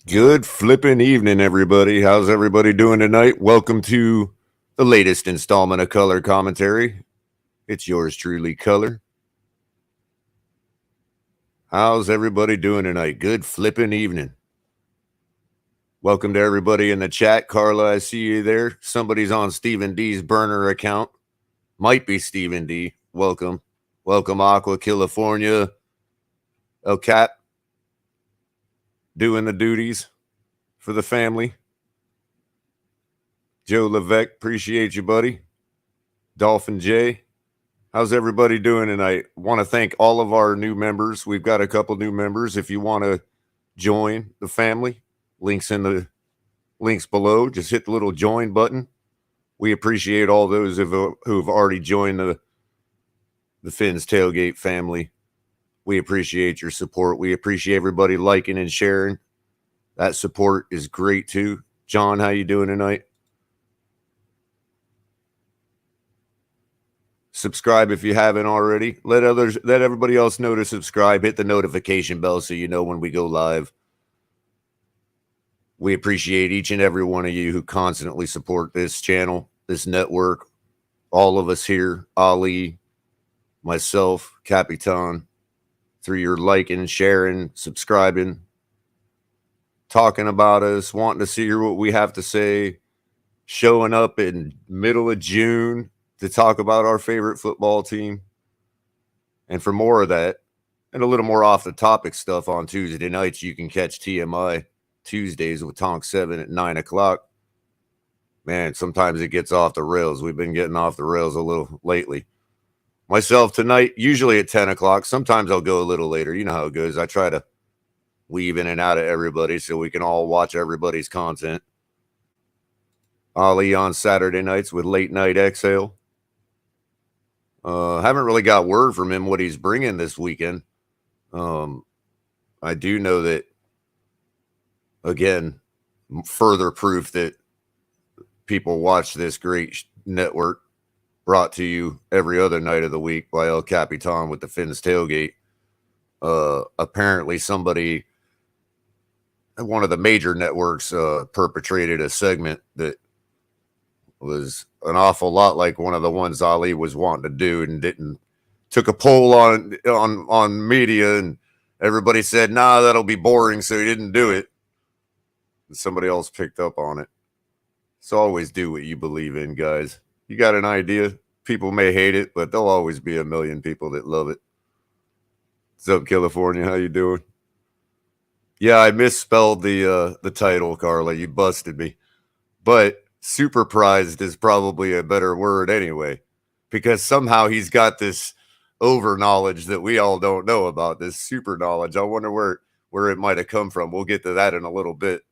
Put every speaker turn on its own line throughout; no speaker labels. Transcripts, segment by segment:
Good flipping evening, everybody. How's everybody doing tonight? Welcome to the latest installment of Color Commentary. It's yours truly, Color. How's everybody doing tonight? Good flipping evening. Welcome to everybody in the chat. Carla, I see you there. Somebody's on Stephen D's burner account. Might be Stephen D. Welcome. Welcome, Aqua, California. El Cap. Doing the duties for the family. Joe Levesque, appreciate you, buddy. Dolphin J, how's everybody doing tonight? Want to thank all of our new members. We've got a couple new members. If you want to join the family, links in the links below. Just hit the little join button. We appreciate all those who've already joined the Finn's Tailgate family. We appreciate your support. We appreciate everybody liking and sharing. That support is great too. John, how you doing tonight? Subscribe if you haven't already. Let everybody else know to subscribe. Hit the notification bell so you know when we go live. We appreciate each and every one of you who constantly support this channel, this network. All of us here, Ali, myself, Capitan. Through your liking, sharing, subscribing, talking about us, wanting to see what we have to say, showing up in middle of June to talk about our favorite football team. And for more of that, and a little more off the topic stuff on Tuesday nights, you can catch TMI Tuesdays with Tonk 7 at 9 o'clock. Man, sometimes it gets off the rails. We've been getting off the rails a little lately. Myself tonight, usually at 10 o'clock. Sometimes I'll go a little later. You know how it goes. I try to weave in and out of everybody so we can all watch everybody's content. Ali on Saturday nights with Late Night Exhale. Haven't really got word from him what he's bringing this weekend. I do know that, again, further proof that people watch this great network brought to you every other night of the week by El Capitan with the Finn's Tailgate. Apparently somebody, one of the major networks, perpetrated a segment that was an awful lot like one of the ones Ali was wanting to do, and took a poll on media, and everybody said, nah, that'll be boring, so he didn't do it. And somebody else picked up on it. So always do what you believe in, guys. You got an idea, people may hate it, but there'll always be a million people that love it. What's up, California? How you doing? Yeah, I misspelled the title, Carla. You busted me. But super prized is probably a better word anyway, because somehow he's got this over knowledge that we all don't know about, this super knowledge. I wonder where it might have come from. We'll get to that in a little bit.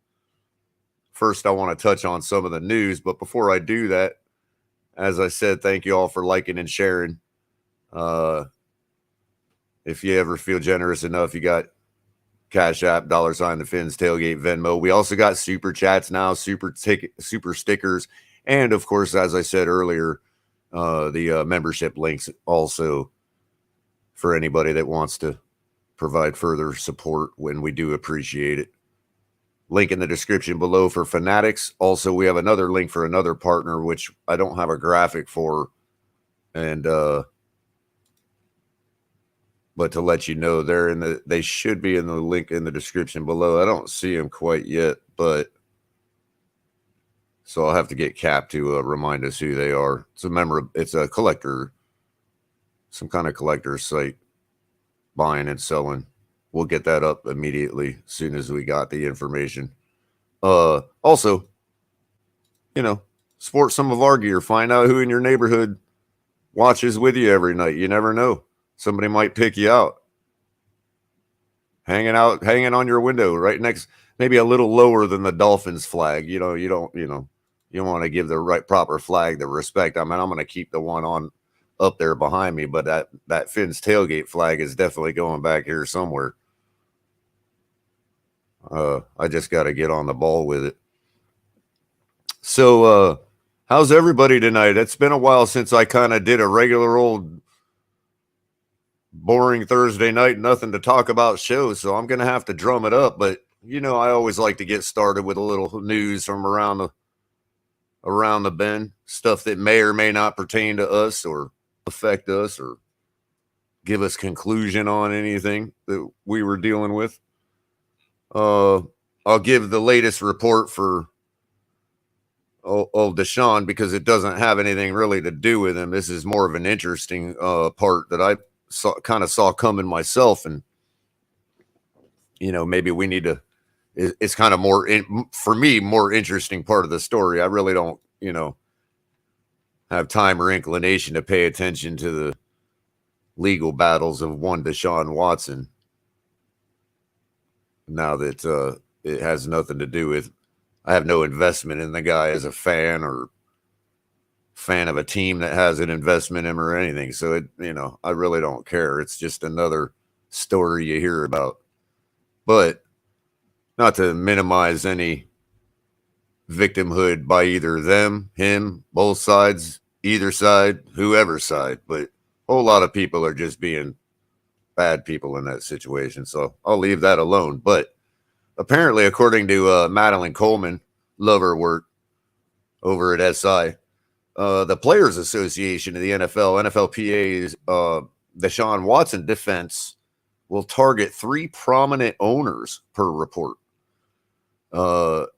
First, I want to touch on some of the news, but before I do that, as I said, thank you all for liking and sharing. If you ever feel generous enough, you got Cash App, $, the Fins Tailgate, Venmo. We also got super chats now, super stickers, and of course, as I said earlier, the membership links also for anybody that wants to provide further support when we do appreciate it. Link in the description below for Fanatics. Also, we have another link for another partner, which I don't have a graphic for, and but to let you know, they should be in the link in the description below. I don't see them quite yet, but so I'll have to get Cap to remind us who they are. It's a collector, some kind of collector site, buying and selling. We'll get that up immediately as soon as we got the information. Also, sport some of our gear. Find out who in your neighborhood watches with you every night. You never know. Somebody might pick you out. Hanging on your window right next, maybe a little lower than the Dolphins flag. You want to give the proper flag the respect. I mean, I'm going to keep the one on up there behind me, but that Finn's Tailgate flag is definitely going back here somewhere. I just got to get on the ball with it. So, how's everybody tonight? It's been a while since I kind of did a regular old boring Thursday night, nothing to talk about show, so I'm going to have to drum it up. But, I always like to get started with a little news from around the bend, stuff that may or may not pertain to us or affect us or give us conclusion on anything that we were dealing with. I'll give the latest report for old Deshaun because it doesn't have anything really to do with him. This is more of an interesting part that I saw coming myself, and maybe we need to. It's kind of for me, more interesting part of the story. I really don't, have time or inclination to pay attention to the legal battles of one Deshaun Watson. Now that it has nothing to do with, I have no investment in the guy as a fan or fan of a team that has an investment in him or anything. So I really don't care. It's just another story you hear about. But not to minimize any victimhood by either them, him, both sides, either side, whoever side. But a whole lot of people are just being bad people in that situation. So I'll leave that alone. But apparently, according to Madeline Coleman, love her work over at SI, the Players Association of the NFLPA's Deshaun Watson defense will target 3 prominent owners per report. The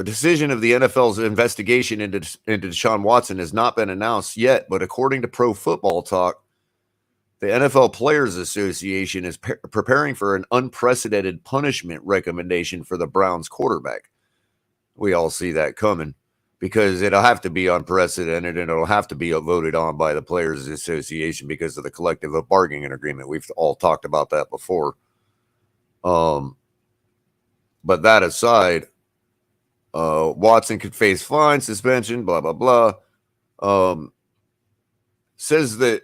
decision of the NFL's investigation into Deshaun Watson has not been announced yet, but according to Pro Football Talk, the NFL Players Association is preparing for an unprecedented punishment recommendation for the Browns quarterback. We all see that coming because it'll have to be unprecedented and it'll have to be voted on by the Players Association because of the collective bargaining agreement. We've all talked about that before. But that aside, Watson could face fine, suspension, blah, blah, blah. says that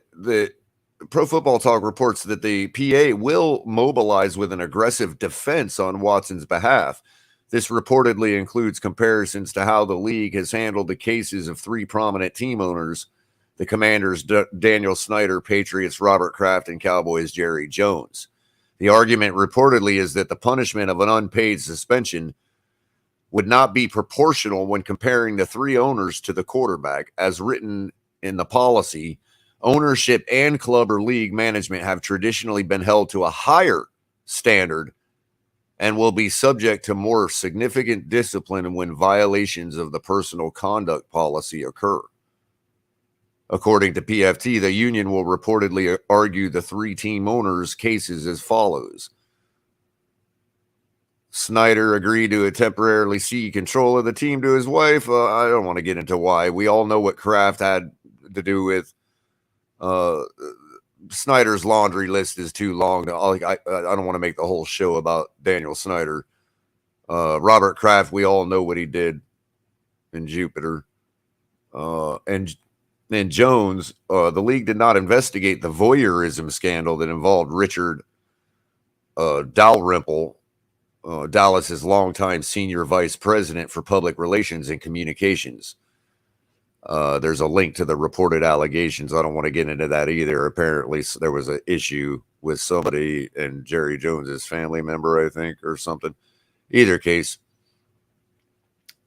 Pro Football Talk reports that the PA will mobilize with an aggressive defense on Watson's behalf. This reportedly includes comparisons to how the league has handled the cases of three prominent team owners, the Commanders, Daniel Snyder, Patriots, Robert Kraft, and Cowboys, Jerry Jones. The argument reportedly is that the punishment of an unpaid suspension would not be proportional when comparing the three owners to the quarterback. As written in the policy, ownership and club or league management have traditionally been held to a higher standard and will be subject to more significant discipline when violations of the personal conduct policy occur. According to PFT, the union will reportedly argue the three team owners' cases as follows. Snyder agreed to temporarily cede control of the team to his wife. I don't want to get into why. We all know what Kraft had to do with. Snyder's laundry list is too long. I don't want to make the whole show about Daniel Snyder. Robert Kraft, we all know what he did in Jupiter. And Jones, the league did not investigate the voyeurism scandal that involved Richard Dalrymple, Dallas's longtime senior vice president for public relations and communications. There's a link to the reported allegations. I don't want to get into that either. Apparently, there was an issue with somebody and Jerry Jones's family member, I think, or something. Either case,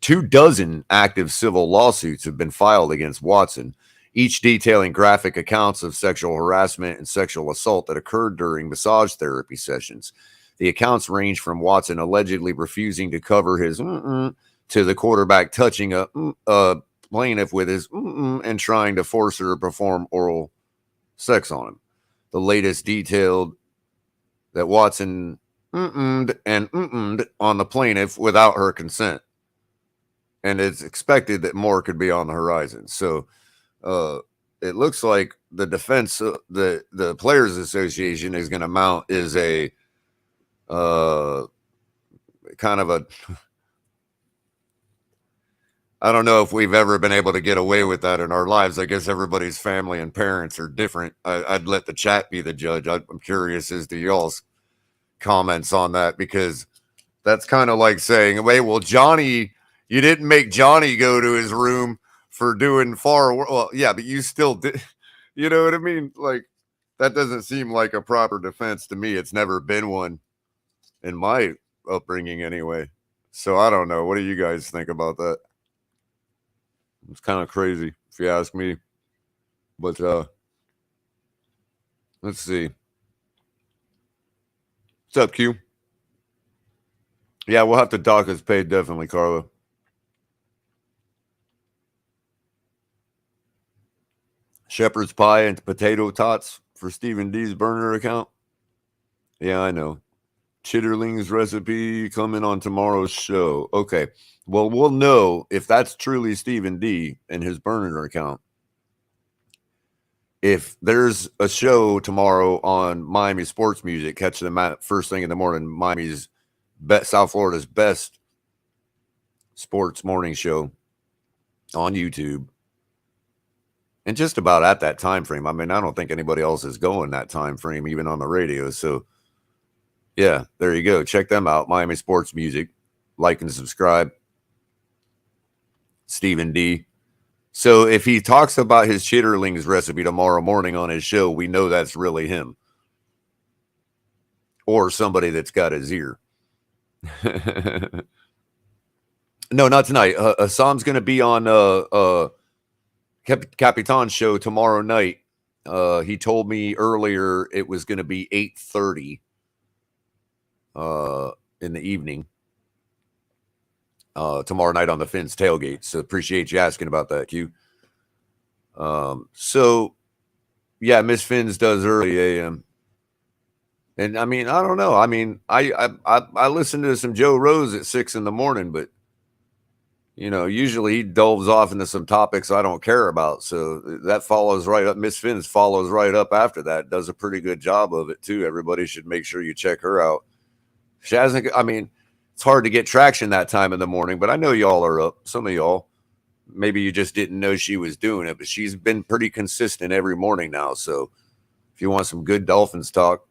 24 active civil lawsuits have been filed against Watson, each detailing graphic accounts of sexual harassment and sexual assault that occurred during massage therapy sessions. The accounts range from Watson allegedly refusing to cover his to the quarterback touching a plaintiff with his and trying to force her to perform oral sex on him. The latest detailed that Watson on the plaintiff without her consent. And it's expected that more could be on the horizon. So it looks like the defense, the Players Association is going to mount is a kind of a, I don't know if we've ever been able to get away with that in our lives. I guess everybody's family and parents are different. I'd let the chat be the judge. I'm curious as to y'all's comments on that, because that's kind of like saying, "Wait, well, Johnny, you didn't make Johnny go to his room for doing well, yeah, but you still did." You know what I mean? Like, that doesn't seem like a proper defense to me. It's never been one in my upbringing anyway. So I don't know. What do you guys think about that? It's kind of crazy, if you ask me. But let's see. What's up, Q? Yeah, we'll have to dock his pay, definitely, Carla. Shepherd's pie and potato tots for Stephen D's burner account. Yeah, I know. Chitterling's recipe coming on tomorrow's show. Okay. Well, we'll know if that's truly Stephen D and his burner account. If there's a show tomorrow on Miami Sports Music, catch them at first thing in the morning. Miami's South Florida's best sports morning show on YouTube. And just about at that time frame. I mean, I don't think anybody else is going that time frame, even on the radio. So, yeah, there you go. Check them out. Miami Sports Music. Like and subscribe. Stephen D. So if he talks about his chitterlings recipe tomorrow morning on his show, we know that's really him. Or somebody that's got his ear. No, not tonight. Assam's going to be on Capitan's show tomorrow night. He told me earlier it was going to be 8:30 in the evening tomorrow night on the Finn's Tailgate. So appreciate you asking about that, Q. So yeah, Miss Finn's does early AM. And I mean, I don't know. I mean, I listen to some Joe Rose at 6 in the morning, but you know, usually he delves off into some topics I don't care about. So that follows right up. Miss Finn's follows right up after that. Does a pretty good job of it too. Everybody should make sure you check her out. She hasn't, I mean, it's hard to get traction that time in the morning, but I know y'all are up. Some of y'all. maybe you just didn't know she was doing it, but she's been pretty consistent every morning now. So if you want some good Dolphins talk,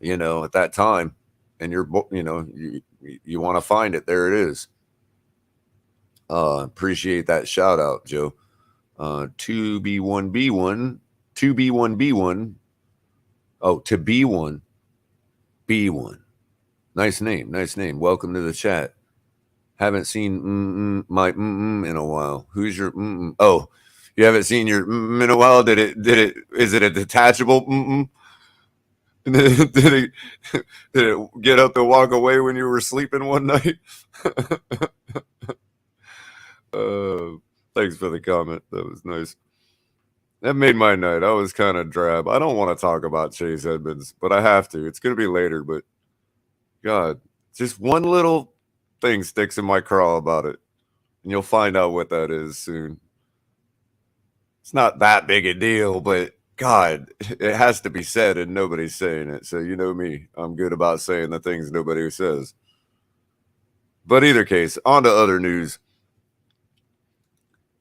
at that time, and you want to find it, there it is. Appreciate that shout out, Joe. 2B1B1, 2B1B1. Oh, to B1, B1. Nice name. Welcome to the chat. Haven't seen my in a while. Who's your Oh, you haven't seen your in a while? Is it a detachable did it get up and walk away when you were sleeping one night? Thanks for the comment. That was nice. That made my night. I was kind of drab. I don't want to talk about Chase Edmonds, but I have to. It's going to be later, but God, just one little thing sticks in my craw about it. And you'll find out what that is soon. It's not that big a deal, but God, it has to be said and nobody's saying it. So you know me. I'm good about saying the things nobody says. But either case, on to other news.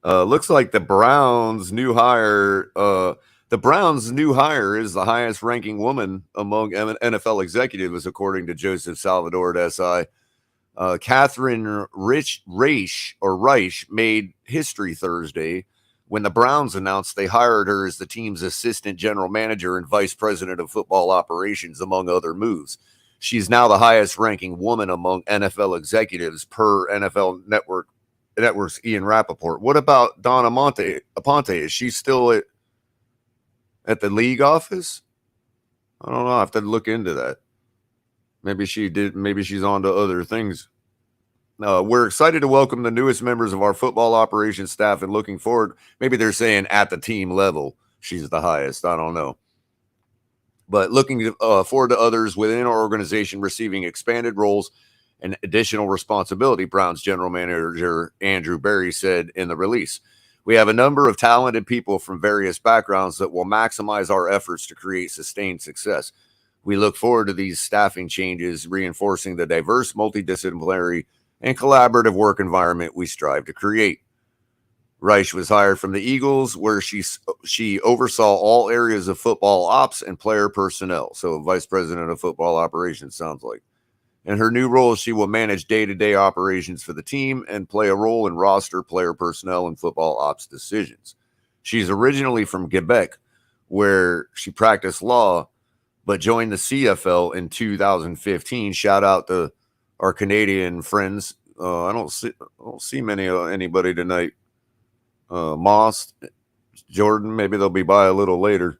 Looks like the Browns' new hire. The Browns' new hire is the highest ranking woman among NFL executives, according to Joseph Salvador at SI. Catherine Reich made history Thursday when the Browns announced they hired her as the team's assistant general manager and vice president of football operations, among other moves. She's now the highest ranking woman among NFL executives per NFL Network's Ian Rappaport. What about Donna Aponte? Is she still at the league office? I don't know. I have to look into that. Maybe she did. Maybe she's on to other things. We're excited to welcome the newest members of our football operations staff and looking forward. Maybe they're saying at the team level, she's the highest. I don't know. But looking forward to others within our organization receiving expanded roles and additional responsibility, Browns general manager Andrew Berry said in the release. We have a number of talented people from various backgrounds that will maximize our efforts to create sustained success. We look forward to these staffing changes, reinforcing the diverse, multidisciplinary, and collaborative work environment we strive to create. Reich was hired from the Eagles, where she oversaw all areas of football ops and player personnel. So vice president of football operations sounds like. In her new role, she will manage day-to-day operations for the team and play a role in roster, player personnel, and football ops decisions. She's originally from Quebec, where she practiced law, but joined the CFL in 2015. Shout out to our Canadian friends. I don't see anybody tonight. Moss, Jordan, maybe they'll be by a little later.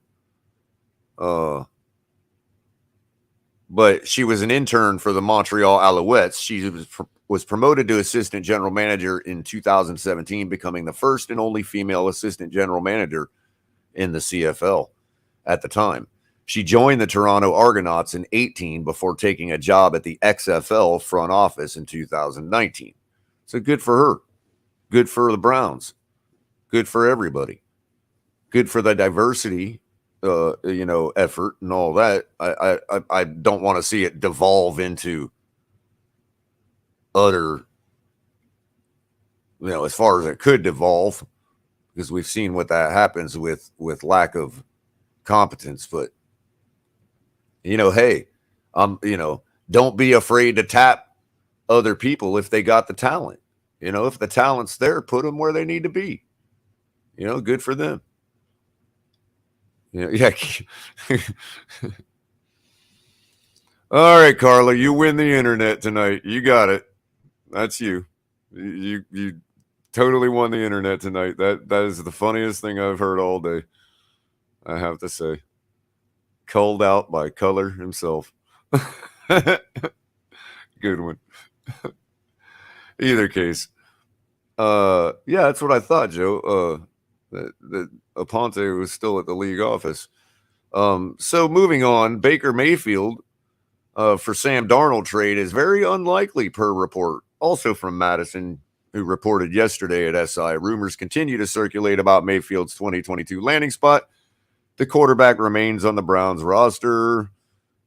But she was an intern for the Montreal Alouettes. She was promoted to assistant general manager in 2017, becoming the first and only female assistant general manager in the CFL at the time. She joined the Toronto Argonauts in 2018 before taking a job at the XFL front office in 2019. So good for her. Good for the Browns. Good for everybody. Good for the diversity, effort and all that. I don't want to see it devolve into other, as far as it could devolve, because we've seen what that happens with lack of competence. But hey, don't be afraid to tap other people if they got the talent. If the talent's there, put them where they need to be. Good for them. Yeah. All right, Carla, you win the internet tonight. You got it. That's you. You totally won the internet tonight. That is the funniest thing I've heard all day, I have to say. Culled out by Culler himself. Good one. Either case. Yeah, that's what I thought, Joe. That Aponte was still at the league office. So moving on, Baker Mayfield for Sam Darnold trade is very unlikely per report. Also from Madison, who reported yesterday at SI. Rumors continue to circulate about Mayfield's 2022 landing spot. The quarterback remains on the Browns roster.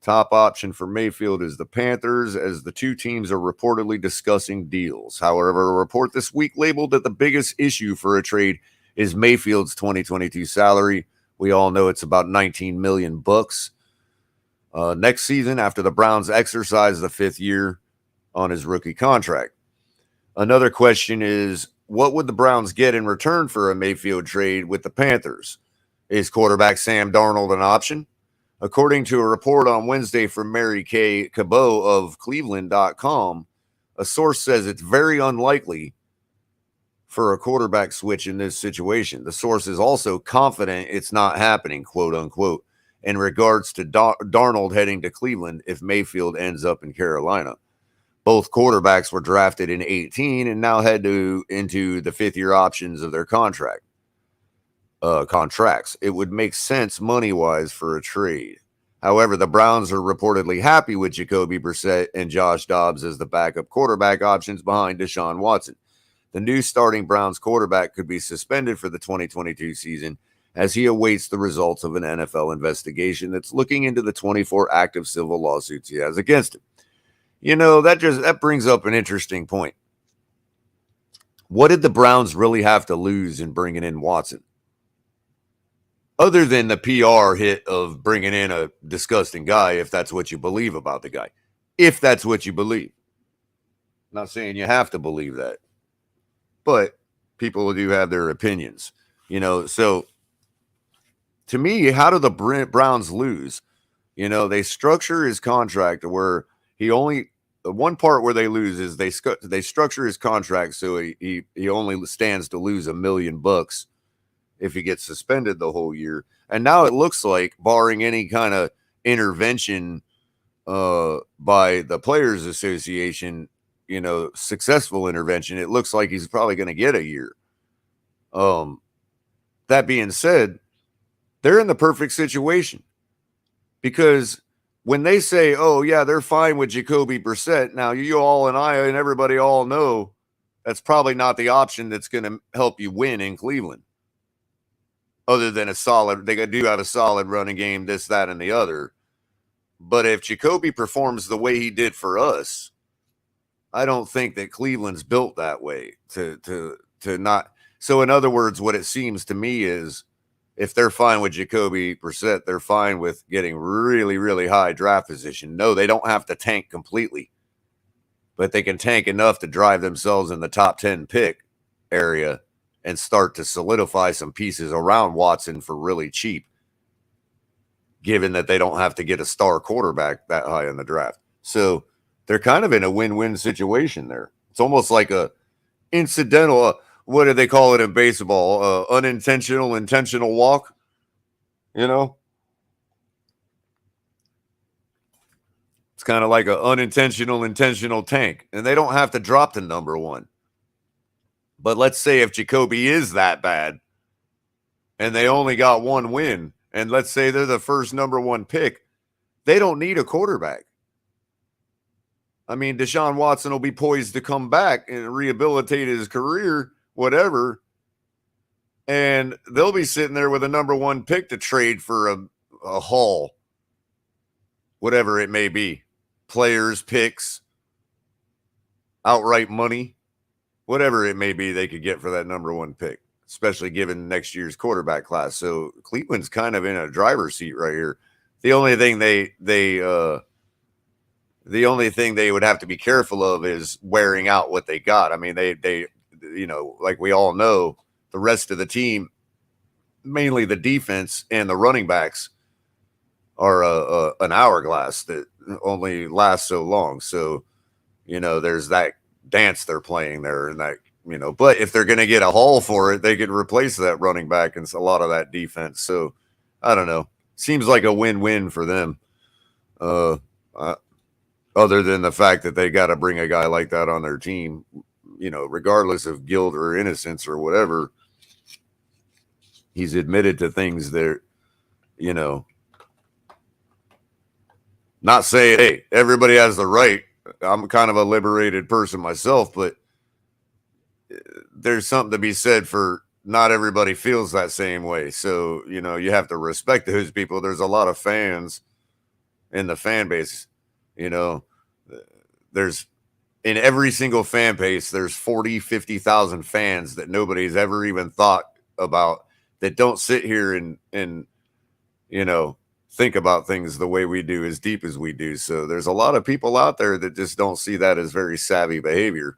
Top option for Mayfield is the Panthers, as the two teams are reportedly discussing deals. However, a report this week labeled that the biggest issue for a trade is Mayfield's 2022 salary. We all know it's about $19 million next season after the Browns exercise the 5th year on his rookie contract. Another question is, what would the Browns get in return for a Mayfield trade with the Panthers? Is quarterback Sam Darnold an option? According to a report on Wednesday from Mary Kay Cabot of Cleveland.com, a source says it's very unlikely for a quarterback switch in this situation. The source is also confident it's not happening, quote unquote, in regards to Darnold heading to Cleveland if Mayfield ends up in Carolina. Both quarterbacks were drafted in 2018 and now head into the 5th-year options of their contracts. It would make sense money-wise for a trade. However, the Browns are reportedly happy with Jacoby Brissett and Josh Dobbs as the backup quarterback options behind Deshaun Watson. The new starting Browns quarterback could be suspended for the 2022 season as he awaits the results of an NFL investigation that's looking into the 24 active civil lawsuits he has against him. You know, that brings up an interesting point. What did the Browns really have to lose in bringing in Watson? Other than the PR hit of bringing in a disgusting guy, if that's what you believe about the guy. If that's what you believe. I'm not saying you have to believe that. But people do have their opinions. You know, so to me, how do the Browns lose? You know, they structure his contract where the one part where they lose is they structure his contract so he only stands to lose $1 million if he gets suspended the whole year. And now it looks like, barring any kind of intervention by the Players Association, you know, successful intervention, it looks like he's probably going to get a year. That being said, they're in the perfect situation because when they say, oh, yeah, they're fine with Jacoby Brissett, now you all and I and everybody all know that's probably not the option that's going to help you win in Cleveland. Other than they do have a solid running game, this, that, and the other. But if Jacoby performs the way he did for us, I don't think that Cleveland's built that way to not. So in other words, what it seems to me is if they're fine with Jacoby Brissett, they're fine with getting really, really high draft position. No, they don't have to tank completely, but they can tank enough to drive themselves in the top 10 pick area and start to solidify some pieces around Watson for really cheap, given that they don't have to get a star quarterback that high in the draft. So they're kind of in a win-win situation there. It's almost like a incidental, what do they call it in baseball? Unintentional, intentional walk, you know? It's kind of like an unintentional, intentional tank. And they don't have to drop to number 1. But let's say if Jacoby is that bad and they only got 1 win, and let's say they're the first number 1 pick, they don't need a quarterback. I mean, Deshaun Watson will be poised to come back and rehabilitate his career, whatever. And they'll be sitting there with a number 1 pick to trade for a haul, whatever it may be. Players, picks, outright money. Whatever it may be they could get for that number 1 pick, especially given next year's quarterback class. So Cleveland's kind of in a driver's seat right here. The only thing they would have to be careful of is wearing out what they got. I mean, they you know, like we all know, the rest of the team, mainly the defense and the running backs, are an hourglass that only lasts so long. So, you know, there's that dance they're playing there, and that, you know, but if they're going to get a haul for it, they could replace that running back and a lot of that defense. So I don't know. Seems like a win-win for them. Other than the fact that they got to bring a guy like that on their team, you know, regardless of guilt or innocence or whatever, he's admitted to things that, you know, not saying, hey, everybody has the right. I'm kind of a liberated person myself, but there's something to be said for not everybody feels that same way. So, you know, you have to respect those people. There's a lot of fans in the fan base. You know, there's in every single fan base, there's 40, 50,000 fans that nobody's ever even thought about, that don't sit here and you know, think about things the way we do, as deep as we do. So there's a lot of people out there that just don't see that as very savvy behavior,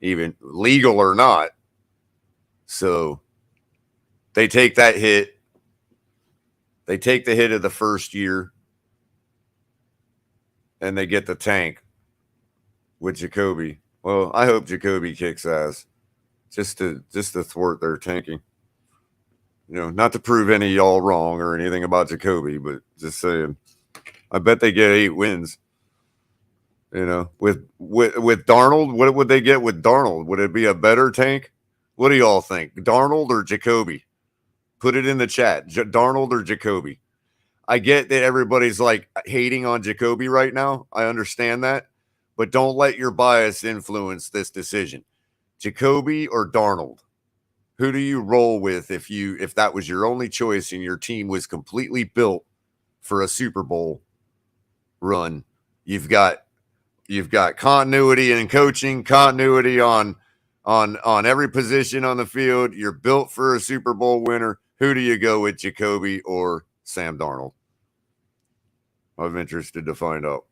even legal or not. So they take that hit. They take the hit of the first year and they get the tank with Jacoby. Well, I hope Jacoby kicks ass just to thwart their tanking. You know, not to prove any of y'all wrong or anything about Jacoby, but just saying, I bet they get 8 wins. You know, with Darnold, what would they get with Darnold? Would it be a better tank? What do y'all think, Darnold or Jacoby? Put it in the chat, Darnold or Jacoby. I get that everybody's like hating on Jacoby right now. I understand that, but don't let your bias influence this decision. Jacoby or Darnold? Who do you roll with if that was your only choice and your team was completely built for a Super Bowl run? You've got continuity in coaching, continuity on every position on the field. You're built for a Super Bowl winner. Who do you go with, Jacoby or Sam Darnold? I'm interested to find out.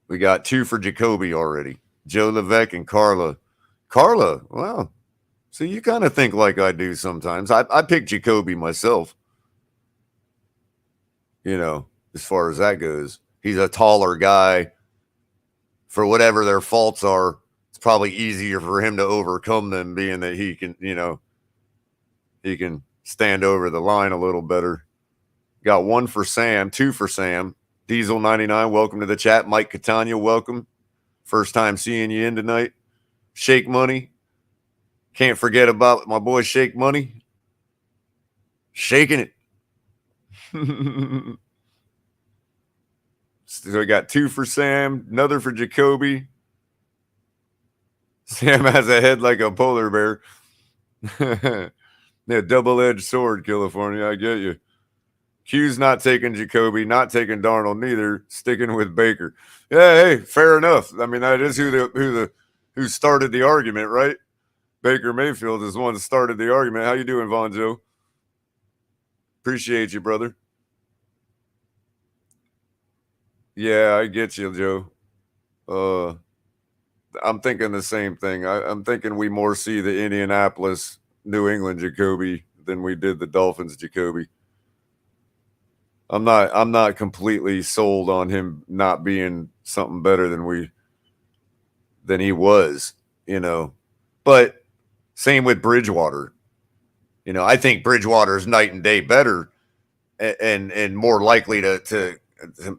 We got 2 for Jacoby already. Joe Levesque and Carla. Carla, wow. So you kind of think like I do sometimes. I pick Jacoby myself. You know, as far as that goes. He's a taller guy. For whatever their faults are, it's probably easier for him to overcome them, being that he can, you know, he can stand over the line a little better. Got 1 for Sam, 2 for Sam. Diesel 99, welcome to the chat. Mike Catania, welcome. First time seeing you in tonight. Shake Money. Can't forget about my boy Shake Money. Shaking it. So I got 2 for Sam, another for Jacoby. Sam has a head like a polar bear. Yeah, double-edged sword, California. I get you. Q's not taking Jacoby, not taking Darnold neither, sticking with Baker. Yeah, hey, fair enough. I mean, that is who started the argument, right? Baker Mayfield is the one that started the argument. How you doing, Von Joe? Appreciate you, brother. Yeah, I get you, Joe. I'm thinking the same thing. I'm thinking we more see the Indianapolis, New England Jacoby than we did the Dolphins Jacoby. I'm not completely sold on him not being something better than he was, you know. But same with Bridgewater. You know, I think Bridgewater is night and day better and more likely to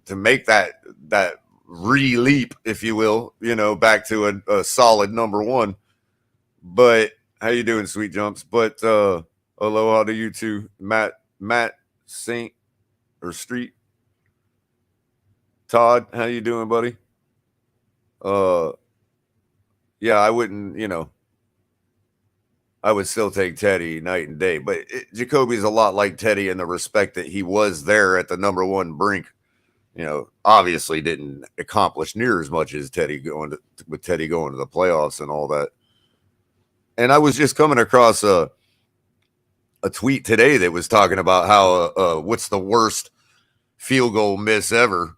make that re-leap, if you will, you know, back to a solid number 1. But how you doing, Sweet Jumps? But aloha to you too, Matt Saint or Street. Todd, how you doing, buddy? Yeah, I wouldn't, you know, I would still take Teddy night and day, but Jacoby's a lot like Teddy in the respect that he was there at the number 1 brink. You know, obviously didn't accomplish near as much as Teddy going to the playoffs and all that. And I was just coming across a tweet today that was talking about how what's the worst field goal miss ever,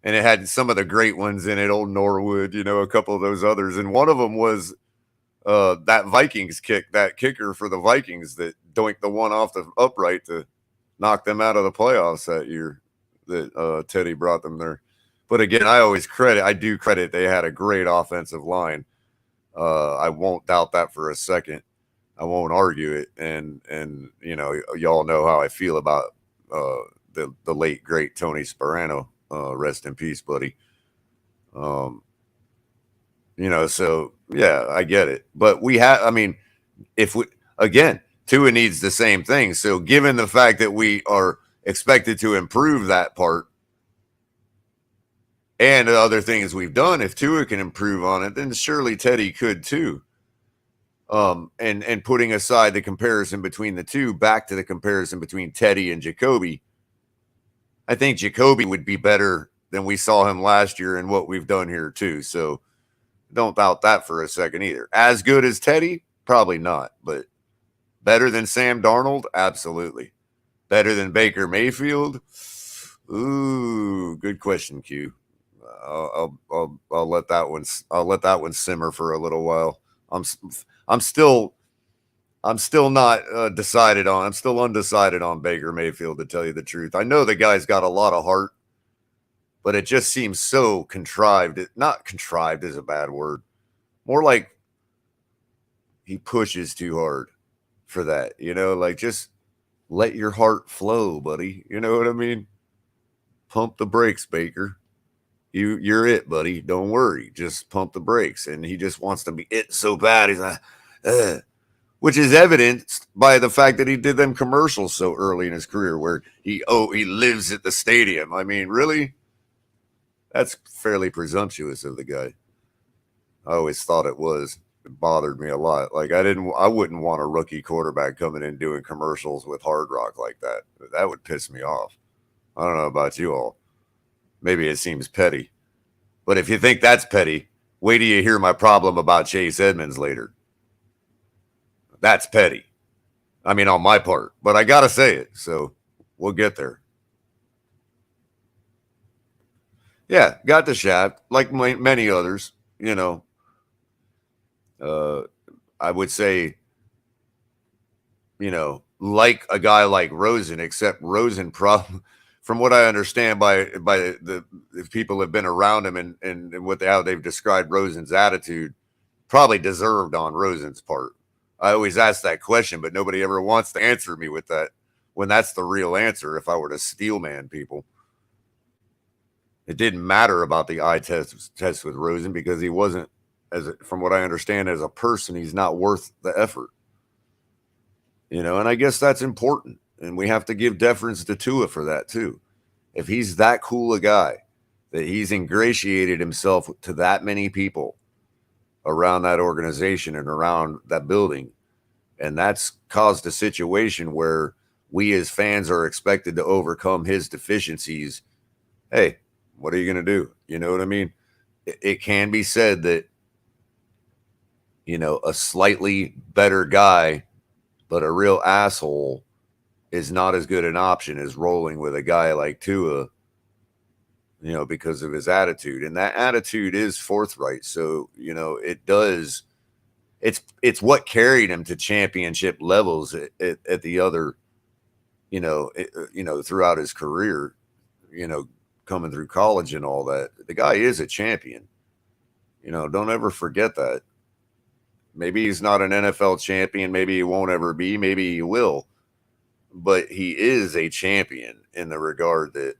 and it had some of the great ones in it, old Norwood, you know, a couple of those others, and one of them was that Vikings kick, that kicker for the Vikings that doinked the one off the upright to knock them out of the playoffs that year that Teddy brought them there. But again, I do credit they had a great offensive line. I won't doubt that for a second. I won't argue it. And you know, y'all know how I feel about the late great Tony Sparano. Rest in peace, buddy. You know, so yeah, I get it. But I mean, if we, again, Tua needs the same thing. So given the fact that we are expected to improve that part and the other things we've done, if Tua can improve on it, then surely Teddy could too. And putting aside the comparison between the two, back to the comparison between Teddy and Jacoby, I think Jacoby would be better than we saw him last year and what we've done here too. So don't doubt that for a second either. As good as Teddy? Probably not, but better than Sam Darnold? Absolutely. Better than Baker Mayfield? Ooh, good question, Q. I'll let that one simmer for a little while. I'm I'm still I'm still not decided on. I'm still undecided on Baker Mayfield, to tell you the truth. I know the guy's got a lot of heart, but it just seems so contrived. Not contrived is a bad word. More like he pushes too hard for that. Like just let your heart flow, buddy. You know what I mean? Pump the brakes, Baker. You're it, buddy. Don't worry. Just pump the brakes. And he just wants to be it so bad. He's like, which is evidenced by the fact that he did them commercials so early in his career where he lives at the stadium. I mean, really? That's fairly presumptuous of the guy. I always thought it was. It bothered me a lot. Like I wouldn't want a rookie quarterback coming in doing commercials with Hard Rock like that. That would piss me off. I don't know about you all. Maybe it seems petty. But if you think that's petty, wait till you hear my problem about Chase Edmonds later. That's petty. I mean, on my part. But I got to say it. So we'll get there. Yeah, got the shaft, like many others. I would say, like a guy like Rosen, except Rosen from what I understand by the people that have been around him and how they've described Rosen's attitude, probably deserved on Rosen's part. I always ask that question, but nobody ever wants to answer me with that when that's the real answer. If I were to steel man people, it didn't matter about the eye test with Rosen because he wasn't, from what I understand, as a person, he's not worth the effort. And I guess that's important. And we have to give deference to Tua for that too. If he's that cool a guy, that he's ingratiated himself to that many people around that organization and around that building, and that's caused a situation where we as fans are expected to overcome his deficiencies. Hey, what are you going to do? You know what I mean? It can be said that, a slightly better guy, but a real asshole is not as good an option as rolling with a guy like Tua, because of his attitude. And that attitude is forthright. So, it does. It's what carried him to championship levels at the other, throughout his career, coming through college and all that. The guy is a champion. Don't ever forget that. Maybe he's not an NFL champion. Maybe he won't ever be. Maybe he will. But he is a champion in the regard that,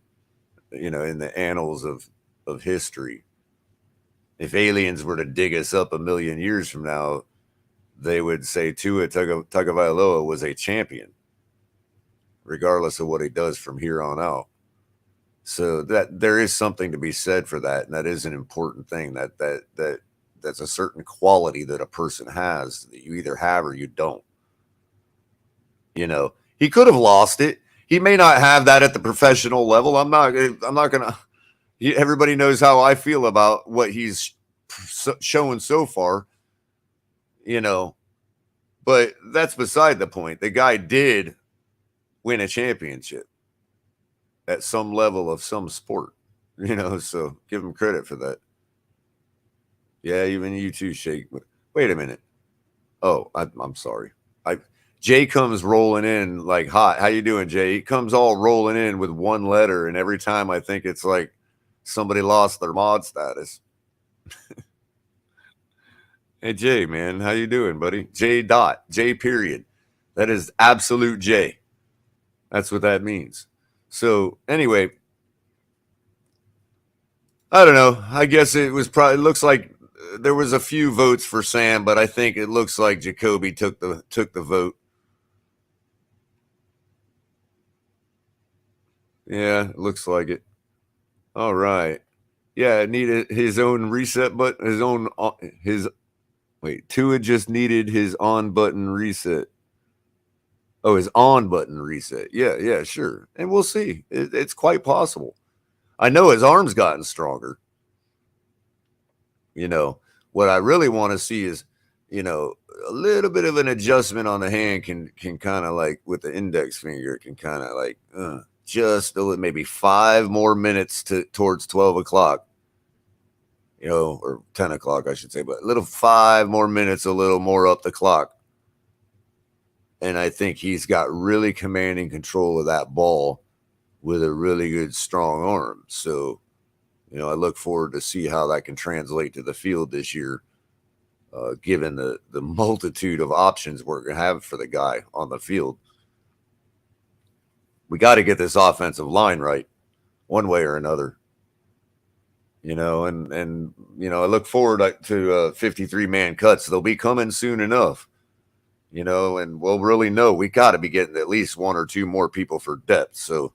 in the annals of history. If aliens were to dig us up a million years from now, they would say Tua Tagovailoa was a champion, regardless of what he does from here on out. So that there is something to be said for that, and that is an important thing. That's a certain quality that a person has that you either have or you don't. He could have lost it. He may not have that at the professional level. I'm not gonna. Everybody knows how I feel about what he's shown so far. But that's beside the point. The guy did win a championship at some level of some sport. So give him credit for that. Yeah, even you too, Shake. Wait a minute. Oh, I'm sorry. Jay comes rolling in like hot. How you doing, Jay? He comes all rolling in with one letter, and every time I think it's like somebody lost their mod status. Hey, Jay, man, how you doing, buddy? J period. That is absolute J. That's what that means. So anyway, I don't know. I guess it looks like there was a few votes for Sam, but I think it looks like Jacoby took the vote. Yeah, it looks like it. All right. Yeah, it needed his own reset button. Tua just needed his on button reset. Oh, his on button reset. Yeah, yeah, sure. And we'll see. It's quite possible. I know his arm's gotten stronger. You know, what I really want to see is, a little bit of an adjustment on the hand can kind of like with the index finger can kind of like just maybe 5 more minutes towards 12 o'clock, or 10 o'clock, I should say, but a little 5 more minutes, a little more up the clock. And I think he's got really commanding control of that ball with a really good, strong arm. So, I look forward to see how that can translate to the field this year, given the multitude of options we're going to have for the guy on the field. We got to get this offensive line right one way or another. And I look forward to 53-man cuts. They'll be coming soon enough. And we'll really know we got to be getting at least one or two more people for depth. So,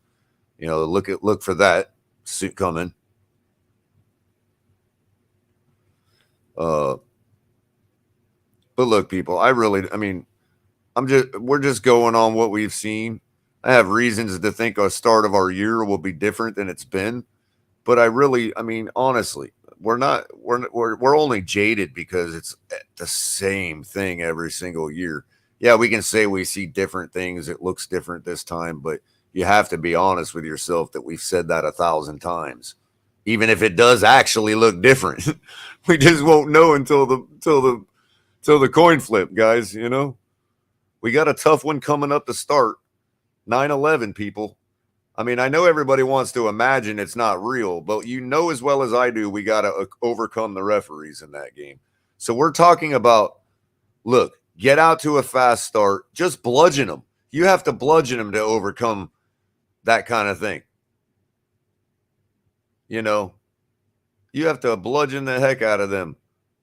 look for that suit coming. But look, people, we're just going on what we've seen. I have reasons to think a start of our year will be different than it's been, but honestly, we're only jaded because it's the same thing every single year. Yeah, we can say we see different things. It looks different this time, but you have to be honest with yourself that we've said that 1,000 times. Even if it does actually look different, we just won't know until the coin flip, guys. We got a tough one coming up to start. 9/11, people. I know everybody wants to imagine it's not real, but as well as I do, we got to overcome the referees in that game. So we're talking about, look, get out to a fast start, just bludgeon them. You have to bludgeon them to overcome that kind of thing. You have to bludgeon the heck out of them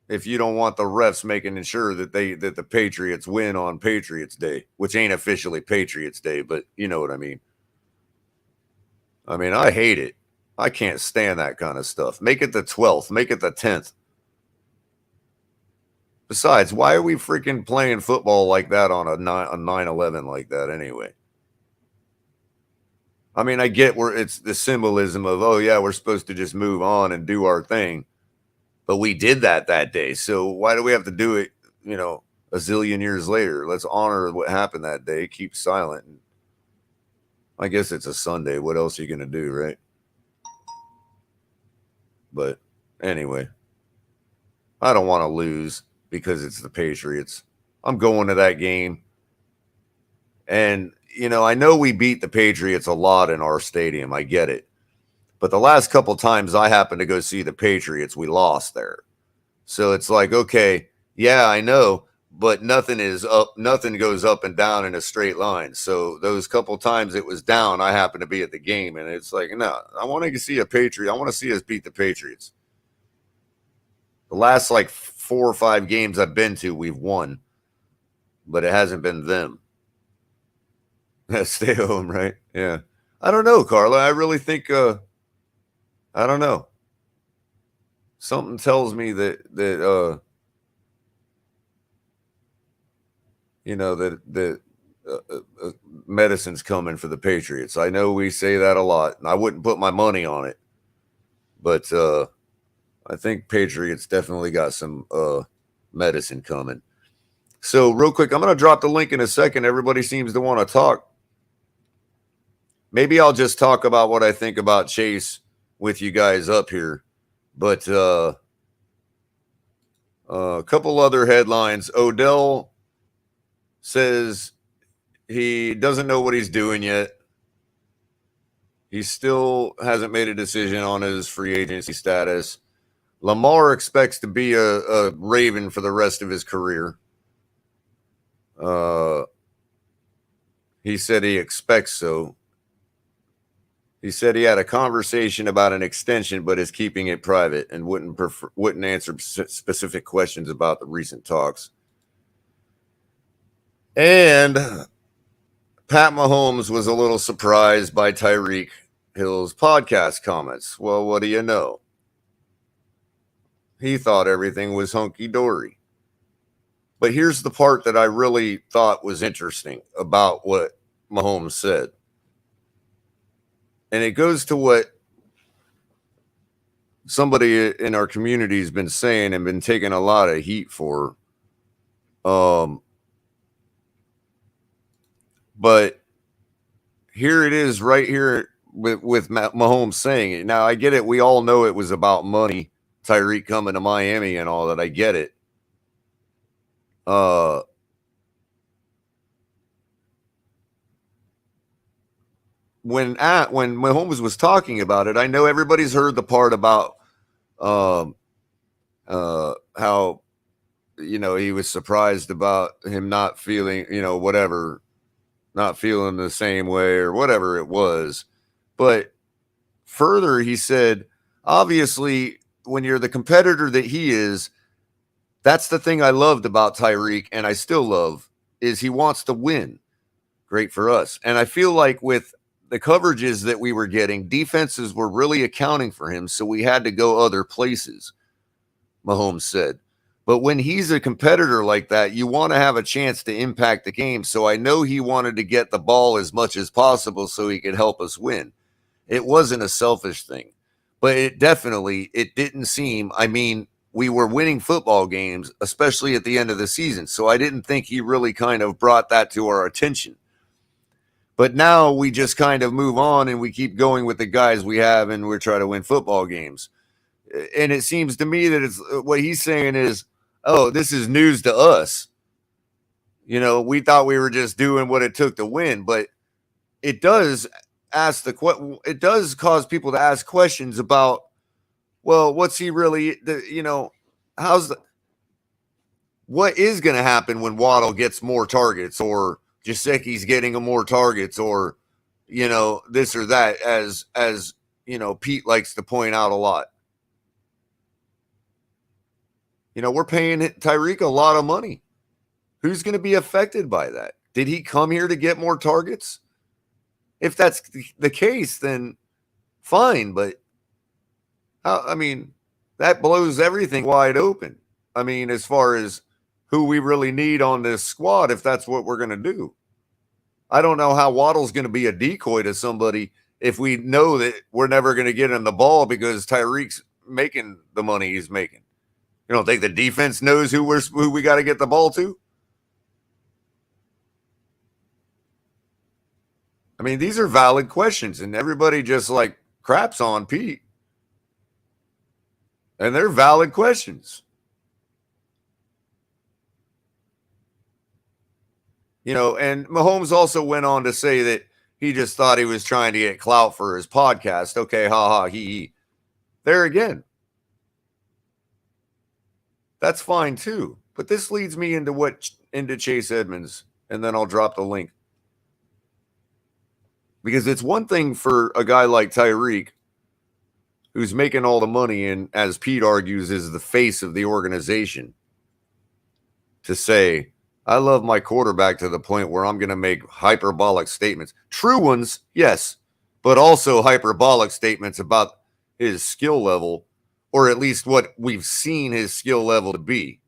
if you don't want the refs making sure that the Patriots win on Patriots Day, which ain't officially Patriots Day, but you know what I mean. I hate it. I can't stand that kind of stuff. Make it the 12th. Make it the 10th. Besides, why are we freaking playing football like that on a 9/11 like that anyway? I get where it's the symbolism of, oh, yeah, we're supposed to just move on and do our thing. But we did that day. So why do we have to do it, a zillion years later? Let's honor what happened that day. Keep silent. I guess it's a Sunday. What else are you going to do, right? But anyway, I don't want to lose because it's the Patriots. I'm going to that game. And, I know we beat the Patriots a lot in our stadium. I get it. But the last couple times I happened to go see the Patriots, we lost there. So it's like, okay, yeah, I know, but nothing goes up and down in a straight line. So those couple times it was down, I happened to be at the game, and it's like, no, I want to see a Patriot. I want to see us beat the Patriots. The last 4 or 5 games I've been to, we've won, but it hasn't been them. Stay home, right? Yeah. I don't know, Carla. I really think, I don't know. Something tells me that medicine's coming for the Patriots. I know we say that a lot, and I wouldn't put my money on it, but I think Patriots definitely got some medicine coming. So real quick, I'm going to drop the link in a second. Everybody seems to want to talk. Maybe I'll just talk about what I think about Chase with you guys up here. But a couple other headlines. Odell says he doesn't know what he's doing yet. He still hasn't made a decision on his free agency status. Lamar expects to be a Raven for the rest of his career. He said he expects so. He said he had a conversation about an extension, but is keeping it private and wouldn't answer specific questions about the recent talks. And Pat Mahomes was a little surprised by Tyreek Hill's podcast comments. Well, what do you know? He thought everything was hunky-dory. But here's the part that I really thought was interesting about what Mahomes said. And it goes to what somebody in our community has been saying and been taking a lot of heat for. But here it is right here with Mahomes saying it. Now, I get it. We all know it was about money, Tyreek coming to Miami and all that. I get it. When Mahomes was talking about it, I know everybody's heard the part about how, you know, he was surprised about him not feeling, you know, whatever, not feeling the same way or whatever it was. But further, he said, obviously, when you're the competitor that he is, that's the thing I loved about Tyreek, and I still love, is he wants to win. Great for us. And I feel like with the coverages that we were getting, defenses were really accounting for him, so we had to go other places, Mahomes said. But when he's a competitor like that, you want to have a chance to impact the game. So I know he wanted to get the ball as much as possible so he could help us win. It wasn't a selfish thing, but it didn't seem, I mean, we were winning football games, especially at the end of the season. So I didn't think he really kind of brought that to our attention. But now we just kind of move on and we keep going with the guys we have and we're trying to win football games. And it seems to me that it's what he's saying is, oh, this is news to us. You know, we thought we were just doing what it took to win, but it does it does cause people to ask questions about, well, what's he really, you know, what is going to happen when Waddle gets more targets or Gesicki's getting more targets or, you know, this or that, as you know, Pete likes to point out a lot. You know, we're paying Tyreek a lot of money. Who's going to be affected by that? Did he come here to get more targets? If that's the case, then fine. But I mean, that blows everything wide open. I mean, as far as who we really need on this squad, if that's what we're going to do. I don't know how Waddle's going to be a decoy to somebody if we know that we're never going to get him the ball because Tyreek's making the money he's making. You don't think the defense knows who we got to get the ball to? I mean, these are valid questions, and everybody just like craps on Pete. And they're valid questions. You know, and Mahomes also went on to say that he just thought he was trying to get clout for his podcast. Okay, ha, he. There again. That's fine too. But this leads me into Chase Edmonds, and then I'll drop the link. Because it's one thing for a guy like Tyreek, who's making all the money and, as Pete argues, is the face of the organization, to say, I love my quarterback to the point where I'm going to make hyperbolic statements. True ones, yes, but also hyperbolic statements about his skill level, or at least what we've seen his skill level to be.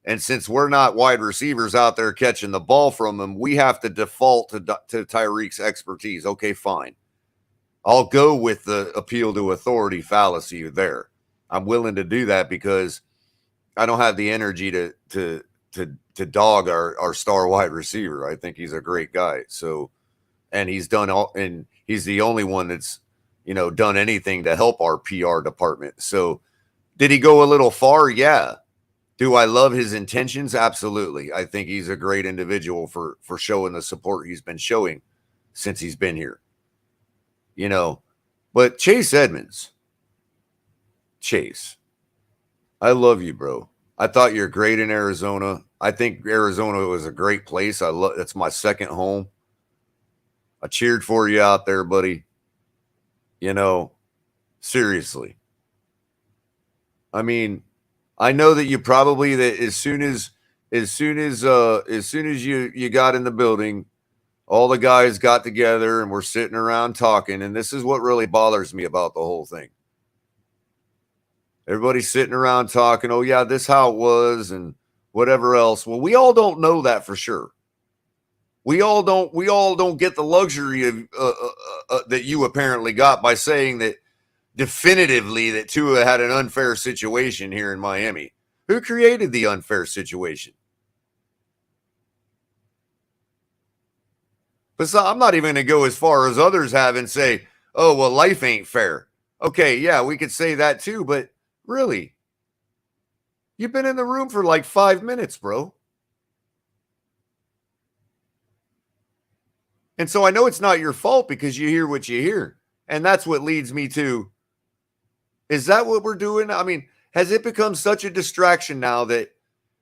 And since we're not wide receivers out there catching the ball from him, we have to default to Tyreek's expertise. Okay, fine. I'll go with the appeal to authority fallacy there. I'm willing to do that because I don't have the energy to dog our star wide receiver. I think he's a great guy. So, and he's done all, and he's the only one that's, you know, done anything to help our PR department. So, did he go a little far? Yeah. Do I love his intentions? Absolutely. I think he's a great individual for showing the support he's been showing since he's been here. You know, but Chase Edmonds, Chase, I love you, bro. I thought you're great in Arizona. I think Arizona was a great place. It's my second home. I cheered for you out there, buddy. You know, seriously. I mean, I know that you probably, that as soon as you got in the building, all the guys got together and we're sitting around talking, and this is what really bothers me about the whole thing. Everybody's sitting around talking, oh yeah, this how it was, and whatever else. Well, we all don't know that for sure. We all don't get the luxury of that you apparently got by saying that definitively that Tua had an unfair situation here in Miami. Who created the unfair situation? But so, I'm not even going to go as far as others have and say, oh, well, life ain't fair. Okay, yeah, we could say that too, but really, you've been in the room for like 5 minutes, bro. And so I know it's not your fault because you hear what you hear. And that's what leads me to, is that what we're doing? I mean, has it become such a distraction now that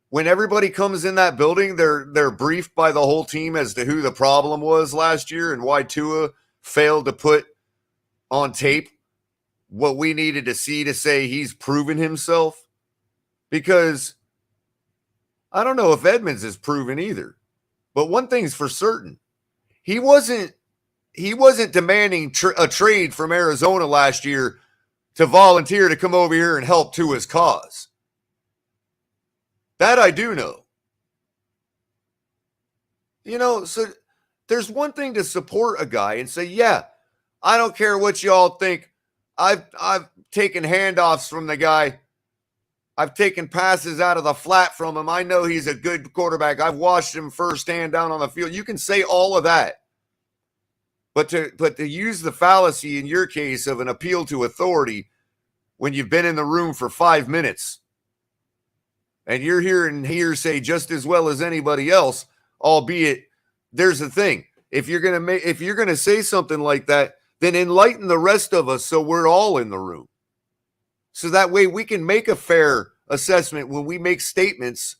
when everybody comes in that building, they're briefed by the whole team as to who the problem was last year and why Tua failed to put on tape what we needed to see to say he's proven himself? Because I don't know if Edmonds is proven either. But one thing's for certain. He wasn't demanding a trade from Arizona last year to volunteer to come over here and help Tua's cause. That I do know. You know, so there's one thing to support a guy and say, yeah, I don't care what y'all think. I've taken handoffs from the guy. I've taken passes out of the flat from him. I know he's a good quarterback. I've watched him firsthand down on the field. You can say all of that. But to use the fallacy in your case of an appeal to authority when you've been in the room for 5 minutes and you're hearing hearsay just as well as anybody else, albeit there's the thing. If you're gonna say something like that, then enlighten the rest of us so we're all in the room. So that way we can make a fair assessment when we make statements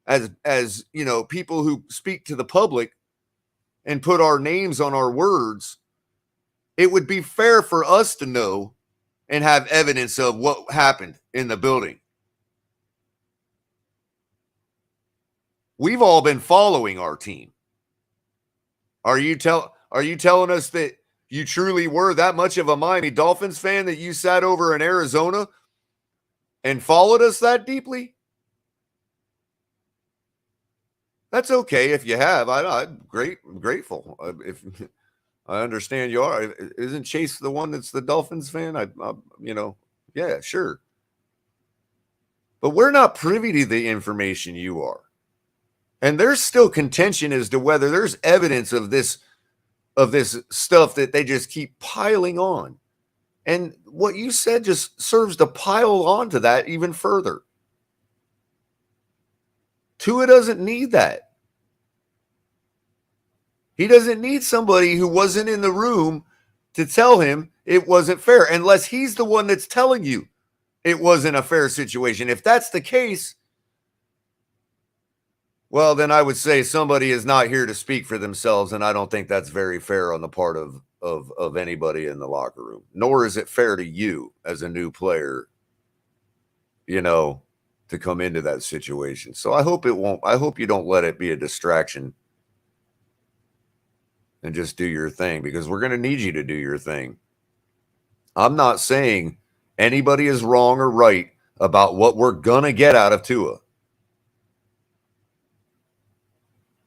as you know, people who speak to the public and put our names on our words. It would be fair for us to know and have evidence of what happened in the building. We've all been following our team. Are you telling us that you truly were that much of a Miami Dolphins fan that you sat over in Arizona and followed us that deeply? That's okay if you have. I'm grateful. If I understand you are. Isn't Chase the one that's the Dolphins fan? Yeah, sure. But we're not privy to the information you are. And there's still contention as to whether there's evidence of this stuff that they just keep piling on. And what you said just serves to pile on to that even further. Tua doesn't need that. He doesn't need somebody who wasn't in the room to tell him it wasn't fair, unless he's the one that's telling you it wasn't a fair situation. If that's the case, well, then I would say somebody is not here to speak for themselves, and I don't think that's very fair on the part of anybody in the locker room. Nor is it fair to you as a new player, to come into that situation. So I hope you don't let it be a distraction and just do your thing, because we're going to need you to do your thing. I'm not saying anybody is wrong or right about what we're going to get out of Tua.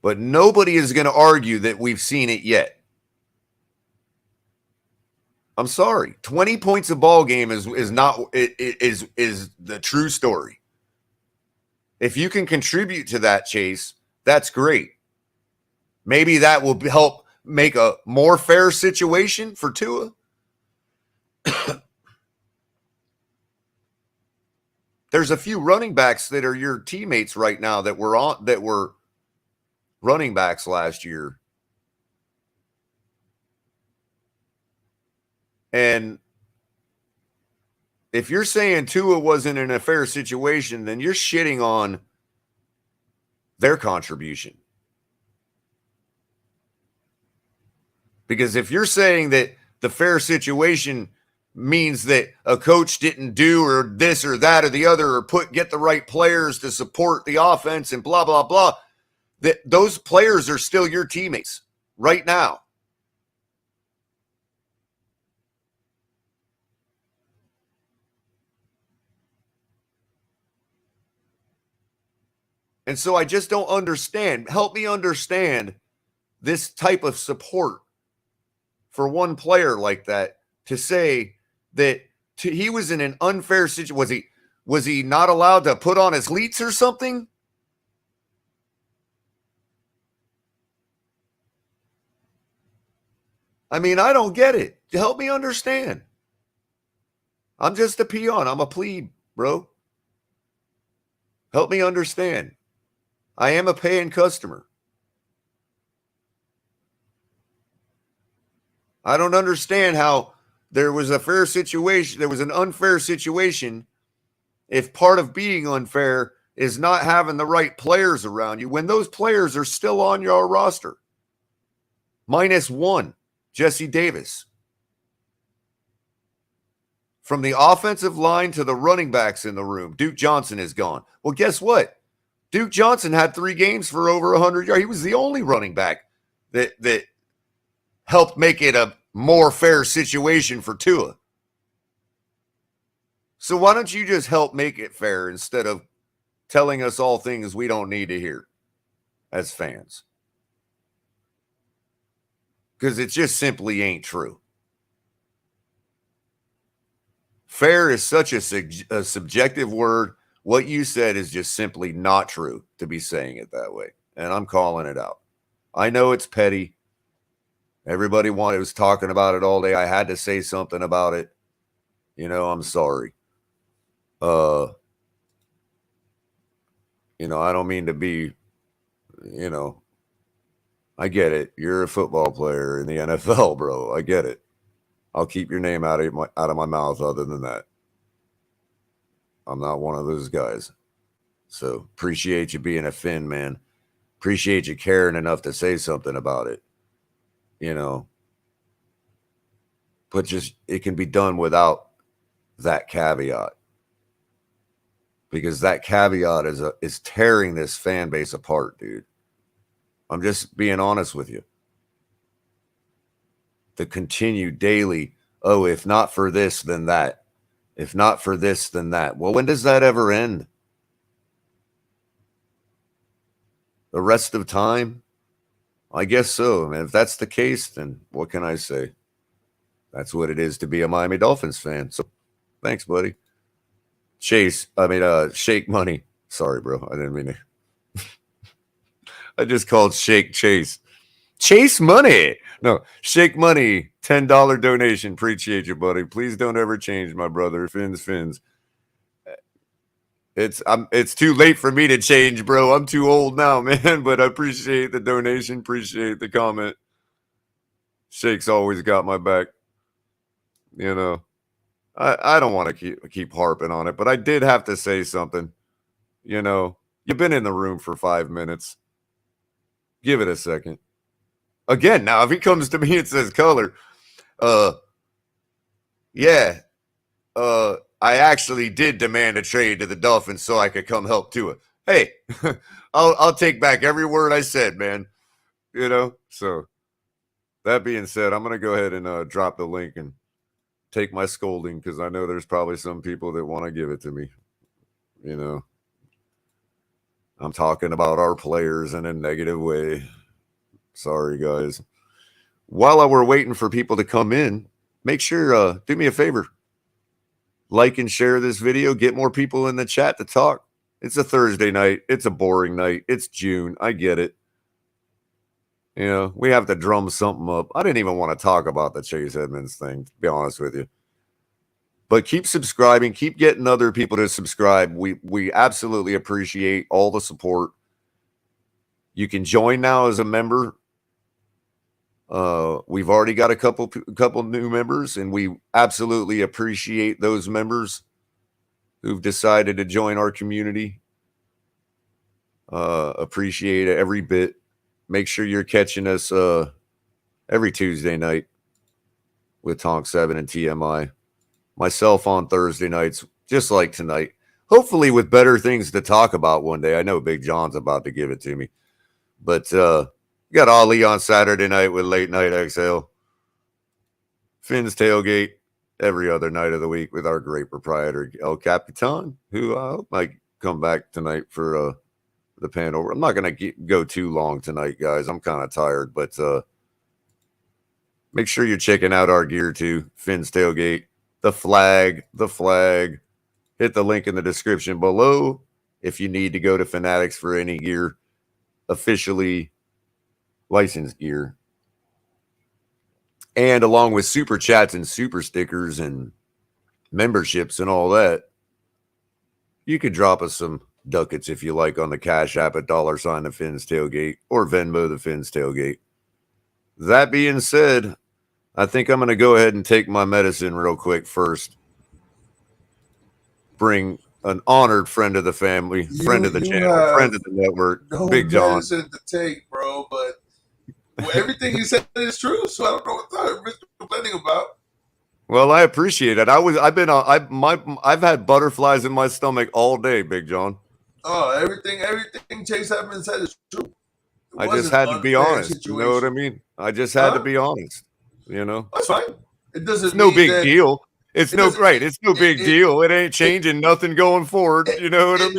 But nobody is going to argue that we've seen it yet. I'm sorry. 20 points a ball game is the true story. If you can contribute to that, Chase, that's great. Maybe that will help make a more fair situation for Tua. There's a few running backs that are your teammates right now that were running backs last year. And if you're saying Tua wasn't in a fair situation, then you're shitting on their contribution. Because if you're saying that the fair situation means that a coach didn't do or this or that or the other or get the right players to support the offense and blah, blah, blah, that those players are still your teammates right now. And so I just don't understand. Help me understand this type of support for one player like that, to say that he was in an unfair situation. Was he not allowed to put on his cleats or something? I mean, I don't get it. Help me understand. I'm just a peon. I'm a plebe, bro. Help me understand. I am a paying customer. I don't understand how there was a fair situation. There was an unfair situation if part of being unfair is not having the right players around you when those players are still on your roster. -1, Jesse Davis. From the offensive line to the running backs in the room, Duke Johnson is gone. Well, guess what? Duke Johnson had 3 games for over 100 yards. He was the only running back that helped make it a more fair situation for Tua. So why don't you just help make it fair instead of telling us all things we don't need to hear as fans? Because it just simply ain't true. Fair is such a subjective word. What you said is just simply not true to be saying it that way. And I'm calling it out. I know it's petty. Everybody was talking about it all day. I had to say something about it. I'm sorry. I don't mean to be, I get it. You're a football player in the NFL, bro. I get it. I'll keep your name out of my mouth other than that. I'm not one of those guys. So appreciate you being a Finn, man. Appreciate you caring enough to say something about it. But just it can be done without that caveat. Because that caveat is tearing this fan base apart, dude. I'm just being honest with you. The continued daily, if not for this, then that. If not for this, then that. Well, when does that ever end? The rest of time? I guess so. And if that's the case, then what can I say? That's what it is to be a Miami Dolphins fan. So thanks, buddy. Shake Money. Sorry, bro. I didn't mean to. I just called Shake Chase. Chase Money. No, Shake Money. $10 donation. Appreciate you, buddy. Please don't ever change, my brother. Fins. It's too late for me to change, bro. I'm too old now, man. But I appreciate the donation. Appreciate the comment. Shake's always got my back. I don't want to keep harping on it, but I did have to say something. You've been in the room for 5 minutes. Give it a second. Again, now if he comes to me and says, Culler, I actually did demand a trade to the Dolphins so I could come help Tua. Hey, I'll take back every word I said, man. So that being said, I'm gonna go ahead and drop the link and take my scolding because I know there's probably some people that want to give it to me. I'm talking about our players in a negative way. Sorry, guys. While we're waiting for people to come in, make sure, do me a favor. Like and share this video. Get more people in the chat to talk. It's a Thursday night. It's a boring night. It's June. I get it. We have to drum something up. I didn't even want to talk about the Chase Edmonds thing, to be honest with you. But keep subscribing. Keep getting other people to subscribe. We absolutely appreciate all the support. You can join now as a member. We've already got a couple new members, and we absolutely appreciate those members who've decided to join our community. Appreciate it every bit. Make sure you're catching us every Tuesday night with Tonk 7 and TMI. Myself on Thursday nights, just like tonight. Hopefully with better things to talk about one day. I know Big John's about to give it to me. But got Ali on Saturday night with Late Night Exhale. Finn's Tailgate every other night of the week with our great proprietor, El Capitan, who I hope might come back tonight for the pan over. I'm not going to go too long tonight, guys. I'm kind of tired, but make sure you're checking out our gear too. Finn's Tailgate, the flag. Hit the link in the description below if you need to go to Fanatics for any gear, officially licensed gear. And along with super chats and super stickers and memberships and all that, you could drop us some ducats if you like on the Cash App at $ the Finn's Tailgate or Venmo the Finn's Tailgate. That being said, I think I'm going to go ahead and take my medicine real quick first. Bring an honored friend of the family, friend of the channel, friend of the network,
no
Big John.
medicine to take, bro, but everything you said is true, so I don't know what the complaining about.
Well, I appreciate it. I've had butterflies in my stomach all day, Big John.
Oh, everything Chase Edmonds said is true.
I just had to be honest. Situation. You know what I mean? I just had to be honest. You know,
that's fine. It doesn't.
It's no big deal. It's no big deal. It ain't changing nothing going forward. You know what I mean?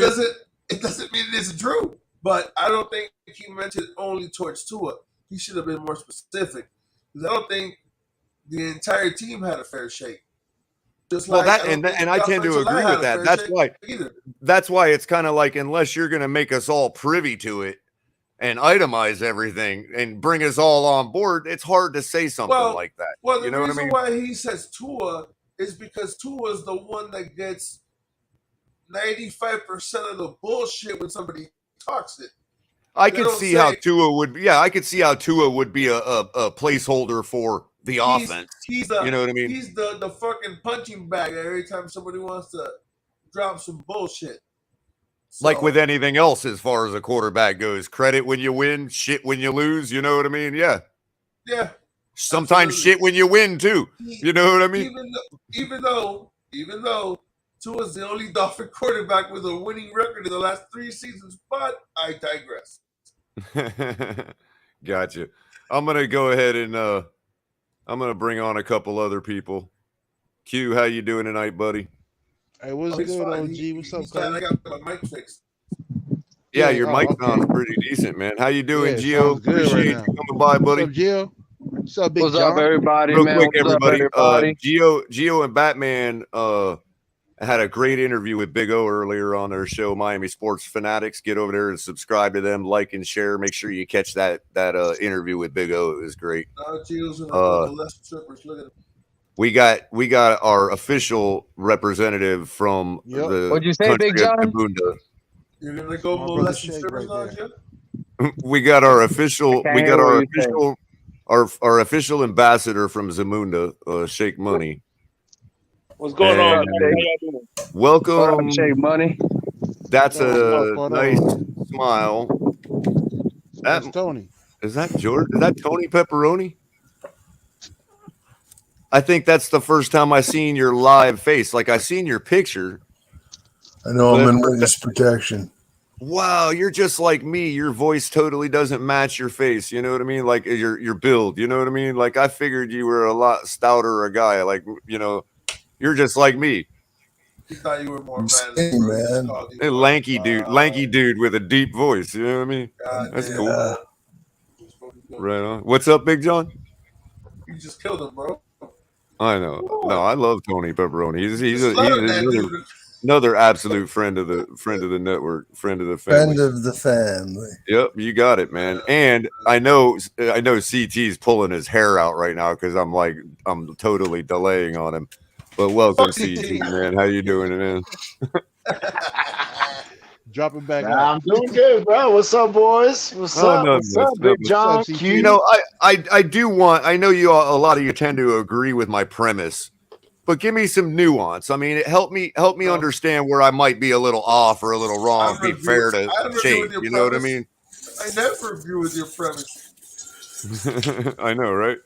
It doesn't mean it isn't true. But I don't think he meant it only towards Tua. He should have been more specific. Because I don't think the entire team had a fair shake. Just like
I tend to agree with that. That's why it's kind of like, unless you're going to make us all privy to it and itemize everything and bring us all on board, it's hard to say something like that.
Well, the reason why he says Tua is because Tua is the one that gets 95% of the bullshit when somebody talks it.
I could see how Tua would be a placeholder for the offense. You know what I mean?
He's the fucking punching bag every time somebody wants to drop some bullshit. So,
like with anything else as far as a quarterback goes, credit when you win, shit when you lose, you know what I mean? Yeah.
Yeah.
Sometimes shit when you win too. You know what I mean?
Even though Tua's the only Dolphin quarterback with a winning record in the last 3 seasons, but I digress.
Gotcha. I'm gonna go ahead and I'm gonna bring on a couple other people. Q, how you doing tonight, buddy?
Hey, what's good, OG? What's up,
guys? I got my mic fixed.
Yeah, your mic sounds pretty decent, man. How you doing, Gio? Appreciate you coming by, buddy.
What's up, Gio? What's up, Big
What's
John?
up, everybody?
Real
man?
quick,
What's
everybody.
Up, everybody?
Gio and Batman had a great interview with Big O earlier on their show, Miami Sports Fanatics. Get over there and subscribe to them, like and share. Make sure you catch that interview with Big O. It was great. We got our official representative from the
What'd you say, Big John?
You're gonna go molest strippers now, Jim?
We got our official. Our official ambassador from Zamunda, Shake Money.
What's going on?
Welcome,
Shake Money.
That's a nice smile.
That's Tony.
Is that George? Is that Tony Pepperoni? I think that's the first time I seen your live face. Like, I seen your picture.
I know I'm in witness protection.
Wow, you're just like me. Your voice totally doesn't match your face. You know what I mean? Like your build. You know what I mean? Like, I figured you were a lot stouter a guy. Like, you know, you're just like me.
You thought you were more
man.
A lanky dude with a deep voice. You know what I mean? That's cool. Right on. What's up, Big John?
You just killed him, bro.
I know. No, I love Tony Pepperoni. He's another absolute friend of the network, friend of the family.
Friend of the family.
Yep, you got it, man. And I know CT's pulling his hair out right now because I'm totally delaying on him. But welcome, CT, man. How you doing, man?
Drop it back.
I'm doing good, bro. What's up, boys? What's up, Big John?
You know, I do want. I know you all, a lot of you tend to agree with my premise, but give me some nuance. I mean, help me understand where I might be a little off or a little wrong. Be fair to Shake. You know what I mean?
I never agree with your premise.
I know, right?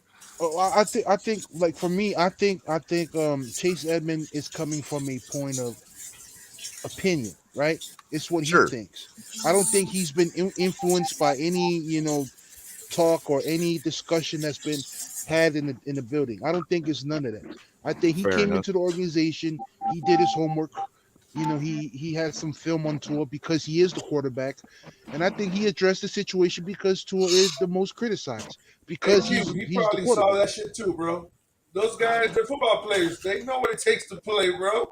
Oh, I think, like, for me, I think Chase Edmonds is coming from a point of opinion, right? It's what he thinks. I don't think he's been influenced by any, talk or any discussion that's been had in the building. I don't think it's none of that. I think he came into the organization, he did his homework, he had some film on Tua because he is the quarterback, and I think he addressed the situation because Tua is the most criticized because
He
he's the
probably saw
quarterback.
that shit too, bro. Those guys, they're football players. They know what it takes to play, bro.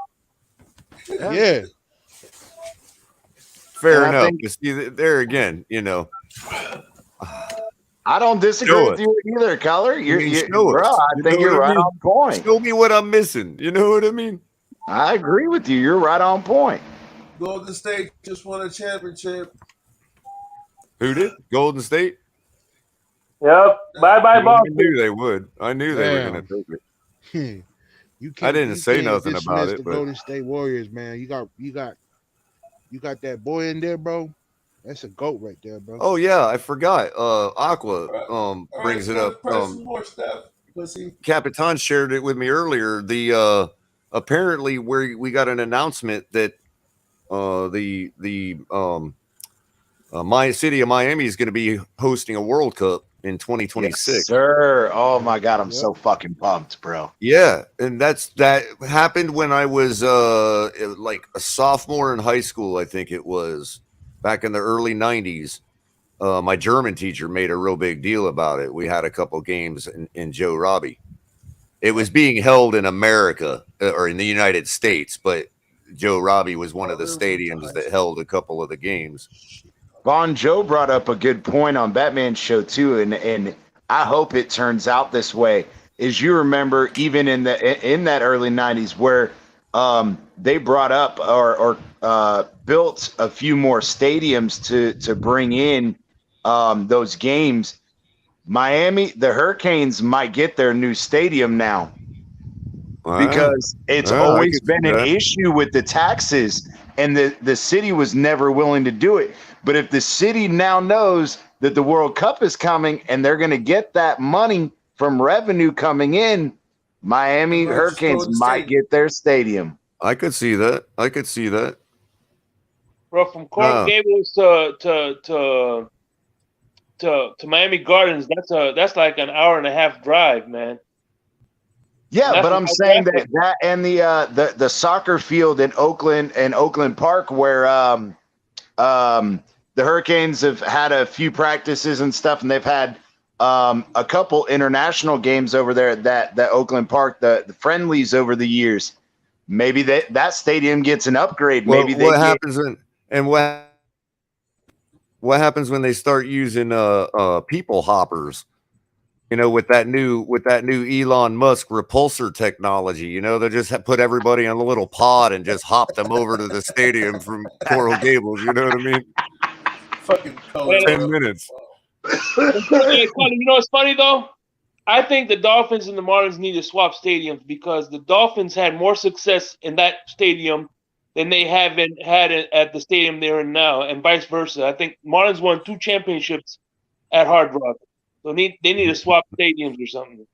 Yeah,
Fair
And I
enough.
think
You see, there again,
I don't disagree
show
with
us.
you either, Culler.
I mean, show
Bro,
us.
I
You
think
know what
you're
I
right
mean?
on point.
Show me what I'm missing. You know what I mean?
I agree with you. You're right on point.
Golden State just won a championship.
Who did? Golden State?
Yep. Bye bye
Yeah, I
Boston.
knew they would. I knew they were going to
damn.
take it.
You
I
can't
didn't
you
say
can't
nothing about
dismiss
it,
the
but
Golden State Warriors, man. You got that boy in there, bro. That's a goat right there, bro.
oh yeah, I forgot. Aqua
All right,
brings it
so
up.
press some more stuff. Let's see.
Capitan shared it with me earlier. The apparently we got an announcement that my city of Miami is going to be hosting a World Cup in 2026.
Yes, sir. Oh my God, I'm
Yep.
so fucking pumped, bro.
Yeah, and that happened when I was like a sophomore in high school, I think it was, back in the early 90s. My German teacher made a real big deal about it. We had a couple games in Joe Robbie. It was being held in America or in the United States, but Joe Robbie was one of the stadiums that held a couple of the games.
Bon Joe brought up a good point on Batman's show too, and I hope it turns out this way. Is you remember even in that early '90s where they brought up or built a few more stadiums to bring in those games. Miami, the Hurricanes might get their new stadium now because it's always been an issue with the taxes, and the city was never willing to do it. But if the city now knows that the World Cup is coming and they're going to get that money from revenue coming in, Miami Hurricanes might get their stadium.
I could see that.
Bro, from Coral Gables to Miami Gardens, that's like an hour and a half drive, man.
Yeah, but I'm saying that and the soccer field in Oakland Park, where the Hurricanes have had a few practices and stuff, and they've had a couple international games over there at that Oakland Park, the friendlies over the years. Maybe that stadium gets an upgrade.
Well,
maybe
what happens when they start using people hoppers? With that new Elon Musk repulsor technology, they just put everybody in a little pod and just hop them over to the stadium from Coral Gables. You know what I mean?
Fucking color.
10 minutes.
You know what's funny though? I think the Dolphins and the Marlins need to swap stadiums because the Dolphins had more success in that stadium than they haven't had at the stadium they're in now, and vice versa. I think Marlins won 2 championships at Hard Rock. So they need to swap stadiums or something.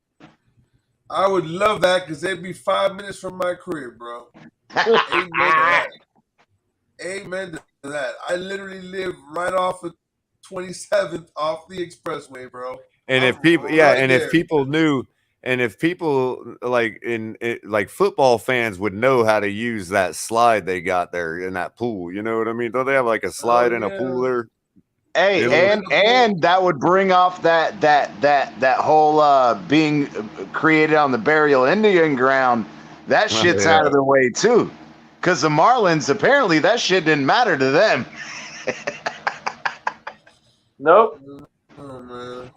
I would love that because they'd be 5 minutes from my crib, bro. Amen to that. Amen to that. I literally live right off of 27th off the expressway, bro.
And if people, if people knew, and if people like football fans would know how to use that slide they got there in that pool, you know what I mean? Don't they have like a slide in a pool there?
Hey, and that would bring off that whole being created on the burial Indian ground. That shit's out of the way too, because the Marlins apparently that shit didn't matter to them.
Nope.
Oh man.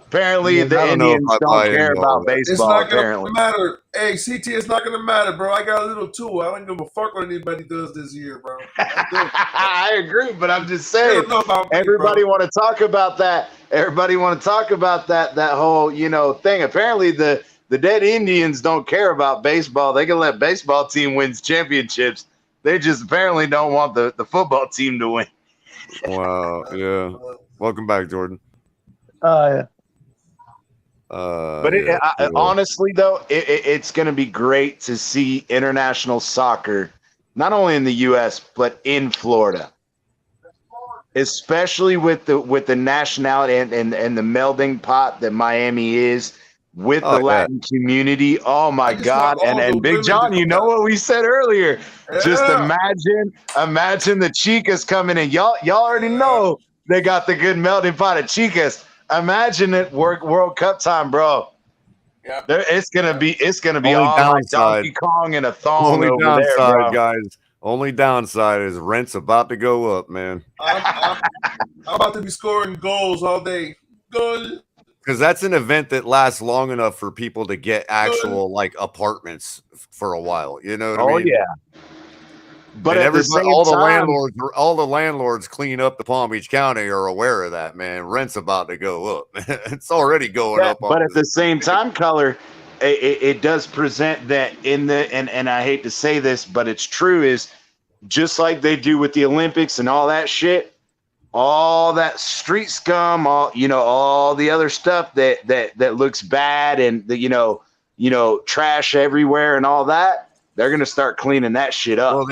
Apparently the Indians don't care about baseball.
It's not
apparently.
gonna matter. Hey, CT, it's not gonna matter, bro. I got a little tool. I don't give a fuck what anybody does this year, bro.
I agree, but I'm just saying.
Everybody
want to talk about that. Everybody want to talk about that whole thing. Apparently the dead Indians don't care about baseball. They can let baseball team win championships. They just apparently don't want the football team to win.
Wow. Yeah. Welcome back, Jordan.
Yeah. But honestly, though, it's going to be great to see international soccer, not only in the U.S. but in Florida, especially with the nationality and the melding pot that Miami is. with
Oh,
the
yeah.
Latin community. Oh my
I just
God.
want all
And
the
Big
women
John,
to
you
come
know
out.
what we said earlier. Just
Yeah.
imagine the chicas coming in. Y'all already know they got the good melting pot of chicas. Imagine it World Cup time, bro.
Yeah.
It's gonna be
Only
all like
downside.
Donkey Kong and a thong
Only
over there,
downside,
bro.
guys. Only downside is rent's about to go up, man.
I'm about to be scoring goals all day. Goal.
Because that's an event that lasts long enough for people to get actual like apartments for a while. You know what I
Oh
mean?
yeah. But
And
at the
everybody,
same time,
all the landlords clean up the Palm Beach County are aware of that, man. Rent's about to go up. It's already going
yeah,
up.
but at the same time, Color, it does present that in the and I hate to say this, but it's true, is just like they do with the Olympics and all that shit, all that street scum, all the other stuff that looks bad and the trash everywhere and all that, they're gonna start cleaning that shit up.
Well,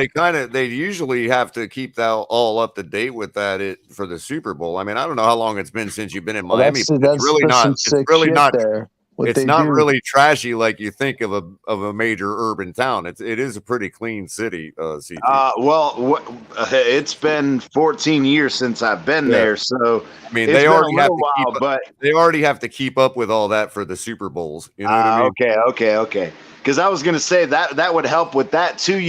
they usually have to keep that all up to date with that for the Super Bowl. I mean, I don't know how long it's been since you've been in Miami, but it's really
there's some
not. It's
sick
really
shit
not.
there. What
It's
they
not
do.
really trashy like you think of a major urban town. It is a pretty clean city. CT.
It's been 14 years since I've been
Yeah.
there, so
I mean,
it's
they
been a
already have
little
to keep.
while, but
They already have to keep up with all that for the Super Bowls. You know what I mean?
okay. Because I was gonna say that would help with that too,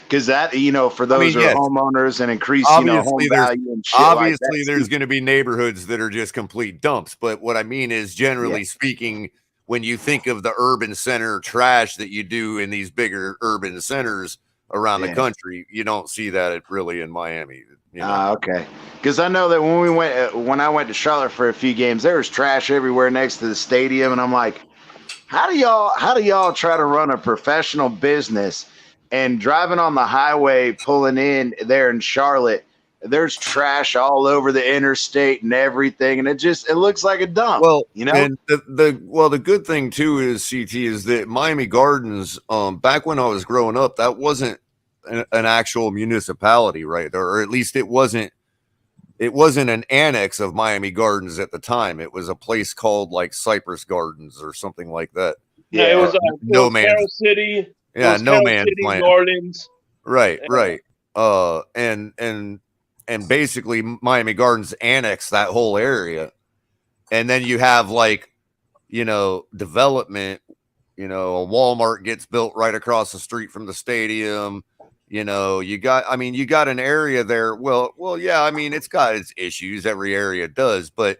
because that for those who are
yes.
homeowners and increase
Obviously,
home value and shit like that.
there's going to be neighborhoods that are just complete dumps. But what I mean is, generally speaking, when you think of the urban center trash that you do in these bigger urban centers around the country, you don't see that really in Miami. You know?
Okay. Because I know that when I went to Charlotte for a few games, there was trash everywhere next to the stadium, and I'm like, how do y'all try to run a professional business and driving on the highway, pulling in there in Charlotte? There's trash all over the interstate and everything, and it looks like a dump.
Well,
And
the good thing too is CT is that Miami Gardens, back when I was growing up, that wasn't an actual municipality, right? Or at least it wasn't an annex of Miami Gardens at the time. It was a place called like Cypress Gardens or something like that.
Yeah, it was
No Man's
Carroll City.
Yeah, No Man's
City,
Land.
New Orleans.
Right. And basically Miami Gardens annexed that whole area. And then you have like, development, a Walmart gets built right across the street from the stadium. You got an area there. Well, yeah, I mean, it's got its issues. Every area does, but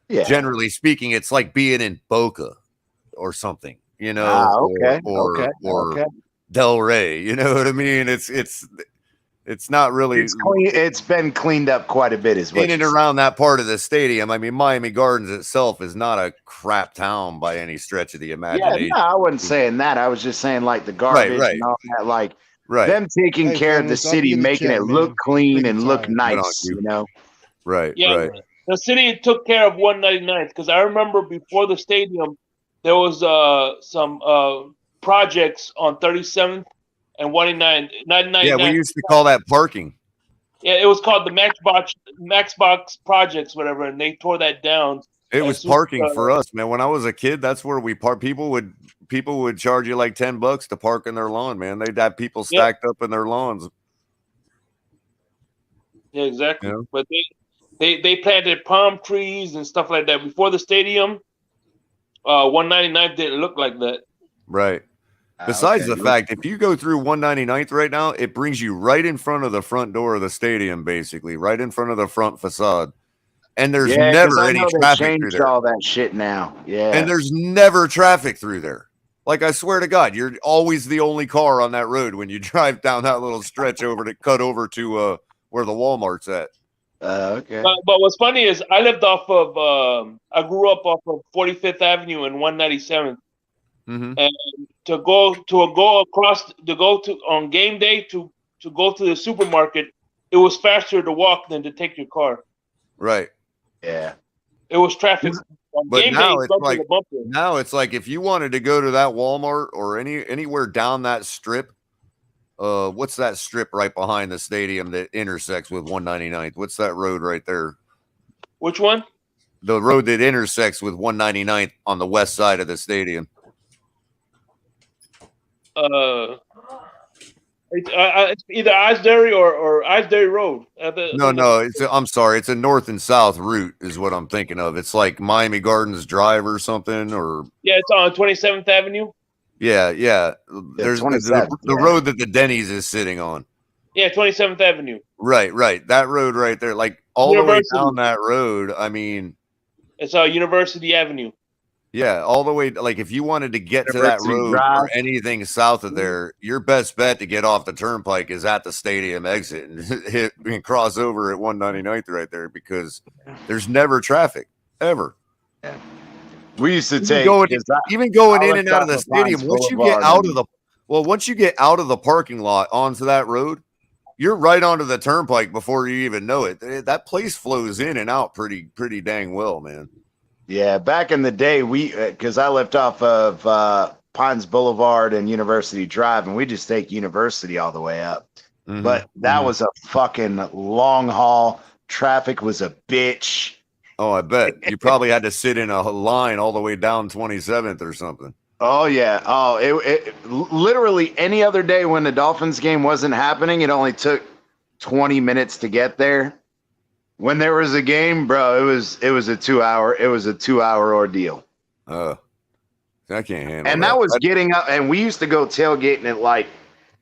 generally speaking, it's like being in Boca or something, or Del Rey, you know what I mean? It's not really.
it's clean. It's been cleaned up quite a bit, as well.
In and around that part of the stadium. I mean, Miami Gardens itself is not a crap town by any stretch of the imagination.
Yeah, no, I wasn't saying that. I was just saying like the garbage and all that, like them taking care of the city, making it look clean and look nice,
Right,
yeah,
right.
The city took care of 199th because I remember before the stadium, there was some projects on 37th and 199.
Yeah, we used to call that parking.
Yeah, it was called the Maxbox projects, whatever, and they tore that down.
It was parking for us, man. When I was a kid, that's where we park. People would charge you like $10 to park in their lawn, man. They'd have people stacked up in their lawns.
Yeah, exactly. But they planted palm trees and stuff like that before the stadium. 199th didn't look like that.
Right. Besides the fact, if you go through 199th right now, it brings you right in front of the front door of the stadium, basically, right in front of the front facade. And there's never any traffic through there.
All that shit now. Yeah.
And there's never traffic through there. Like, I swear to God, you're always the only car on that road when you drive down that little stretch over to cut over to where the Walmart's at.
Okay.
But what's funny is I lived off of I grew up off of 45th Avenue and 197th.
Mm-hmm.
And to go on game day to go to the supermarket, it was faster to walk than to take your car.
Right.
Yeah.
It was traffic.
But now it's like if you wanted to go to that Walmart or anywhere down that strip, what's that strip right behind the stadium that intersects with 199th? What's that road right there?
Which one?
the road that intersects with 199th on the west side of the stadium.
It's either Isbury or Isbury Road.
No, I'm sorry. It's a north and south route is what I'm thinking of. It's like Miami Gardens Drive or something, or
yeah, it's on 27th Avenue.
Yeah. There's the road that the Denny's is sitting on.
Yeah, 27th Avenue.
Right. That road right there, like all University. The way down that road. I mean,
it's University Avenue.
Yeah, all the way. Like if you wanted to get to that road or anything south of there, your best bet to get off the turnpike is at the stadium exit and hit and cross over at 199th right there, because there's never traffic ever.
Yeah. We used to
even going in and out of the stadium. Once you get out of the parking lot onto that road, you're right onto the turnpike before you even know it. That place flows in and out pretty dang well, man.
Yeah, back in the day, because I lived off of Pines Boulevard and University Drive, and we just take University all the way up. Mm-hmm. But that was a fucking long haul. Traffic was a bitch.
Oh, I bet. You probably had to sit in a line all the way down 27th or something.
Oh, yeah. Oh, it literally any other day when the Dolphins game wasn't happening, it only took 20 minutes to get there. When there was a game, bro, it was a 2 hour ordeal.
I can't handle
and that was getting up, and we used to go tailgating at like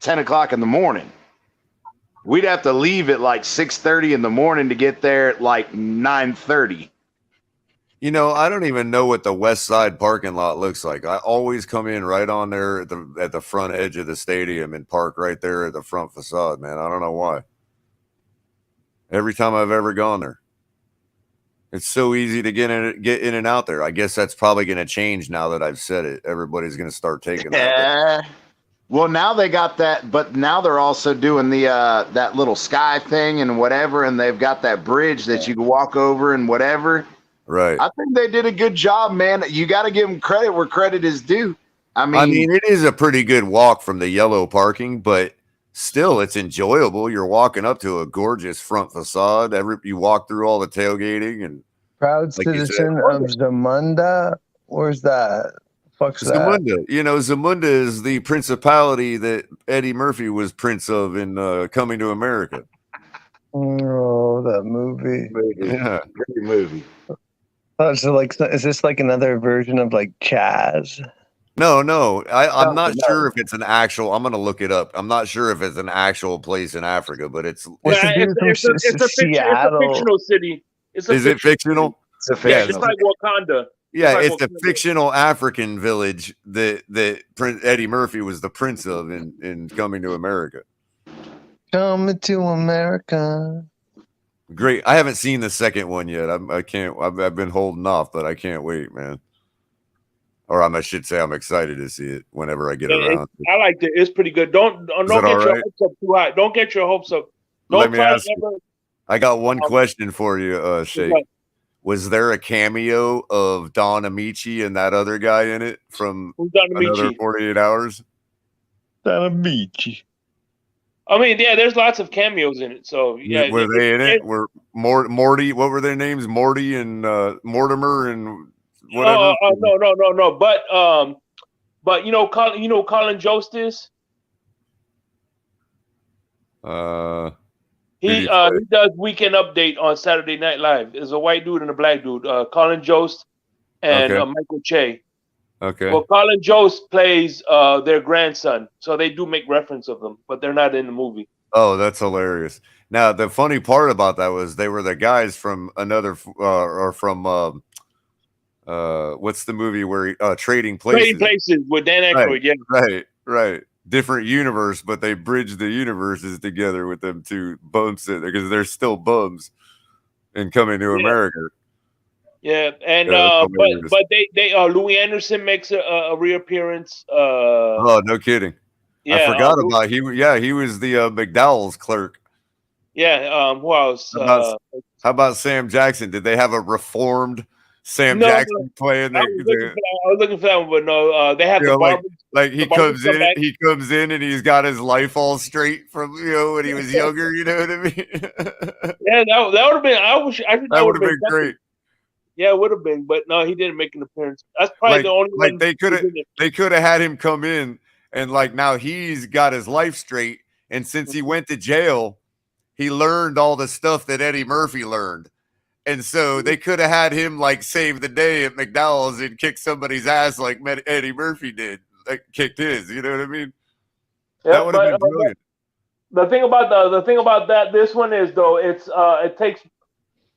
10 o'clock in the morning. We'd have to leave at like 6:30 in the morning to get there at like 9:30.
You know, I don't even know what the west side parking lot looks like. I always come in right on there at the front edge of the stadium and park right there at the front facade, man. I don't know why. Every time I've ever gone there, it's so easy to get in and out there. I guess that's probably going to change now that I've said it. Everybody's going to start taking that.
Well, now they got that, but now they're also doing the that little sky thing and whatever, and they've got that bridge that you can walk over and whatever.
Right.
I think they did a good job, man. You got to give them credit where credit is due. I mean,
it is a pretty good walk from the yellow parking, but still, it's enjoyable. You're walking up to a gorgeous front facade. You walk through all the tailgating and
proud citizen of Zamunda. Where's that? Fuck's
Zamunda.
That?
You know, Zamunda is the principality that Eddie Murphy was prince of in Coming to America.
Oh, that movie!
Yeah,
great movie.
Oh, so is this like another version of like Chaz?
No. I'm not sure if it's an actual. I'm going to look it up. I'm not sure if it's an actual place in Africa, but it's
a fictional city.
Is it fictional?
It's a fictional.
It's like Wakanda.
Yeah, it's a fictional African village that Prince Eddie Murphy was the prince of in Coming to America.
Coming to America.
Great. I haven't seen the second one yet. I can't. I've been holding off, but I can't wait, man. Or I should say, I'm excited to see it whenever I get around.
I liked it. It's pretty good. Don't get your hopes up too high. Don't get your hopes up.
Let me ask you. I got one question for you, Shake. Was there a cameo of Don Amici and that other guy in it from Another 48 Hours?
Don Amici.
I mean, yeah, there's lots of cameos in it. So yeah,
were they in it? Were Morty? What were their names? Morty and Mortimer and whatever.
No. But you know Colin Jost is. He does Weekend Update on Saturday Night Live. There's a white dude and a black dude. Colin Jost and Michael Che.
Okay.
Well, Colin Jost plays their grandson, so they do make reference of them, but they're not in the movie.
Oh, that's hilarious. Now, the funny part about that was they were the guys from what's the movie where Trading Places?
Trading Places with Dan Aykroyd,
Right. Different universe, but they bridged the universes together with them two bumps in there because they're still bums in Coming to America.
Yeah, and but they Louis Anderson makes a reappearance.
Oh, no kidding!
Yeah,
I forgot about he was the McDowell's clerk.
Yeah, who else?
How about Sam Jackson? Did they have a reformed Sam Jackson playing?
I was looking for that one, but no, they have the barber.
Like he comes in and he's got his life all straight from when he was younger. You know what I mean?
Yeah, that would have been. That would have been
great.
Yeah, it would have been, but no, he didn't make an appearance. That's probably the only one.
They could have had him come in and like now he's got his life straight. And since he went to jail, he learned all the stuff that Eddie Murphy learned. And so they could have had him like save the day at McDowell's and kick somebody's ass like Eddie Murphy did, like kicked his. You know what I mean?
Yeah,
that would have been brilliant.
The thing about that this one is though it takes,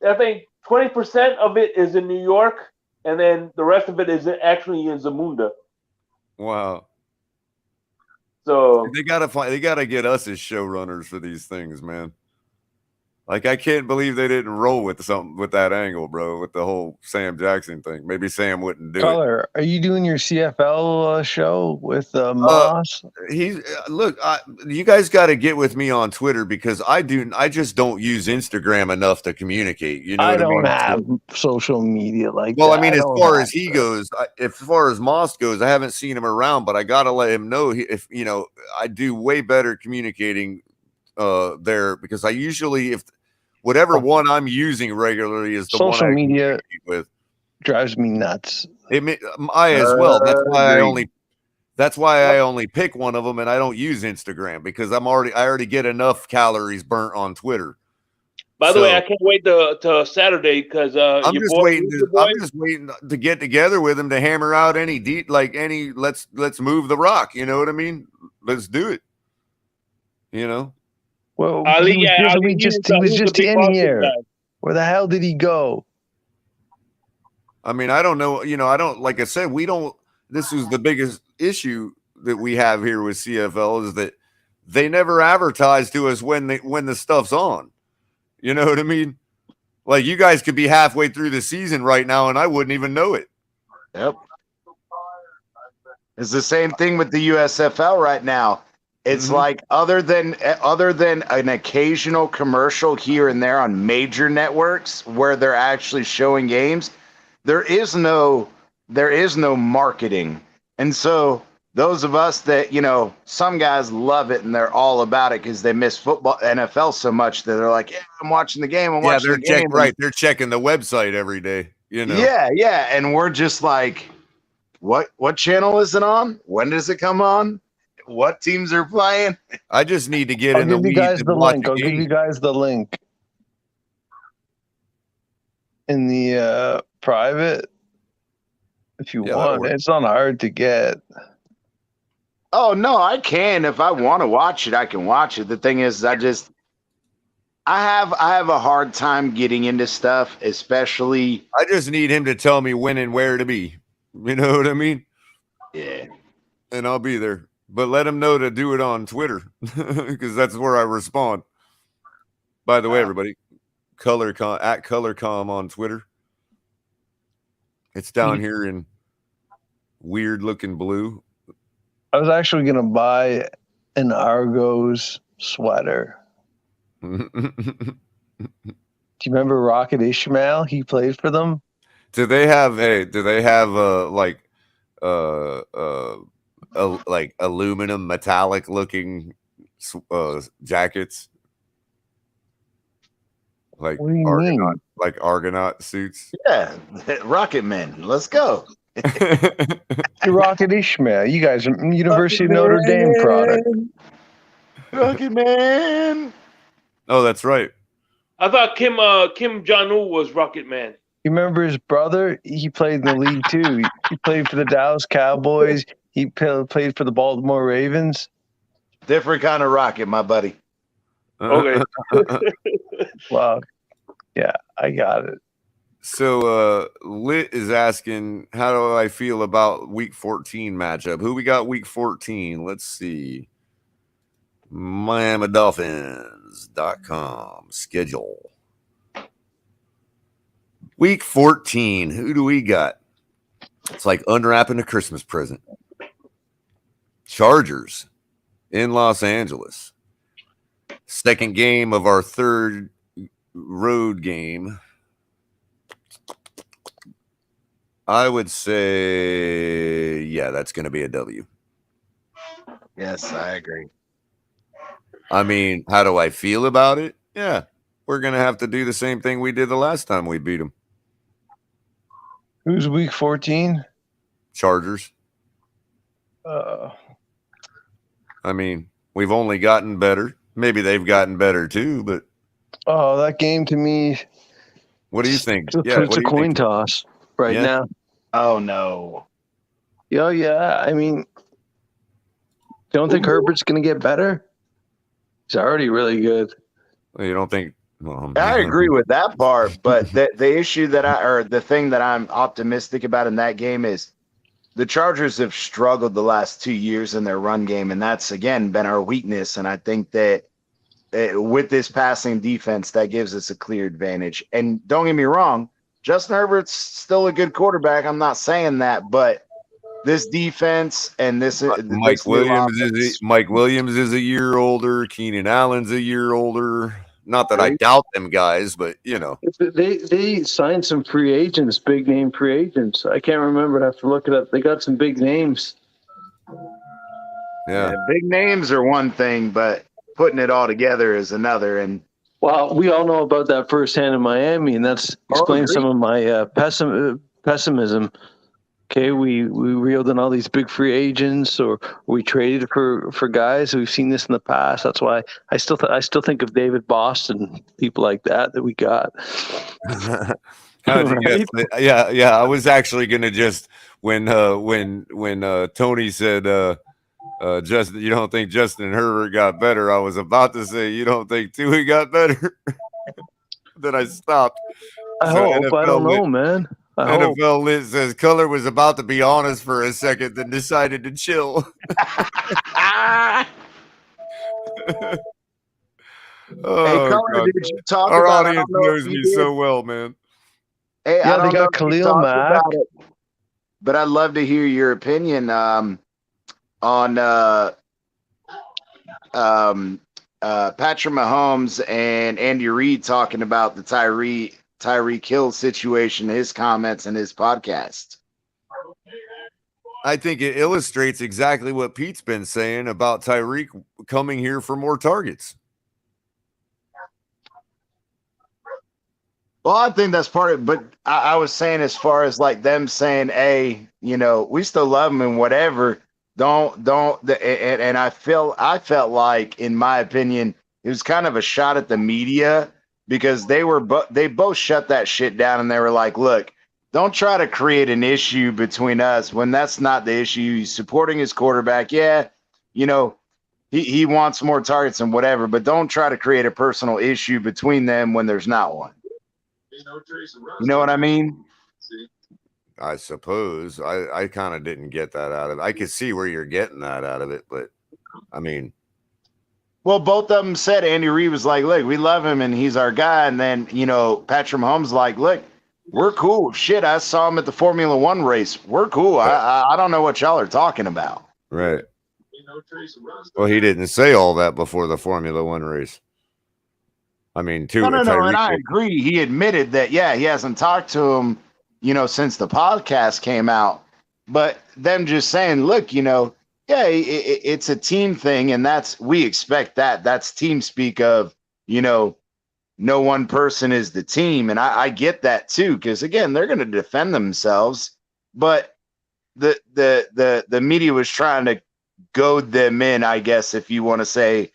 I think 20% of it is in New York, and then the rest of it is actually in Zamunda.
Wow.
So
they gotta get us as showrunners for these things, man. Like I can't believe they didn't roll with something with that angle, bro. With the whole Sam Jackson thing, maybe Sam wouldn't do
Culler, are you doing your CFL show with Moss?
Look. You guys got to get with me on Twitter because I just don't use Instagram enough to communicate. You know,
I
what
don't
I
have social media like
well,
that.
I mean, as far as he goes, as far as Moss goes, I haven't seen him around, but I gotta let him know if you know I do way better communicating there because I usually if whatever one I'm using regularly is the
social
one I
media
with
drives me nuts.
I as well. That's why I only pick one of them, and I don't use Instagram because I already get enough calories burnt on Twitter.
By the way, I can't wait to Saturday because
I'm just waiting to get together with him to hammer out any let's move the rock. You know what I mean? Let's do it. You know.
Well, he was just in here. Guy. Where the hell did he go?
I mean, I don't know. You know, I don't. Like I said, we don't. This is the biggest issue that we have here with CFL is that they never advertise to us when the stuff's on. You know what I mean? Like you guys could be halfway through the season right now, and I wouldn't even know it.
Yep. It's the same thing with the USFL right now. It's like other than an occasional commercial here and there on major networks where they're actually showing games, there is no marketing. And so those of us that, you know, some guys love it and they're all about it because they miss football, NFL so much that they're like, yeah, I'm watching the game.
They're checking the website every day. You know.
Yeah. And we're just like, what channel is it on? When does it come on? What teams are playing?
I just need to get
I'll give you guys the link. I'll give you guys the link in the private if you want. It's not hard to get.
Oh no, I can. If I want to watch it, I can watch it. The thing is, I have a hard time getting into stuff, especially.
I just need him to tell me when and where to be. You know what I mean?
Yeah.
And I'll be there. But let him know to do it on Twitter because that's where I respond. By the way, everybody, at ColorCom on Twitter. It's down here in weird looking blue.
I was actually going to buy an Argos sweater. Do you remember Rocket Ishmael? He played for them.
Do they have like aluminum metallic looking jackets? Like Argonaut suits?
Yeah, Rocket Men. Let's go.
Rocket Ishmael. You guys are University of Notre Dame product.
Rocket Man.
Oh, that's right.
I thought Kim Jong-un was Rocket Man.
You remember his brother? He played in the league too. He played for the Dallas Cowboys. He played for the Baltimore Ravens.
Different kind of rocket, my buddy.
Okay.
Wow. Yeah, I got it.
So Lit is asking, how do I feel about week 14 matchup? Who we got week 14? Let's see. MiamiDolphins.com schedule. Week 14. Who do we got? It's like unwrapping a Christmas present. Chargers in Los Angeles. Second game of our third road game. I would say, yeah, that's going to be a W.
Yes, I agree.
I mean, how do I feel about it? Yeah, we're going to have to do the same thing we did the last time we beat them.
Who's week 14?
Chargers. I mean, we've only gotten better. Maybe they've gotten better too, but
that game to me.
what do you think?
It's a coin toss right now.
Oh no.
Yeah. I mean, you don't think Herbert's going to get better? He's already really good.
Well, you don't think?
I agree with that part, but the issue or the thing that I'm optimistic about in that game is the Chargers have struggled the last 2 years in their run game, and that's again been our weakness. And I think that with this passing defense, that gives us a clear advantage. And don't get me wrong, Justin Herbert's still a good quarterback. I'm not saying that, but this defense and
Mike Williams is a year older. Keenan Allen's a year older. Not that I doubt them guys, but you know,
they signed some free agents, big name free agents. I can't remember. I have to look it up. They got some big names.
Yeah,
big names are one thing, but putting it all together is another. And
well, we all know about that firsthand in Miami, and that's explains some of my pessimism. Okay, we reeled in all these big free agents, or we traded for guys. We've seen this in the past. That's why I still think of David Boston, people like that we got.
How'd you guess? Yeah. I was actually gonna just when Tony said, Justin, you don't think Justin Herbert got better? I was about to say you don't think Tui got better. Then I stopped.
I hope. I don't know, man.
NFL Lit says Culler was about to be honest for a second, then decided to chill.
Hey, Culler, did you talk
Our
about
audience knows me so well, man.
Hey,
yeah, they got Khalil Mack.
But I'd love to hear your opinion on Patrick Mahomes and Andy Reid talking about the Tyreek Hill situation, his comments and his podcast.
I think it illustrates exactly what Pete's been saying about Tyreek coming here for more targets.
Well, I think that's part of it, but I was saying as far as like them saying, hey, we still love him and whatever. And I felt like, in my opinion, it was kind of a shot at the media because they both shut that shit down and they were like, look, don't try to create an issue between us when that's not the issue. He's supporting his quarterback. Yeah, he wants more targets and whatever, but don't try to create a personal issue between them when there's not one. You know what I mean?
I suppose I kind of didn't get that out of it. I could see where you're getting that out of it, but I mean,
well, both of them said Andy Reid was like, look, we love him and he's our guy. And then, Patrick Mahomes like, look, we're cool. Shit, I saw him at the Formula One race. We're cool. I don't know what y'all are talking about.
Right. Well, he didn't say all that before the Formula One race. I mean,
no, and I agree. He admitted that, yeah, he hasn't talked to him, since the podcast came out. But them just saying, look, yeah, it's a team thing, and we expect that. That's team speak of, no one person is the team. And I get that too, because again, they're going to defend themselves. But the media was trying to goad them in, I guess, if you want to say,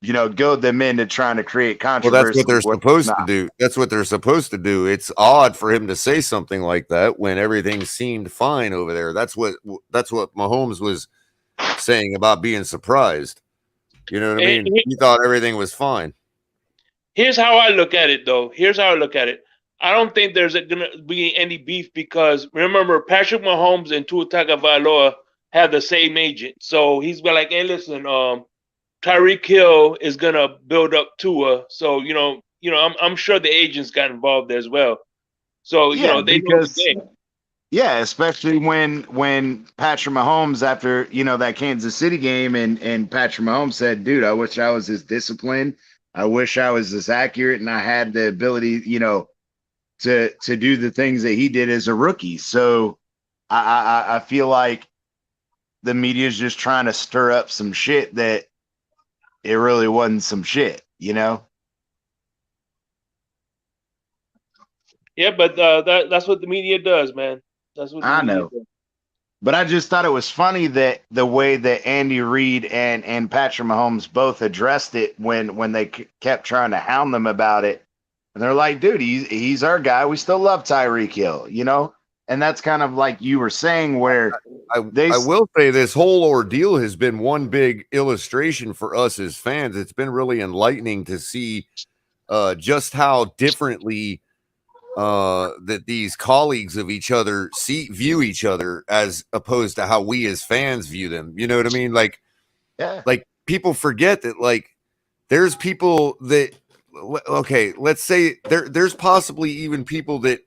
goad them into trying to create controversy.
Well, that's what they're supposed to do. That's what they're supposed to do. It's odd for him to say something like that when everything seemed fine over there. That's what Mahomes was saying about being surprised. You know what I mean? He thought everything was fine.
Here's how I look at it, though. I don't think there's going to be any beef because remember, Patrick Mahomes and Tua Tagovailoa have the same agent. So he's been like, hey, listen, Tyreek Hill is gonna build up Tua, so I'm sure the agents got involved there as well. So they know the game.
Yeah, especially when Patrick Mahomes after that Kansas City game and Patrick Mahomes said, "Dude, I wish I was as disciplined. I wish I was as accurate, and I had the ability, to do the things that he did as a rookie." So I feel like the media is just trying to stir up some shit that. It really wasn't some shit,
Yeah, but that's what the media does, man. That's what the
I
media
know.
does.
But I just thought it was funny that the way that Andy Reid and Patrick Mahomes both addressed it when they kept trying to hound them about it. And they're like, dude, he's our guy. We still love Tyreek Hill, you know? And that's kind of like you were saying where
I will say this whole ordeal has been one big illustration for us as fans. It's been really enlightening to see just how differently that these colleagues of each other view each other as opposed to how we as fans view them. You know what I mean? Like,
yeah.
like people forget that like there's people that okay, let's say there's possibly even people that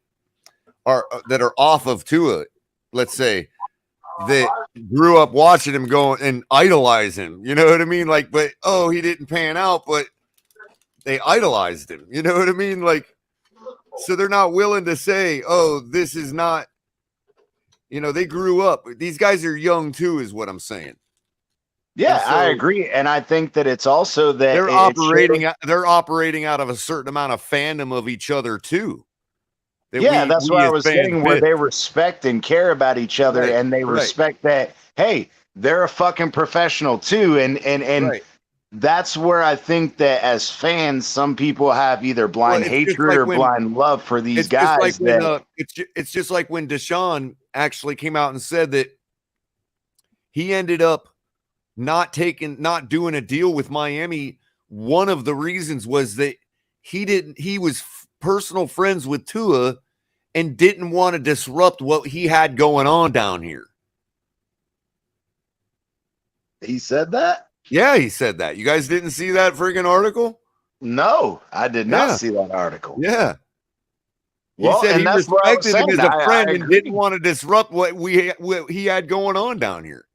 are off of Tua, let's say, that grew up watching him go and idolize him. You know what I mean? Like, but oh, he didn't pan out, but they idolized him. You know what I mean? Like, so they're not willing to say, oh, this is not, you know, they grew up. These guys are young too, is what I'm saying.
Yeah,
So
I agree. And I think that it's also that
they're operating out of a certain amount of fandom of each other too.
Yeah, that's what I was saying, where
fit.
they respect and care about each other,
Right,
and they respect that, hey, they're a fucking professional too. And
Right.
that's where I think that as fans, some people have either blind hatred or blind love for these guys.
It's just like when Deshaun actually came out and said that he ended up not doing a deal with Miami. One of the reasons was that he was personal friends with Tua and didn't want to disrupt what he had going on down here.
He said that?
Yeah, he said that. You guys didn't see that friggin' article?
No, I did not see that article.
Yeah.
Well,
he said he respected him as a friend and
agree.
didn't want to disrupt what he had going on down here.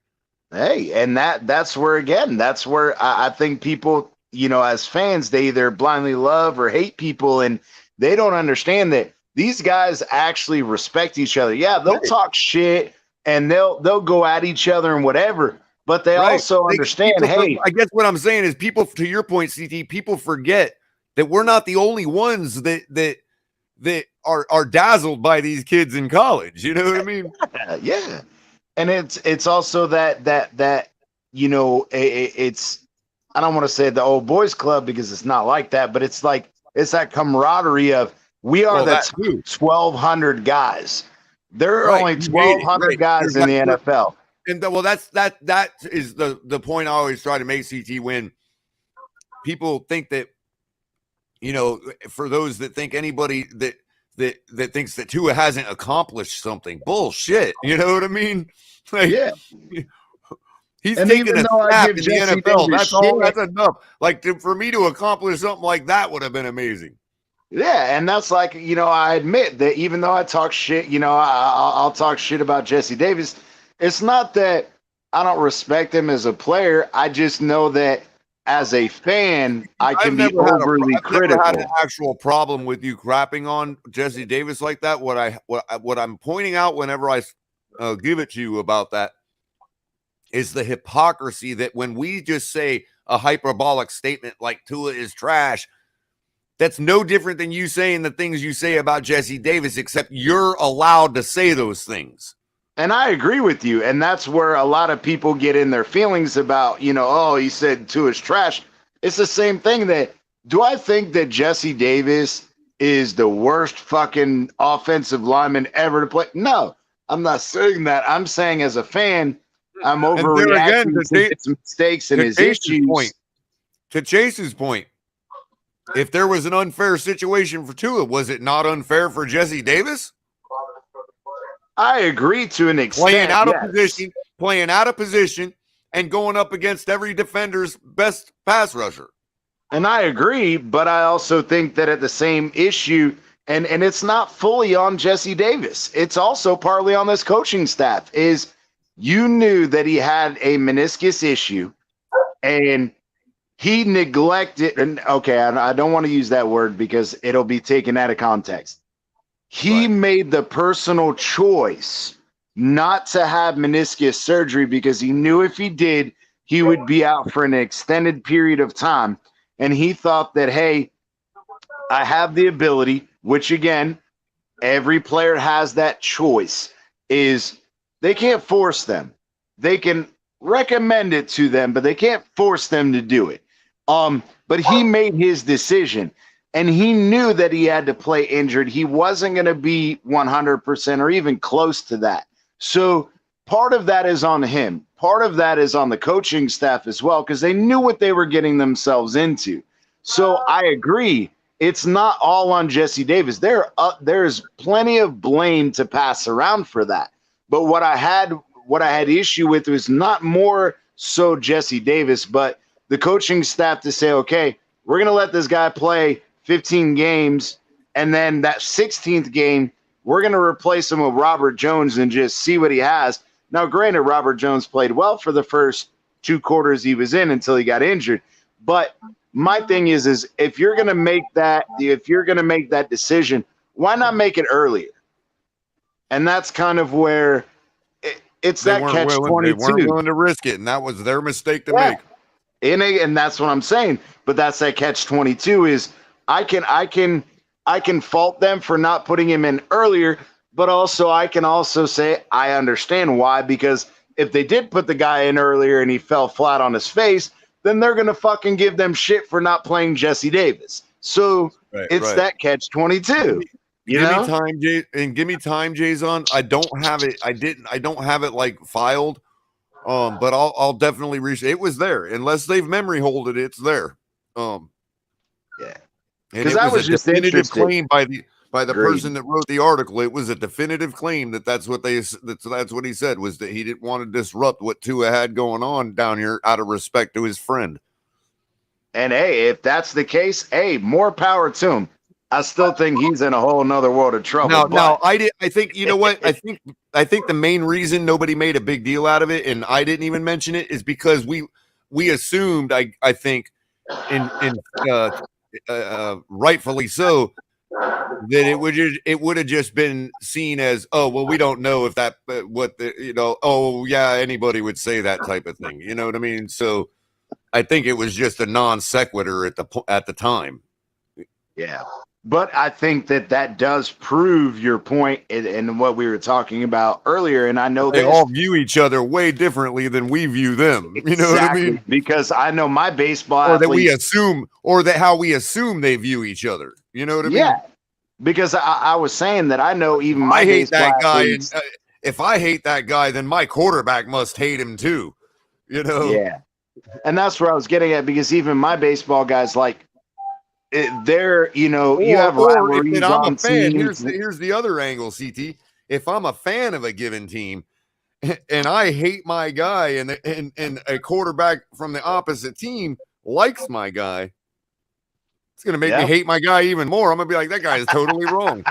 Hey, and that's where, again, that's where I think people, you know, as fans, they either blindly love or hate people, and they don't understand that these guys actually respect each other. Yeah, they'll talk shit and they'll go at each other and whatever, but they also understand, hey.
I guess what I'm saying is people, to your point, CT, people forget that we're not the only ones that are dazzled by these kids in college. You know what I mean?
Yeah. And it's also that you know, it's, I don't want to say the old boys club because it's not like that, but it's like, it's that camaraderie of we are the 1,200 guys. There are only 1,200 guys in the NFL.
And that is the point I always try to make, CT, when people think that, you know, for those that think anybody that thinks that Tua hasn't accomplished something, bullshit. You know what I mean? Like,
yeah.
He's taking a snap in the NFL. That's enough. Like, for me to accomplish something like that would have been amazing.
Yeah, and that's like, you know, I admit that even though I talk shit, you know, I'll talk shit about Jesse Davis. It's not that I don't respect him as a player. I just know that as a fan, I can be overly critical.
I've never had an actual problem with you crapping on Jesse Davis like that. What I'm pointing out whenever I give it to you about that is the hypocrisy that when we just say a hyperbolic statement like Tua is trash, that's no different than you saying the things you say about Jesse Davis, except you're allowed to say those things.
And I agree with you. And that's where a lot of people get in their feelings about, you know, oh, he said Tua's trash. It's the same thing. That, do I think that Jesse Davis is the worst fucking offensive lineman ever to play? No, I'm not saying that. I'm saying as a fan, I'm overreacting to his mistakes and his issues.
To Chase's point, if there was an unfair situation for Tua, was it not unfair for Jesse Davis?
I agree to an extent.
Playing out of position, and going up against every defender's best pass rusher.
And I agree, but I also think that at the same issue, and it's not fully on Jesse Davis, it's also partly on this coaching staff, is you knew that he had a meniscus issue, and he neglected, and okay, I don't want to use that word because it'll be taken out of context. He made the personal choice not to have meniscus surgery because he knew if he did, he would be out for an extended period of time. And he thought that, hey, I have the ability, which again, every player has that choice. Is they can't force them. They can recommend it to them, but they can't force them to do it. But he made his decision, and he knew that he had to play injured. He wasn't going to be 100% or even close to that. So part of that is on him. Part of that is on the coaching staff as well, because they knew what they were getting themselves into. So I agree. It's not all on Jesse Davis. There's plenty of blame to pass around for that. But what I had issue with was not more so Jesse Davis, but the coaching staff to say, okay, we're going to let this guy play 15 games, and then that 16th game, we're going to replace him with Robert Jones and just see what he has. Now, granted, Robert Jones played well for the first 2 quarters he was in until he got injured. But my thing is if you're going to make that decision, why not make it earlier? And that's kind of where it's
They
that
weren't
catch-22.
They weren't willing to risk it, and that was their mistake to make.
And that's what I'm saying. But that's that catch-22 is I can fault them for not putting him in earlier, but also I can also say I understand why, because if they did put the guy in earlier and he fell flat on his face, then they're going to fucking give them shit for not playing Jesse Davis. So it's that catch-22. Give
me time, Jason. I don't have it. I don't have it like filed. But I'll definitely reach. It was there, unless they've memory holded it. It's there.
Yeah,
and it was a definitive claim by the person that wrote the article. It was a definitive claim that's what he said, was that he didn't want to disrupt what Tua had going on down here out of respect to his friend.
And hey, if that's the case, hey, more power to him. I still think he's in a whole nother world of trouble.
I think, you know what? I think the main reason nobody made a big deal out of it, and I didn't even mention it, is because we assumed, I think, in rightfully so, that it would have just been seen as, oh, well, we don't know if that anybody would say that type of thing. You know what I mean? So I think it was just a non sequitur at the time.
Yeah. But I think that does prove your point in what we were talking about earlier. And I know
they all view each other way differently than we view them. You know what I mean?
Because I know my baseball
or that we assume, or that how we assume they view each other. You know what I mean?
Yeah. Because I was saying that I know even my
hate that guy. And, if I hate that guy, then my quarterback must hate him too. You know?
Yeah. And that's where I was getting at, because even my baseball guys, like, you have rivalries.
I'm a fan. Here's the other angle, CT. If I'm a fan of a given team and I hate my guy, and a quarterback from the opposite team likes my guy, it's gonna make me hate my guy even more. I'm gonna be like, that guy is totally wrong.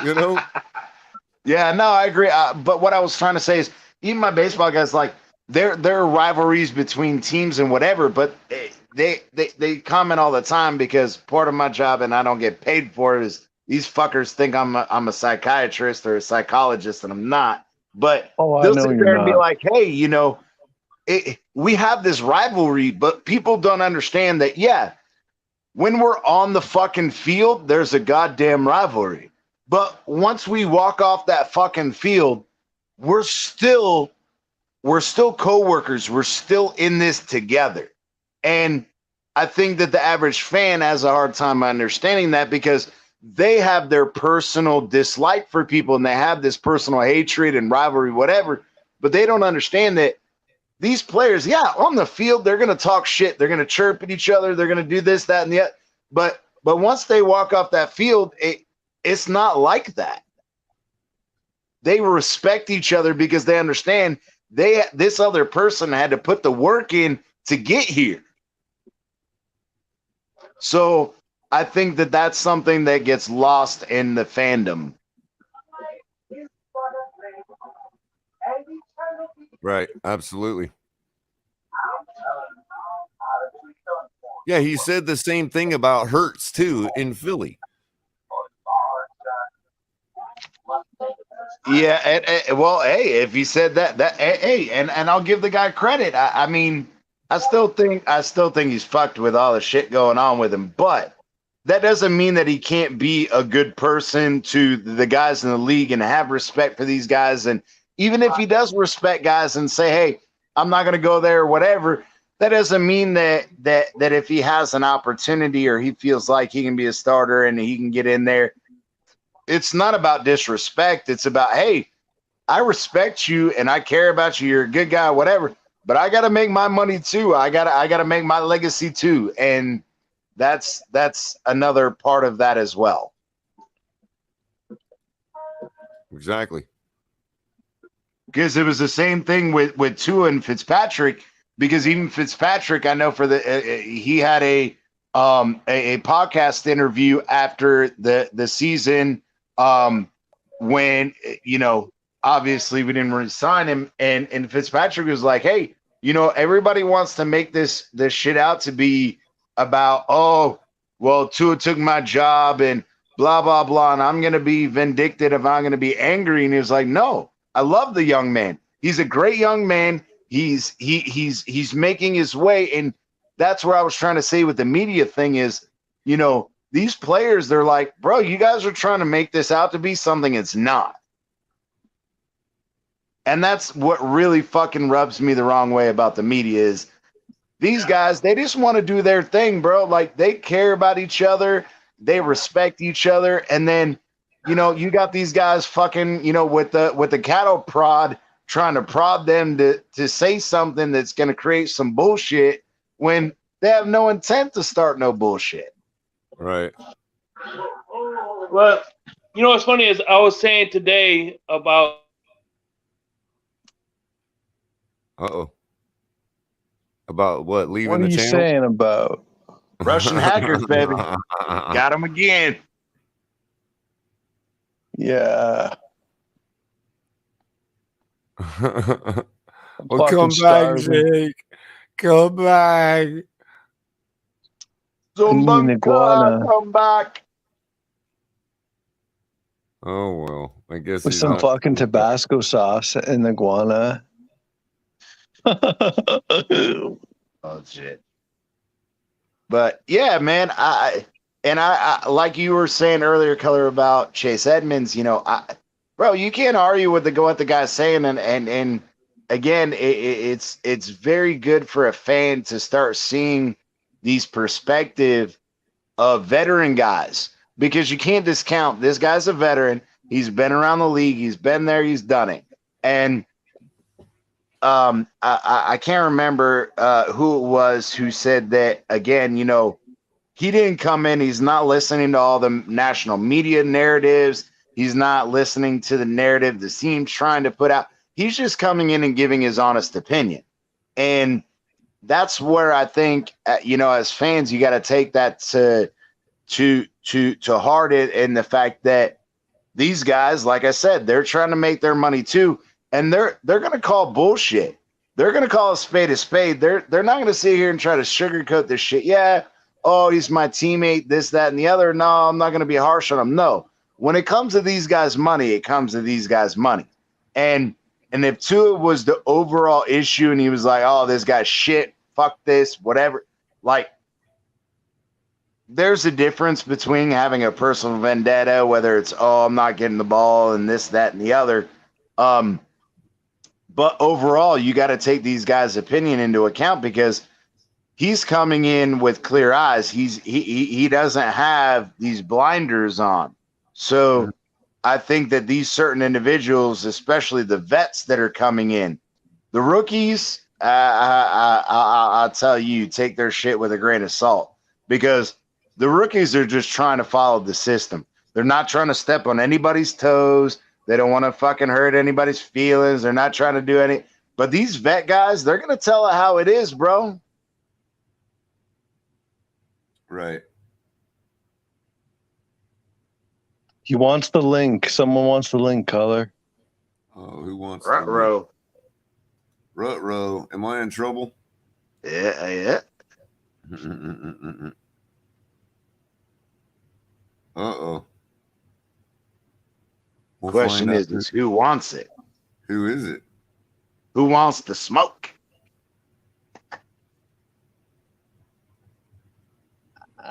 You know?
Yeah, no, I agree. But what I was trying to say is, even my baseball guys, like, there are rivalries between teams and whatever, but they comment all the time, because part of my job, and I don't get paid for it, is these fuckers think I'm a psychiatrist or a psychologist, and I'm not. But they'll sit there and be like, hey, we have this rivalry, but people don't understand that, when we're on the fucking field, there's a goddamn rivalry. But once we walk off that fucking field, we're still coworkers. We're still in this together. And I think that the average fan has a hard time understanding that, because they have their personal dislike for people, and they have this personal hatred and rivalry, whatever, but they don't understand that these players, on the field, they're going to talk shit. They're going to chirp at each other. They're going to do this, that, and the other. But once they walk off that field, it's not like that. They respect each other, because they understand this other person had to put the work in to get here. So I think that that's something that gets lost in the fandom.
Right. Absolutely. Yeah, he said the same thing about Hurts too in Philly.
Yeah, well, hey, if he said that, and I'll give the guy credit. I mean, I still think he's fucked with all the shit going on with him, but that doesn't mean that he can't be a good person to the guys in the league and have respect for these guys. And even if he does respect guys and say, hey, I'm not going to go there or whatever, that doesn't mean that if he has an opportunity or he feels like he can be a starter and he can get in there, it's not about disrespect. It's about, hey, I respect you and I care about you. You're a good guy, whatever, but I got to make my money too. I got to make my legacy too. And that's another part of that as well.
Exactly.
Because it was the same thing with Tua and Fitzpatrick, because even Fitzpatrick, I know he had a podcast interview after the season, when, obviously we didn't re-sign him, and Fitzpatrick was like, hey, everybody wants to make this shit out to be about, oh, well, Tua took my job and blah, blah, blah, and I'm going to be vindictive, I'm going to be angry. And he was like, no, I love the young man. He's a great young man. He's making his way. And that's where I was trying to say with the media thing is, these players, they're like, bro, you guys are trying to make this out to be something it's not. And that's what really fucking rubs me the wrong way about the media is these guys, they just want to do their thing, bro. Like, they care about each other. They respect each other. And then, you got these guys fucking, with the cattle prod, trying to prod them to say something that's going to create some bullshit when they have no intent to start no bullshit.
Right.
Well, what's funny is I was saying today about.
Uh-oh. About what? Leaving
What are
the
you
channel?
saying about
Russian hackers, baby. Got them again.
Yeah.
Well, come back, Jake. Come back.
Iguana.
Come back.
Oh, well, I guess
With
he's
some
not.
fucking Tabasco sauce and iguana.
Oh, shit. But yeah, man, I like you were saying earlier, Culler, about Chase Edmonds, bro, you can't argue with what the guy's saying. And again, it's very good for a fan to start seeing these perspective of veteran guys, because you can't discount this guy's a veteran. He's been around the league. He's been there. He's done it. And I can't remember who it was who said that again. He didn't come in. He's not listening to all the national media narratives. He's not listening to the narrative the team's trying to put out. He's just coming in and giving his honest opinion. And that's where I think, as fans, you got to take that to heart it, in the fact that these guys, like I said, they're trying to make their money too. And they're going to call bullshit. They're going to call a spade a spade. They're not going to sit here and try to sugarcoat this shit. Yeah, oh, he's my teammate, this, that, and the other. No, I'm not going to be harsh on him. No. When it comes to these guys' money, it comes to these guys' money. And if Tua was the overall issue and he was like, oh, this guy's shit, fuck this, whatever, like, there's a difference between having a personal vendetta, whether it's, oh, I'm not getting the ball and this, that, and the other. But overall, you got to take these guys' opinion into account, because he's coming in with clear eyes. He doesn't have these blinders on. So I think that these certain individuals, especially the vets that are coming in, the rookies, I'll tell you, take their shit with a grain of salt, because the rookies are just trying to follow the system. They're not trying to step on anybody's toes. They don't want to fucking hurt anybody's feelings. They're not trying to do any. But these vet guys, they're going to tell it how it is, bro.
Right.
He wants the link. Someone wants the link, Culler.
Oh, who wants
Rut-row.
Rut-row. Am I in trouble?
Yeah.
Uh-oh. We'll
Question is who wants it?
Who is it?
Who wants the smoke?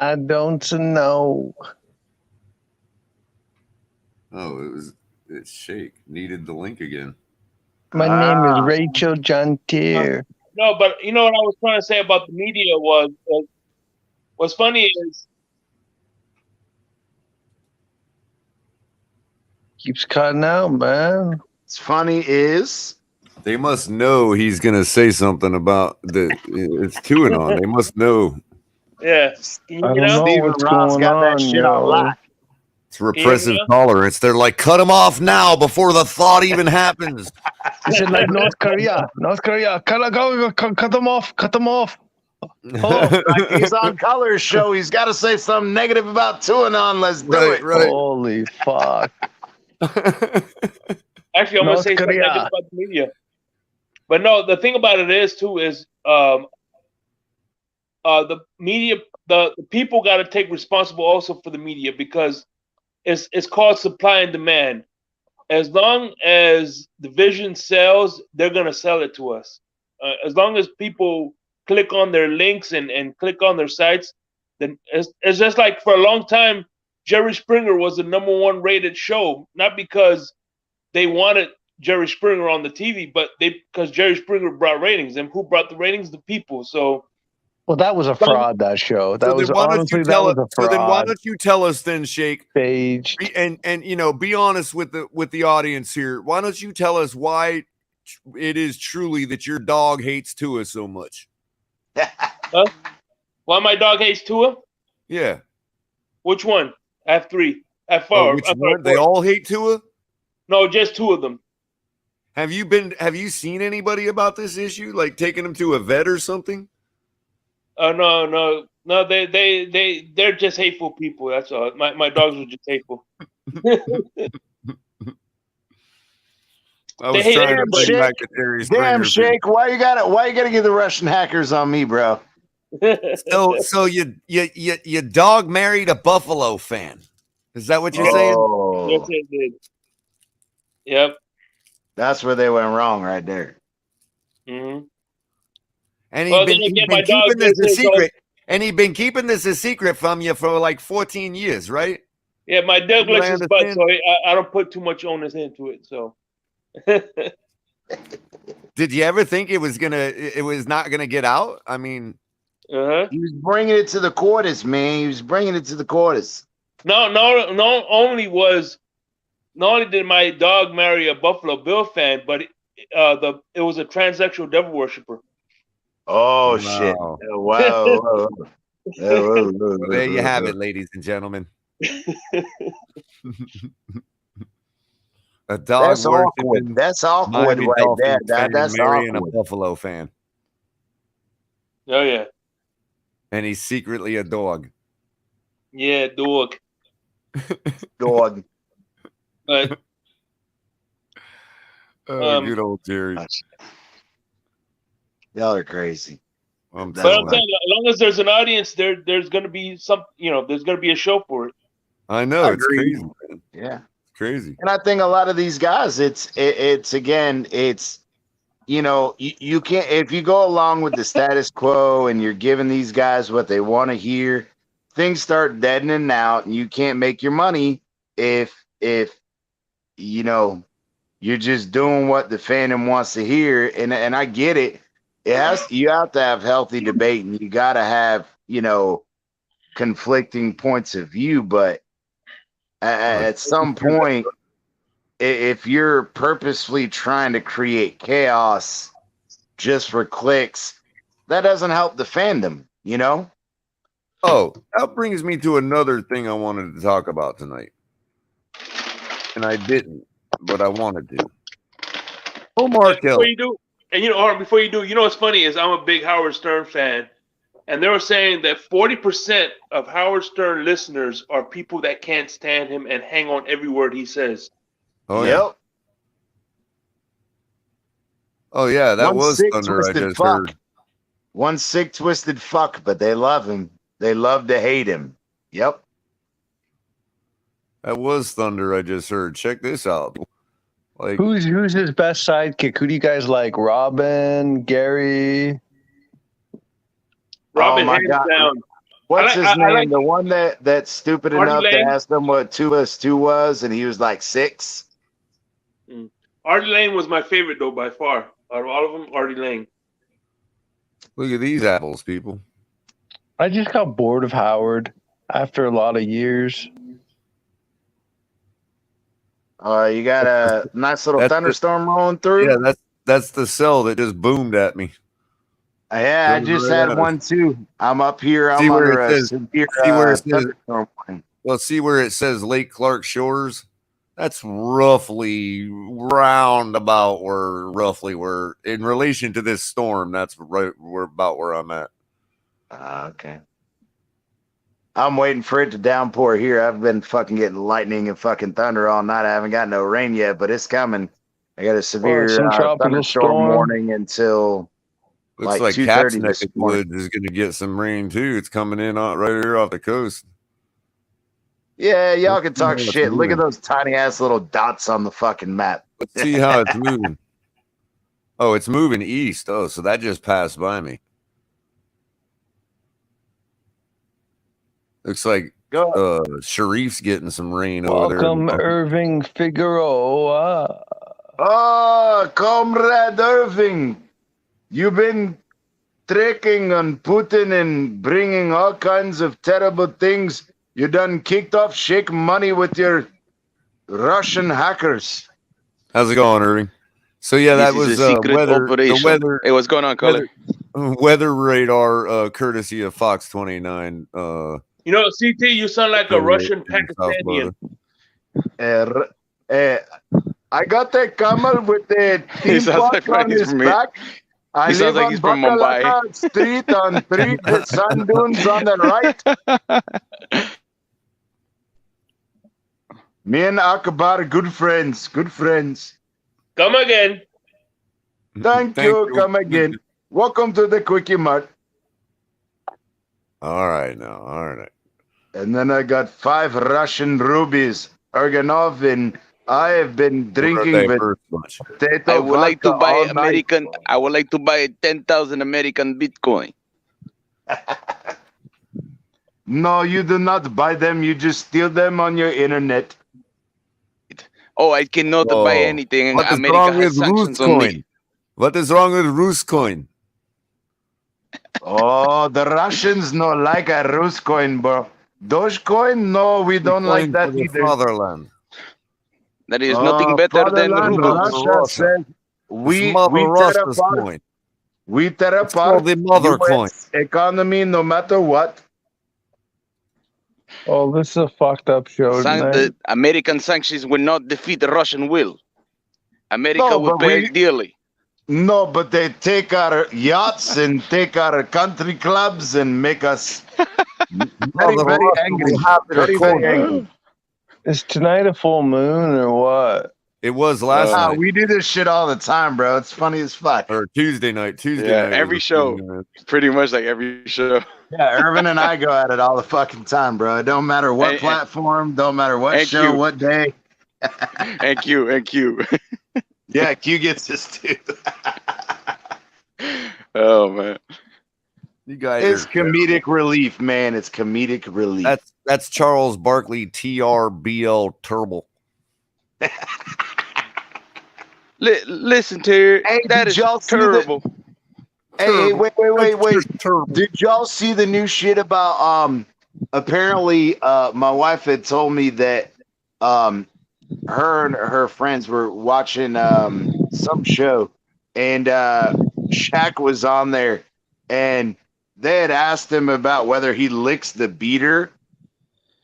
I don't know.
Oh, it's Shake. Needed the link again.
My name is Rachel John Tier.
No, but you know what I was trying to say about the media was what's funny is
Keeps cutting out, man.
What's funny is
They must know he's gonna say something about it's QAnon. They must know
yeah. Can you
I
hear me
don't
now?
know
Stephen
what's
Ross
going
got that
on,
shit on
yo.
lock.
it's repressive tolerance. They're like, cut him off now before the thought even happens.
He said like North Korea. Cut them off. Cut them off. Oh,
Like he's on Culler's show. He's got to say something negative about QAnon. Let's do it.
Right.
holy fuck.
Actually, I'm gonna
North
say something
Korea.
negative about the media. But no, the thing about it is too is the media, the people got to take responsible also for the media because it's called supply and demand. As long as the vision sells, they're gonna sell it to us. As long as people click on their links and click on their sites, then it's just like for a long time, Jerry Springer was the #1 rated show, not because they wanted Jerry Springer on the TV, but because Jerry Springer brought ratings, and who brought the ratings? The people. So,
Well, that was a fraud, that show. That was honestly, that was a fraud.
So then why don't you tell us then, Shake?
Staged.
And you know, be honest with the audience here. Why don't you tell us why it is truly that your dog hates Tua so much?
why my dog hates Tua?
Yeah.
Which one? I have 3. I have 4.
Which one? They all hate Tua?
No, just 2 of them.
Have you seen anybody about this issue? Like taking them to a vet or something?
No. They're just hateful people. That's all. My dogs are just hateful.
I was trying to bring back the Jerry Springer.
Damn, Shake, why you gotta get the Russian hackers on me, bro?
So your dog married a Buffalo fan. Is that what you're saying?
Yes, it did. Yep.
That's where they went wrong right there.
Mm-hmm.
And he's been keeping this a secret. And he's been keeping this a secret from you for like 14 years, right?
Yeah, my dog likes his butt, so I don't put too much onus into it. So,
did you ever think it was not gonna get out? I mean,
he was bringing it to the quarters, man. He was bringing it to the quarters.
Not only did my dog marry a Buffalo Bill fan, but it was a transsexual devil worshiper.
Oh, shit. Wow.
There you have it, ladies and gentlemen. A dog
That's awkward. That's awkward right there. That's
marrying
awkward.
a Buffalo fan.
Oh, yeah.
And he's secretly a dog.
Yeah, dog.
Dog.
But
good old Jerry.
Y'all are crazy.
But I'm saying, as long as there's an audience, there's going to be there's going to be a show for it.
I know, it's crazy, man.
Yeah,
it's crazy.
And I think a lot of these guys, it's you can't, if you go along with the status quo and you're giving these guys what they want to hear, things start deadening out, and you can't make your money if you're just doing what the fandom wants to hear. And I get it. You have to have healthy debate, and you got to have, conflicting points of view. But at some point, if you're purposefully trying to create chaos just for clicks, that doesn't help the fandom,
Oh, that brings me to another thing I wanted to talk about tonight. And I didn't, but I wanted to.
Before you do, what's funny is I'm a big Howard Stern fan, and they were saying that 40% of Howard Stern listeners are people that can't stand him and hang on every word he says.
Oh, yeah. Oh, yeah, that was thunder I just heard.
One sick, twisted fuck, but they love him. They love to hate him. Yep.
That was thunder I just heard. Check this out. Like,
who's his best sidekick? Who do you guys like? Robin, Gary?
Robin, hands down.
What's his name?
like
The one that's stupid
Artie
enough to
Lang.
ask them what 2 + 2 was, and he was like 6.
Artie Lang was my favorite though by far. Out of all of them, Artie Lang.
Look at these apples, people.
I just got bored of Howard after a lot of years.
You got a nice little thunderstorm rolling through.
Yeah, that's the cell that just boomed at me.
Yeah, I just had one too. I'm up here. I'm under a severe thunderstorm warning.
Well, see where it says Lake Clark Shores? That's roughly roundabout where in relation to this storm, that's right about where I'm at.
Okay. I'm waiting for it to downpour here. I've been fucking getting lightning and fucking thunder all night. I haven't got no rain yet, but it's coming. I got a severe thunderstorm warning until
looks like
2:30
Cat's Neck Woods is going to get some rain too. It's coming in right here off the coast.
Yeah, y'all can talk shit. Look at those tiny ass little dots on the fucking map.
Let's see how it's moving. Oh, it's moving east. Oh, so that just passed by me. Looks like Sharif's getting some rain over there.
Welcome, Irving Figueroa.
Oh, Comrade Irving. You've been trekking on Putin and bringing all kinds of terrible things. You done kicked off Shake Money with your Russian hackers.
How's it going, Irving? So yeah, that was weather. The weather.
Hey, what's going on, Culler?
Weather radar, courtesy of Fox 29.
You know, CT, you sound like a Russian Pakistani.
I got a camel with a team watch on his back. I live on Bakalaka Street on 3 sand dunes on the right. Me and Akbar, good friends.
Come again.
Thank you. Come again. Welcome to the Quickie Mart.
All right.
And then I got 5 Russian rubies. Erganov, and I have been drinking with potato.
I would like to buy 10,000 American Bitcoin.
No, you do not buy them. You just steal them on your internet.
Oh, I cannot buy anything.
What is wrong with Ruscoin? What is wrong with Ruscoin?
Oh, the Russians no like a Ruscoin, bro. Dogecoin? No, we don't like that either.
Fatherland.
That is nothing better than rubles.
Russia says we tear apart
the mother coin
economy no matter what.
Oh, this is a fucked up show.
The American sanctions will not defeat the Russian will. America will pay dearly.
No, but they take our yachts and take our country clubs and make us very, very angry. Very angry.
Is tonight a full moon or what?
It was last night.
We do this shit all the time, bro. It's funny as fuck.
Or Tuesday night. night.
Every show. Pretty much like every show.
Yeah, Irvin and I go at it all the fucking time, bro. It don't matter what platform, don't matter what show, what day.
And Q.
Yeah, Q gets this too.
Oh man.
You guys,
it's comedic relief, man. It's comedic relief.
That's Charles Barkley TRBL Turbo.
Listen to that is terrible.
Hey, wait. Did y'all see the new shit about apparently my wife had told me that her and her friends were watching some show and Shaq was on there and they had asked him about whether he licks the beater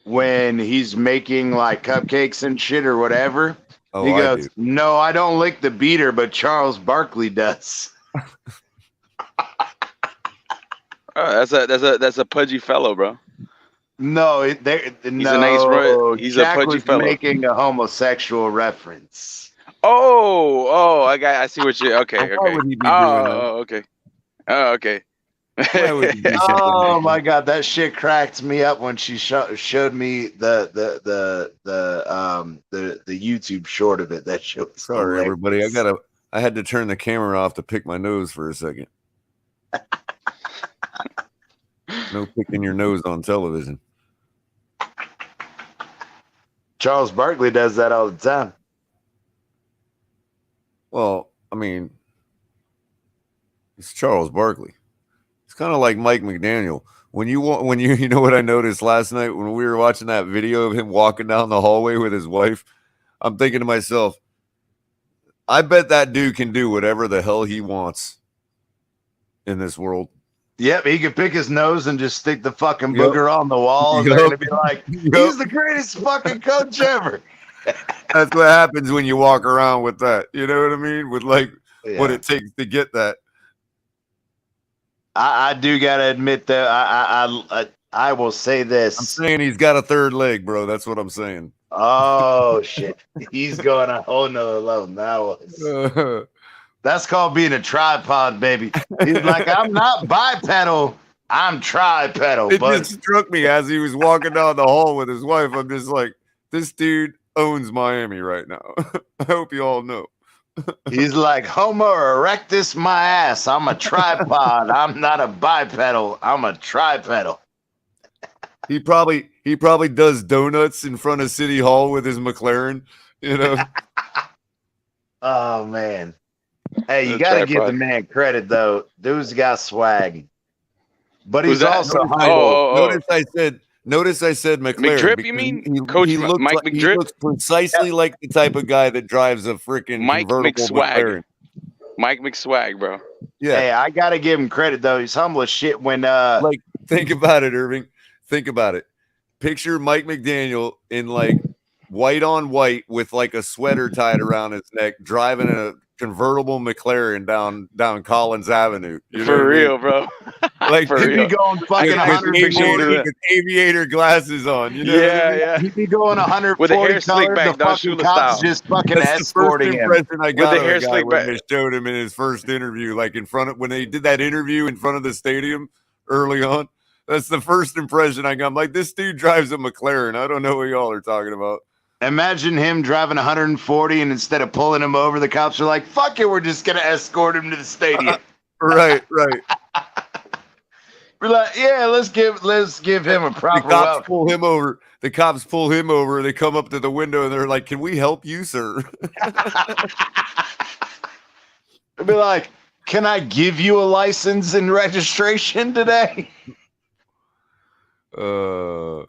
when he's making like cupcakes and shit or whatever. He goes, "No, I don't lick the beater, but Charles Barkley does."
That's a pudgy fellow, bro.
No, he's
a nice. He's
Jack
a pudgy
was
fellow.
Making a homosexual reference.
I see what you. Okay.
Why would he be doing that?
Okay.
Oh my god, that shit cracked me up when she showed me the YouTube short of it. That shit was
sorry,
hilarious.
everybody. I had to turn the camera off to pick my nose for a second. No picking your nose on television.
Charles Barkley does that all the time.
Well, I mean, it's Charles Barkley. It's kind of like Mike McDaniel. When you know what I noticed last night when we were watching that video of him walking down the hallway with his wife, I'm thinking to myself, I bet that dude can do whatever the hell he wants in this world.
Yep, he could pick his nose and just stick the fucking booger on the wall, and they're gonna be like, he's the greatest fucking coach ever.
That's what happens when you walk around with that. You know what I mean? With like what it takes to get that.
I do gotta admit that I will say this.
I'm saying he's got a third leg, bro. That's what I'm saying.
Oh shit, he's going a whole nother level now. That's called being a tripod, baby. He's like, I'm not bipedal, I'm tripedal.
It just struck me as he was walking down the hall with his wife. I'm just like, this dude owns Miami right now. I hope you all know.
He's like, Homo erectus my ass. I'm a tripod. I'm not a bipedal. I'm a tripedal.
He probably does donuts in front of City Hall with his McLaren, you know.
Oh man. Hey, you gotta give the man credit though. Dude's got swag. But he's also Notice I said McLaren.
McDrip, you mean? Coach Mike McDrip?
He looks precisely like the type of guy that drives a freaking
Mike
convertible
McSwag.
McLaren.
Mike McSwag, bro.
Yeah.
Hey, I gotta give him credit though. He's humble as shit when
like think about it, Irving. Think about it. Picture Mike McDaniel in like white on white with like a sweater tied around his neck, driving a convertible McLaren down Collins Avenue. You
For real, bro.
Like
For
he'd
real.
be going fucking 140
with aviator glasses on. You know
Yeah.
He'd be going 140
With the hair slicked back,
the
Don
fucking
Shula
cops
style.
just fucking
That's the first
escorting him.
impression I got
the
of
hair
a guy
slicked
when
back.
they showed him in his first interview, like in front of when they did that interview in front of the stadium early on. That's the first impression I got. I'm like, this dude drives a McLaren. I don't know what y'all are talking about.
Imagine him driving 140 and instead of pulling him over, the cops are like, fuck it, we're just gonna escort him to the stadium.
Right.
We're like, yeah, let's give him a proper
The cops
welcome.
pull him over. The cops pull him over. They come up to the window and they're like, "Can we help you, sir?"
They'll be like, can I give you a license and registration today?
Woo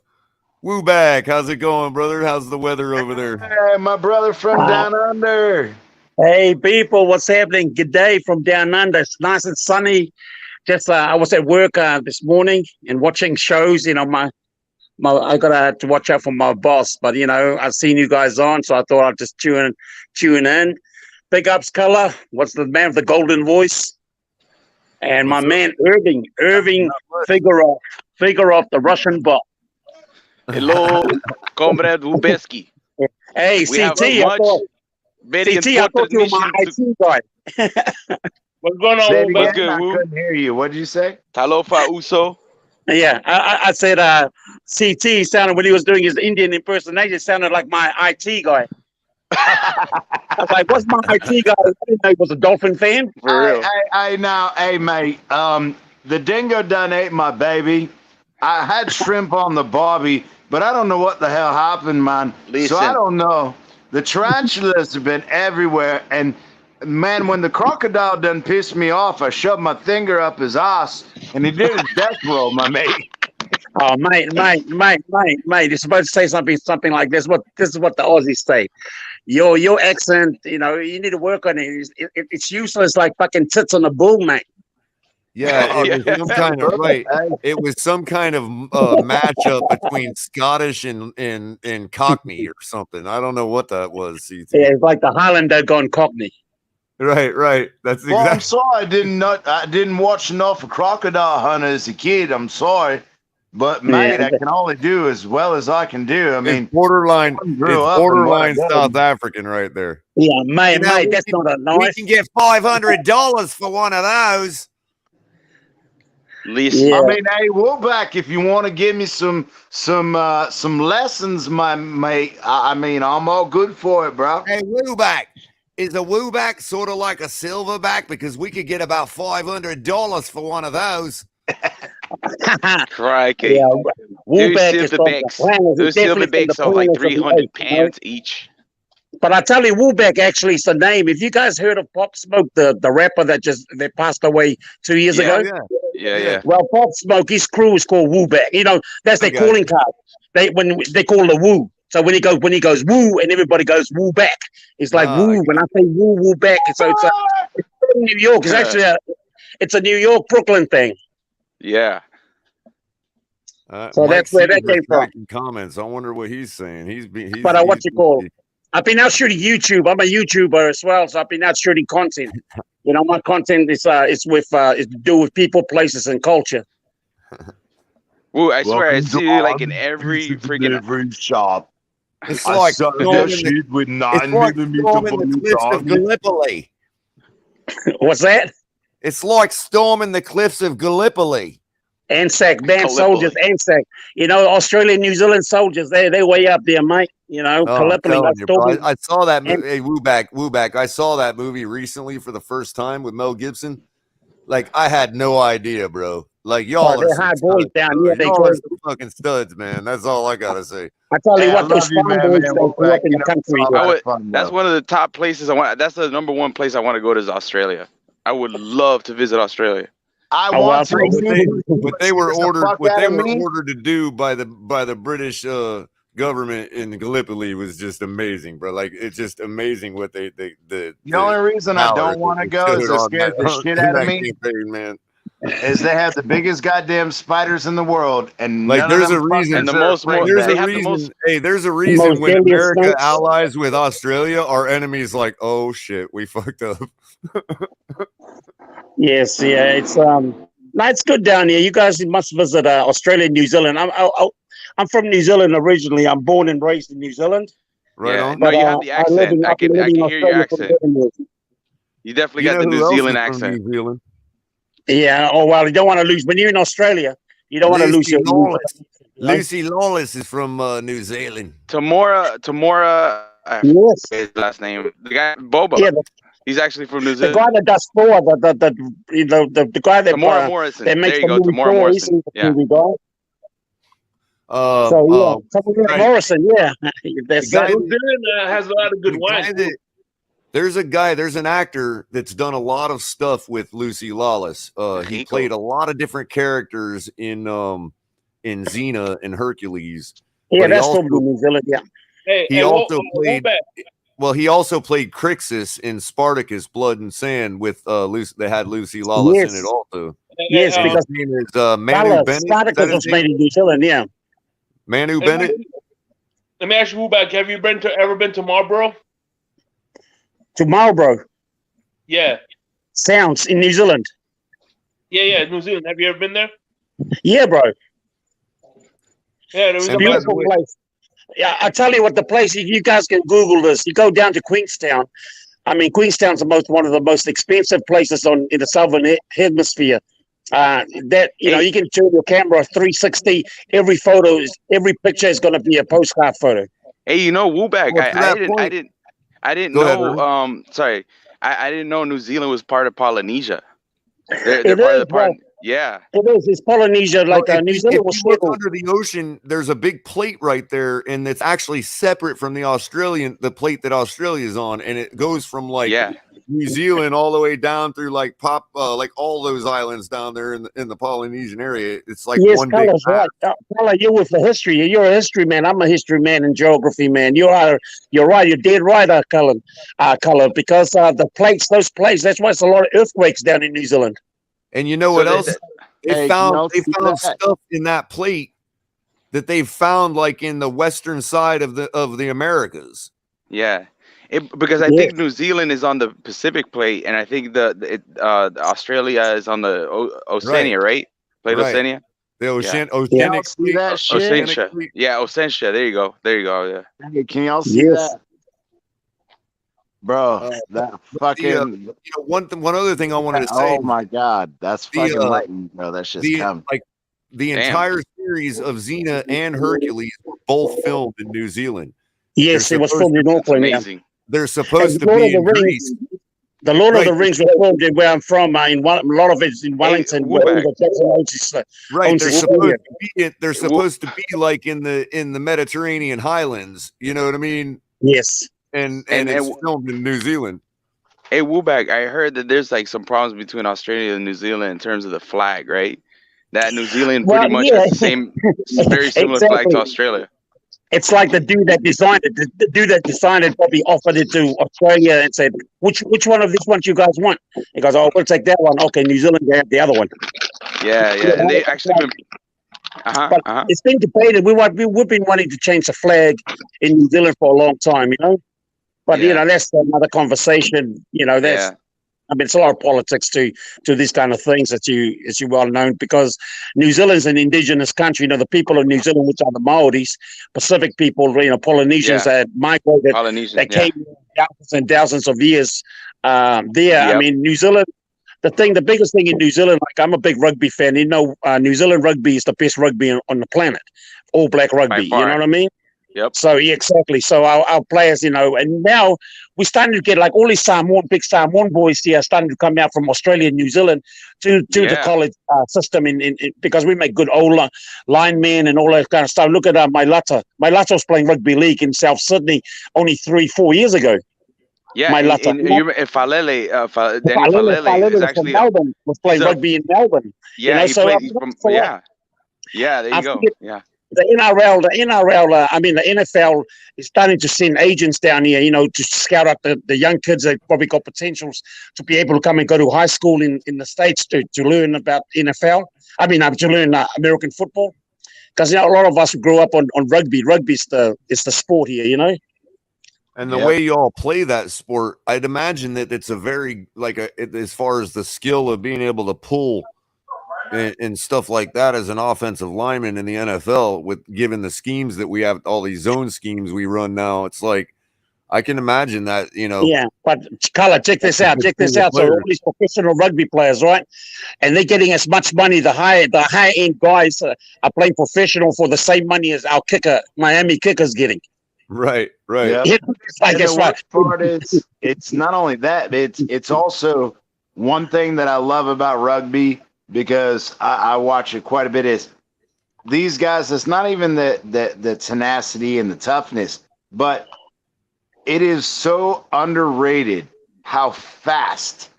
back. How's it going, brother? How's the weather over there?
Hey, my brother from down under.
Hey people, what's happening? Good day from down under. It's nice and sunny. Just I was at work this morning and watching shows. You know, my I gotta to watch out for my boss, but you know, I've seen you guys on, so I thought I'd just tune in. Big ups, Culler. What's the man with the golden voice? And my man Irving Figurov, the Russian bot.
Hello, Comrade Wubeski.
Hey,
We have
CT,
much very
CT, I thought you were my IT guy.
What's going on,
Say it
Woo?
What's
again,
good,
I
Woo?
couldn't hear you. What did you say?
Talofa Uso.
Yeah, I said CT sounded when he was doing his Indian impersonation sounded like my IT guy. I was like, what's my IT guy? I didn't know he was a Dolphin fan.
For real.
Hey, mate. The dingo done ate my baby. I had shrimp on the barbie, but I don't know what the hell happened, man.
Listen.
So I don't know. The tarantulas have been everywhere, and man, when the crocodile done pissed me off, I shoved my finger up his ass, and he did a death roll, my mate.
Oh, mate, you're supposed to say something like this. This is what the Aussies say. Your accent, you know, you need to work on it. It's useless like fucking tits on a bull, mate.
Yeah, it was some kind of right. It was some kind of matchup between Scottish and Cockney or something. I don't know what that was. CT.
Yeah, it's like the Highlander gone Cockney.
Right. That's
Well, I'm
exactly.
sorry, I didn't watch enough of Crocodile Hunter as a kid. I'm sorry, but mate, I can only do as well as I can do. I mean,
It's borderline
up
South African right there.
Yeah, mate,
You know,
mate, that's not a
We
knife.
can get $500 for one of those.
Listen.
Yeah.
I mean, hey, Woolback, if you want to give me some lessons, my mate, I mean, I'm all good for it, bro.
Hey, wooback. Is a wooback sort of like a silverback? Because we could get about $500 for one of those.
Crikey.
Yeah,
Those
Woolback is from the planners. He's definitely from the
silverbacks are like
planners of the
300
oak, you know?
pounds each.
But I tell you, Woolback actually is the name. If you guys heard of Pop Smoke, the rapper that passed away 2 years
Yeah.
ago,
Yeah.
well, Pop Smoke, his crew is called Woolback. You know, that's their calling card. They call the woo. So when he goes woo, and everybody goes woo back. It's like woo. When I say woo, woo back. So it's New York. It's actually it's a New York Brooklyn thing.
Yeah.
So
Mike
that's where that
Seaver's
came from.
writing comments. I wonder what he's saying.
But I've been out shooting YouTube. I'm a YouTuber as well, so I've been out shooting content. You know, my content is it's to do with people, places, and culture.
Ooh, I swear I see you like in every freaking
shop.
It's like
storming
with 9mm the cliffs of Gallipoli.
What's that?
It's like storming the cliffs of Gallipoli.
Anzac band soldiers, Anzac. You know, Australian, New Zealand soldiers. They're way up there, mate. You know, Gallipoli.
I saw that movie. Hey, Wooback. I saw that movie recently for the first time with Mel Gibson. Like, I had no idea, bro. Like, y'all are
high boys down here.
Y'all are some fucking studs, man. That's all I gotta say.
I tell you what, those farm boys they grew up in the country.
That's one of the top places I want. That's the number one place I want to go to is Australia. I would love to visit Australia.
I want to.
What they were ordered to do by the British government in Gallipoli was just amazing, bro. Like, it's just amazing what the
only reason I don't want to go is it scares the shit out of me,
man.
Is they have the biggest goddamn spiders in the world, and
like there's a reason. And there's a reason when America allies with Australia, our enemies like, oh shit, we fucked up.
Yes, yeah, it's it's good down here. You guys must visit Australia, New Zealand. I'm from New Zealand originally. I'm born and raised in New Zealand.
Right on.
No, you have the accent. I can hear your accent. You definitely got the New Zealand accent.
New Zealand?
Yeah. Oh well, you don't want to lose when you're in Australia. You don't want to lose your
Lucy Lawless is from New Zealand.
Tamora.
Yes.
His last name. The guy Boba.
Yeah.
He's actually from New Zealand.
The guy that does Thor, the guy that
Tamora Morrison.
That makes
there you go, Tamora Morrison. Yeah. Morrison. Yeah.
That's
New Zealand has a lot of good wine.
There's an actor that's done a lot of stuff with Lucy Lawless. He played a lot of different characters in Xena and Hercules.
Yeah, that's from New Zealand. Yeah.
He also played Crixus in Spartacus: Blood and Sand with Lucy. They had Lucy Lawless in it also.
Yes, because
his name is Manu Bennett.
Spartacus was made in New Zealand. Yeah.
Manu Bennett.
Let me ask you, Wooback, have you ever been to Marlborough?
To Marlborough?
Yeah.
Sounds in New Zealand.
Yeah, New Zealand. Have you ever been there?
Yeah, bro.
Yeah, there was
a beautiful place. Yeah, I tell you what, the place, if you guys can Google this, you go down to Queenstown. I mean, Queenstown's one of the most expensive places in the southern hemisphere. You can turn your camera 360. Every picture is going to be a postcard photo.
Hey, you know, Wooback, I didn't know. Sorry, I didn't know New Zealand was part of Polynesia. They're part of the part. Yeah,
it is. It's Polynesia, like New Zealand was
under the ocean. There's a big plate right there, and it's actually separate from the plate that Australia is on, and it goes from New Zealand all the way down through like all those islands down there in the Polynesian area. It's like one big map.
Right. You're with the history. You're a history man. I'm a history man and geography man. You're right. You're dead right, Culler. Because those plates. That's why it's a lot of earthquakes down in New Zealand.
And you know what else? They found stuff in that plate that they've found like in the western side of the Americas.
Yeah. Because I think New Zealand is on the Pacific plate, and I think the Australia is on the Oceania, right? Plate Oceania.
The Oceanic
Oceania. Yeah, Oceania. There you go. Yeah.
Hey, can y'all see that? Bro, that fucking
one other thing I wanted to say.
Oh my god, that's fucking lightning, bro. That shit's coming.
Like the entire series of Xena and Hercules were both filmed in New Zealand.
Yes, it was filmed in Auckland.
Amazing.
They're supposed to be in Greece.
The Lord of the Rings were filmed where I'm from. A lot of it's in Wellington.
Right, they're supposed to be like in the Mediterranean highlands. You know what I mean?
Yes.
And it's filmed in New Zealand.
Hey, Wubak, I heard that there's like some problems between Australia and New Zealand in terms of the flag, right? That New Zealand pretty much has the same, very similar flag to Australia.
It's like the dude that designed it. The dude that designed it probably offered it to Australia and said, which one of these ones you guys want? He goes, oh, we'll take that one. Okay, New Zealand, they have the other one.
Yeah, and they actually been...
It's been debated. We've been wanting to change the flag in New Zealand for a long time, you know? But, you know, that's another conversation. You know, I mean, it's a lot of politics to these kind of things, as you well known, because New Zealand's an indigenous country. You know, the people of New Zealand, which are the Maoris, Pacific people, you know, Polynesians that migrated, that came thousands and thousands of years there. I mean, New Zealand, the biggest thing in New Zealand, like I'm a big rugby fan. You know, New Zealand rugby is the best rugby on the planet, all black rugby. You know what I mean?
Yep.
So exactly. So our players, you know, and now we're starting to get like all these big Samoan boys here starting to come out from Australia and New Zealand to the college system in because we make good old linemen and all that kind of stuff. Look at Mailata. Mailata was playing rugby league in South Sydney only 3-4 years ago.
Yeah,
Mailata.
Daniel Falele is actually
Melbourne, was playing rugby in Melbourne.
Yeah,
you know,
he's from there you go. Yeah.
The NFL is starting to send agents down here, you know, to scout out the young kids that probably got potentials to be able to come and go to high school in the States to learn about NFL. I mean, to learn American football. Because, you know, a lot of us grew up on rugby. Rugby's the sport here, you know.
And the way you all play that sport, I'd imagine that it's a very, as far as the skill of being able to pull and stuff like that as an offensive lineman in the NFL, with given the schemes that we have, all these zone schemes we run now, it's like I can imagine that, you know.
Yeah, but Culler, check this out. So all these professional rugby players, right? And they're getting as much money. The high end guys are playing professional for the same money as our kicker, Miami kicker's getting.
Right.
Yep. The worst part is it's not only that, it's also one thing that I love about rugby, because I watch it quite a bit, is these guys, it's not even the tenacity and the toughness, but it is so underrated how fast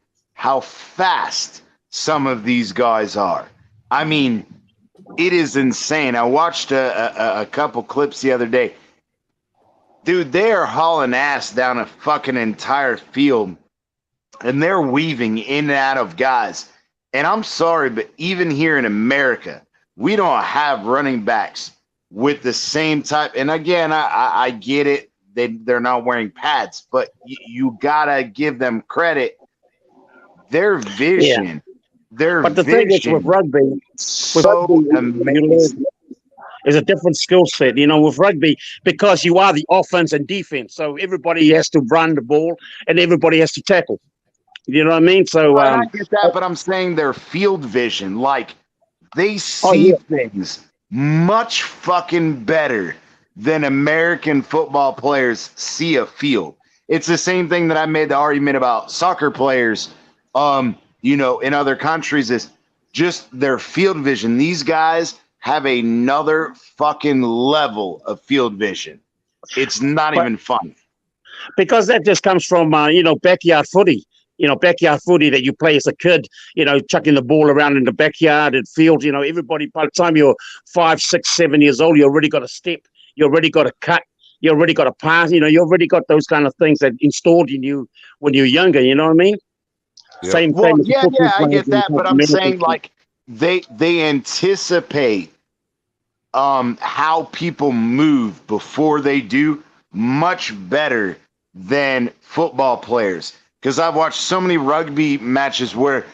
some of these guys are. I mean, it is insane. I watched a couple clips the other day. Dude, they are hauling ass down a fucking entire field, and they're weaving in and out of guys. And I'm sorry, but even here in America, we don't have running backs with the same type. And again, I get it. They're not wearing pads, but you gotta give them credit. Their vision,
but the thing is with rugby, amazing. It's a different skill set, you know, with rugby, because you are the offense and defense. So everybody has to run the ball and everybody has to tackle. You know what I mean? So
I get that, but I'm saying their field vision, like they see things much fucking better than American football players see a field. It's the same thing that I made the argument about soccer players, you know, in other countries, is just their field vision. These guys have another fucking level of field vision. It's not even fun.
Because that just comes from, you know, backyard footy. You know, backyard footy that you play as a kid, you know, chucking the ball around in the backyard and field. You know, everybody, by the time you're 5, 6, 7 years old, you already got a step. You already got a cut. You already got a pass. You know, you already got those kind of things that installed in you when you're younger. You know what I mean?
Yep.
Same
well,
thing.
Yeah, I get that. But I'm saying, like, they anticipate how people move before they do much better than football players. Because I've watched so many rugby matches where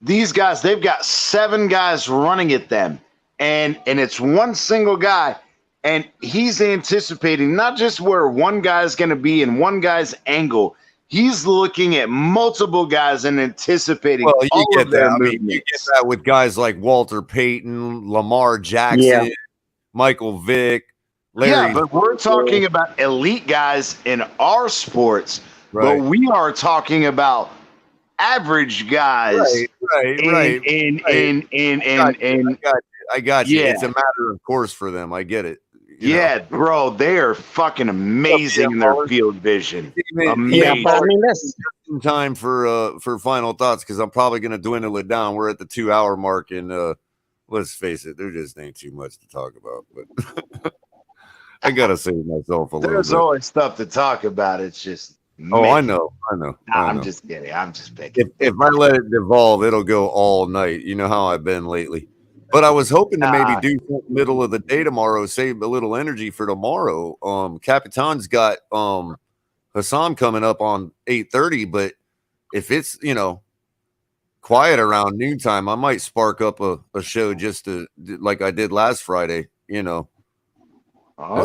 these guys, they've got 7 guys running at them, and it's one single guy, and he's anticipating not just where one guy's going to be in one guy's angle. He's looking at multiple guys and anticipating all of their movements.
You get that with guys like Walter Payton, Lamar Jackson, Michael Vick, Larry.
Yeah, but we're talking about elite guys in our sports but we are talking about average guys.
Right. I got you.
Yeah.
It's a matter of course for them. I get it.
Bro, they are fucking amazing in their field vision.
Yeah, but I mean, that's
in time for final thoughts because I'm probably going to dwindle it down. We're at the 2 hour mark, and let's face it, there just ain't too much to talk about. But I gotta save myself a little.
There's always stuff to talk about. It's just.
I know.
I'm just kidding. I'm just picking.
If I let it devolve, it'll go all night. You know how I've been lately. But I was hoping to maybe do something middle of the day tomorrow, save a little energy for tomorrow. Capitan's got Hassan coming up on 8:30, but if it's quiet around noontime, I might spark up a show just to like I did last Friday. As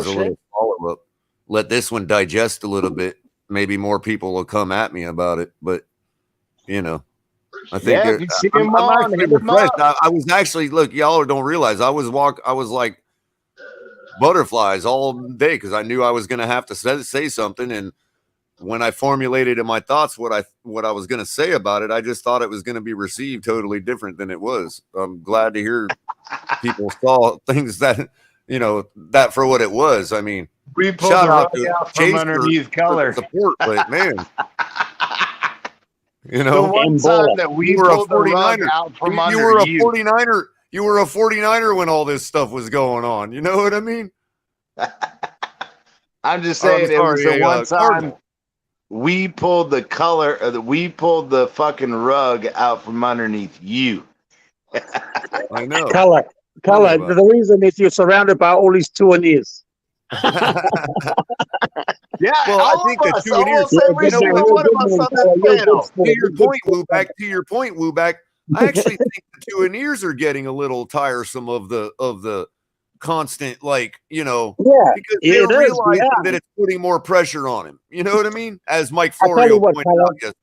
a little follow up. Let this one digest a little bit. Maybe more people will come at me about it, but I think I'm actually refreshed. I was actually y'all don't realize I was like butterflies all day because I knew I was going to have to say something, and when I formulated in my thoughts what I was going to say about it, I just thought it was going to be received totally different than it was. I'm glad to hear people saw things that that for what it was. I mean,
we pulled the rug out from underneath Culler
support, but man.
The one time that we pulled the rug out from under you.
You were a 49er when all this stuff was going on. You know what I mean?
I'm just saying it was the one time we pulled the the fucking rug out from underneath you.
I know.
Culler. The reason is you're surrounded by all these touneers.
Yeah,
well, I think the touneers. To your point, Wooback. I actually think the touneers are getting a little tiresome of the constant, because they're realizing that it's putting more pressure on him. You know what I mean? As Mike Florio pointed out yesterday.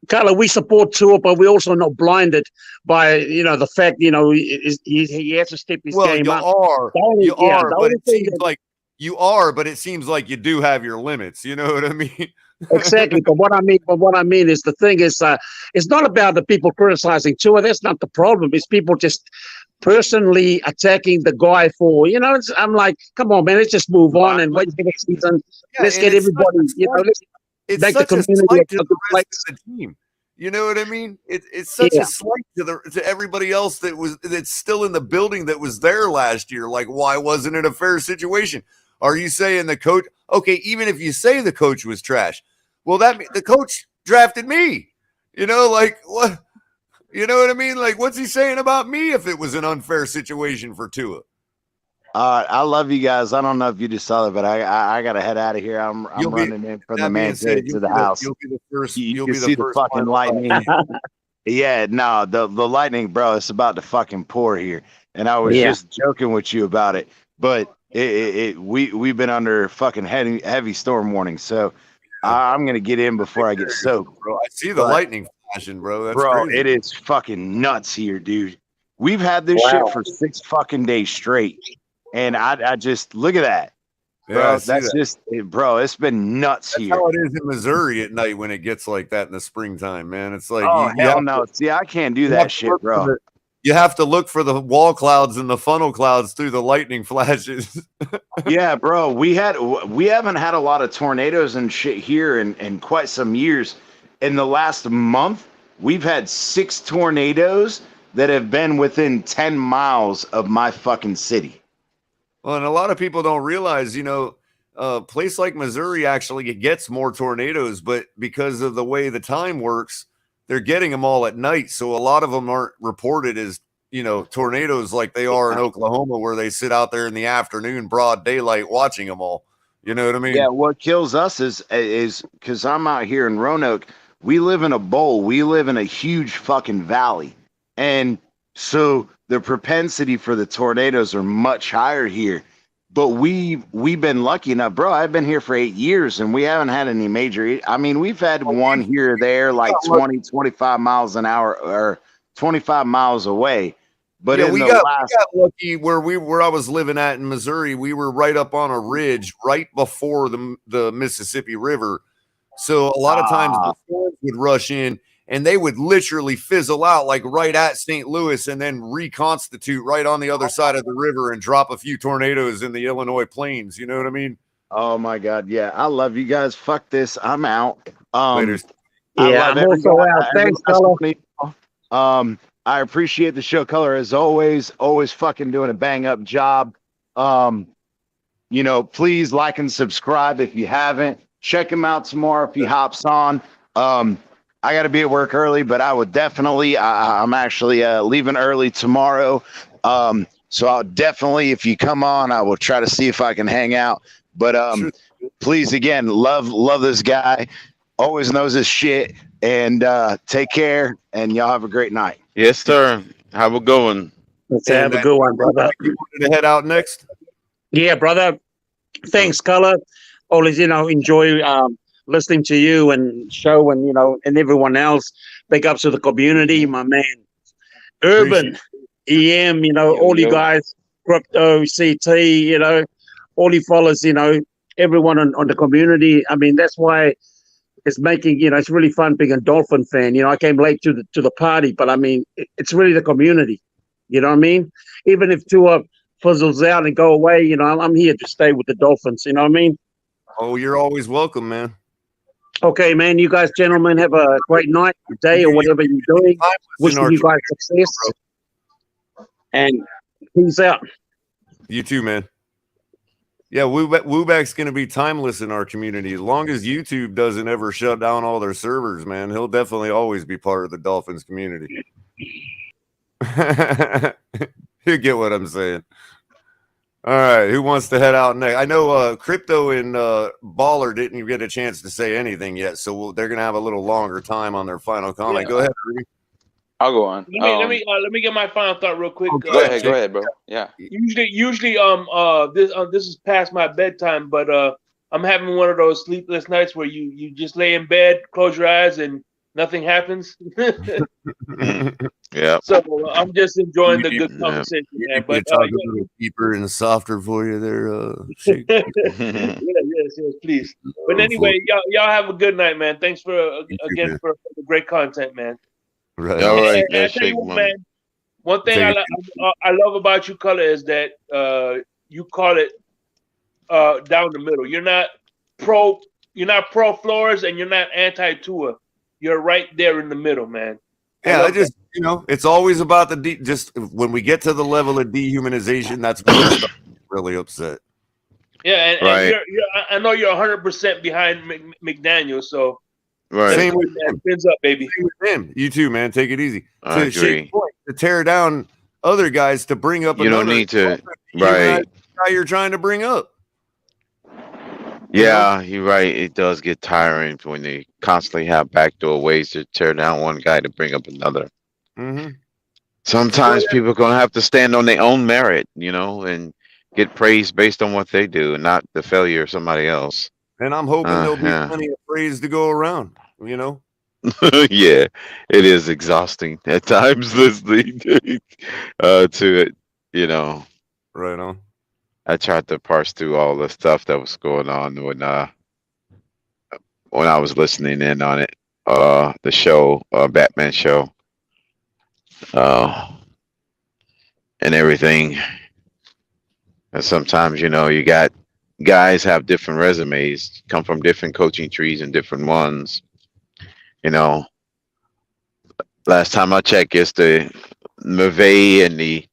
Culler, we support Tua, but we're also not blinded by the fact he has to step his game up.
You are, but it seems like you are, but it seems like you do have your limits. You know what I mean?
Exactly. But what I mean is the thing is, it's not about the people criticizing Tua. That's not the problem. It's people just personally attacking the guy for I'm like, come on, man, let's just move on and wait for the season. Let's get everybody.
It's such a slight to the rest of the team. You know what I mean? It's such a slight to everybody else that's still in the building that was there last year. Like, why wasn't it a fair situation? Are you saying the coach? Okay, even if you say the coach was trash, well, the coach drafted me. What? You know what I mean? Like, what's he saying about me if it was an unfair situation for Tua?
I love you guys. I don't know if you just saw that, but I got to head out of here. I'm running in from the man to the house.
You'll be the first.
You can see the fucking lightning. Yeah, no, the lightning, bro. It's about to fucking pour here, and I was just joking with you about it. But we've been under fucking heavy storm warning, so I'm gonna get in before I get soaked,
bro. I see the lightning flashing, bro. That's crazy.
It is fucking nuts here, dude. We've had this shit for 6 fucking days straight. And I just look at that, bro. Bro. It's been nuts here.
That's how it is in Missouri at night when it gets like that in the springtime, man. It's like,
hell no. See, I can't do that shit, bro.
You have to look for the wall clouds and the funnel clouds through the lightning flashes.
Yeah, bro. We haven't had a lot of tornadoes and shit here in quite some years. In the last month, we've had 6 tornadoes that have been within 10 miles of my fucking city.
Well, and a lot of people don't realize, a place like Missouri actually gets more tornadoes, but because of the way the time works, they're getting them all at night. So a lot of them aren't reported as, tornadoes like they are in Oklahoma, where they sit out there in the afternoon, broad daylight, watching them all. You know what I mean?
Yeah. What kills us is because I'm out here in Roanoke. We live in a bowl. We live in a huge fucking valley. And so the propensity for the tornadoes are much higher here, but we've been lucky enough, bro. I've been here for 8 years and we haven't had any major. I mean, we've had one here or there, like 20, 25 miles an hour or 25 miles away. But
we got lucky where I was living at in Missouri. We were right up on a ridge right before the Mississippi River. So a lot of times the storms would rush in and they would literally fizzle out like right at St. Louis and then reconstitute right on the other side of the river and drop a few tornadoes in the Illinois plains. You know what I mean?
Oh my God. Yeah. I love you guys. Fuck this. I'm out.
Later.
Yeah, I'm also out. Thanks, Culler.
I appreciate the show. Culler, as always fucking doing a bang up job. You know, please like and subscribe if you haven't. Check him out tomorrow if he hops on. I got to be at work early, but I would definitely, I'm actually leaving early tomorrow. So I'll definitely, if you come on, I will try to see if I can hang out. But please, again, love this guy. Always knows his shit. And take care. And y'all have a great night.
Yes, sir. Have a good one.
Let's have a good one, brother.
You wanted to head out next?
Yeah, brother. Thanks, Culler. Always, enjoy listening to you and show and, and everyone else. Big ups to the community, my man. Urban, EM, all you guys, Crypto, CT, all you fellas, everyone on the community. I mean, that's why it's making, it's really fun being a Dolphin fan. I came late to the party, but I mean, it's really the community. You know what I mean? Even if Tua fizzles out and go away, I'm here to stay with the Dolphins. You know what I mean?
Oh, you're always welcome, man.
Okay, man. You guys, gentlemen, have a great night, day, or whatever you're doing. Wishing you guys success. And peace out.
You too, man. Yeah, Wooback's going to be timeless in our community. As long as YouTube doesn't ever shut down all their servers, man, he'll definitely always be part of the Dolphins community. You get what I'm saying. All right, who wants to head out next? I know Crypto and Baller didn't even get a chance to say anything yet, so they're going to have a little longer time on their final comment. Yeah. Go ahead, Ruby.
I'll go on.
Let me get my final thought real quick.
Go ahead, bro. Yeah.
Usually, this is past my bedtime, but I'm having one of those sleepless nights where you just lay in bed, close your eyes, and nothing happens.
Yeah.
So I'm just enjoying the good conversation, man. But
talk a little deeper and softer for you there, Shake.
yes, please. But anyway, y'all have a good night, man. Thanks for the great content, man.
Right.
All right.
And I tell you what, man. One thing I love about you, Culler, is that you call it down the middle. You're not pro Flores, and you're not anti Tua. You're right there in the middle, man.
Yeah, I just it's always about the just when we get to the level of dehumanization, that's when I start really upset.
Yeah, and I know you're 100% behind McDaniel, so.
Right.
Same with him.
Fins up, baby.
Same with him. You too, man. Take it easy.
I agree.
To tear down other guys to bring up.
You don't need to. Right.
Guy you're trying to bring up.
Yeah, you're right. It does get tiring when they constantly have backdoor ways to tear down one guy to bring up another.
Mm-hmm.
Sometimes people are going to have to stand on their own merit, and get praised based on what they do, and not the failure of somebody else.
And I'm hoping there'll be plenty of praise to go around,
Yeah, it is exhausting at times listening to it,
Right on.
I tried to parse through all the stuff that was going on when I was listening in on it, the show, Batman show, and everything. And sometimes, you got guys have different resumes, come from different coaching trees and different ones. Last time I checked, it's the McVay and the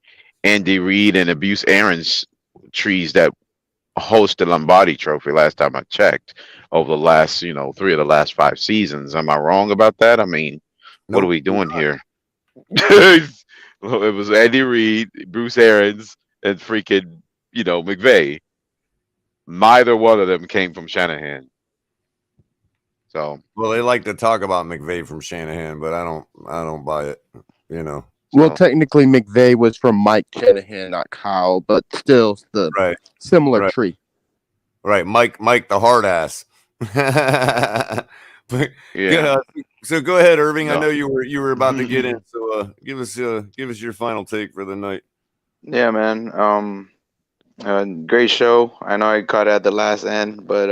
Andy Reid and Abuse Aaron's trees that host the Lombardi Trophy. Last time I checked, over the last 3 of the last 5 seasons. Am I wrong about that? I mean, what are we doing here? It was Andy Reid, Bruce Arians, and freaking McVay. Neither one of them came from Shanahan. So,
well, they like to talk about McVay from Shanahan, but I don't buy it.
Well, technically, McVay was from Mike Shanahan, not Kyle, but still the similar tree.
Right, Mike the hard ass. But yeah. So go ahead, Irving. No. I know you were about to get in. So give us your final take for the night.
Yeah, man. Great show. I know I caught at the last end, but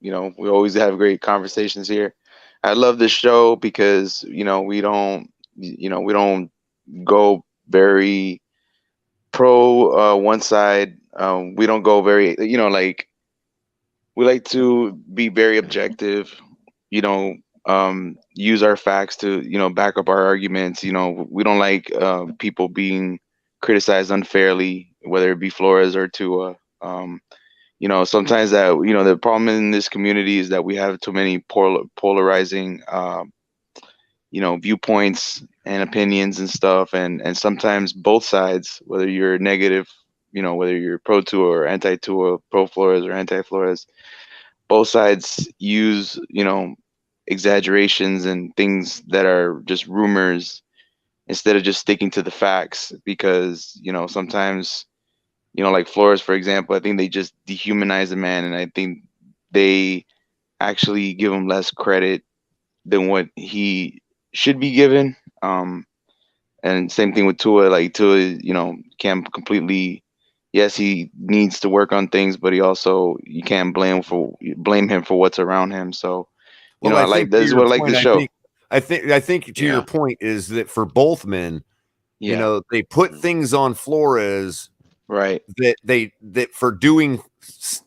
we always have great conversations here. I love this show because we don't go very pro one side. We don't go very like we like to be very objective. Use our facts to back up our arguments. We don't like people being criticized unfairly, whether it be Flores or Tua. Sometimes that the problem in this community is that we have too many polarizing viewpoints and opinions and stuff, and sometimes both sides, whether you're negative, whether you're pro Tua or anti Tua, pro Flores or anti Flores, both sides use exaggerations and things that are just rumors instead of just sticking to the facts, because sometimes like Flores, for example, I think they just dehumanize the man, and I think they actually give him less credit than what he should be given. And same thing with Tua. Like Tua, can't completely. Yes, he needs to work on things, but you can't blame him for what's around him. So, I like this is what I like this show.
I think to your point is that for both men, they put things on Flores,
right?
That for doing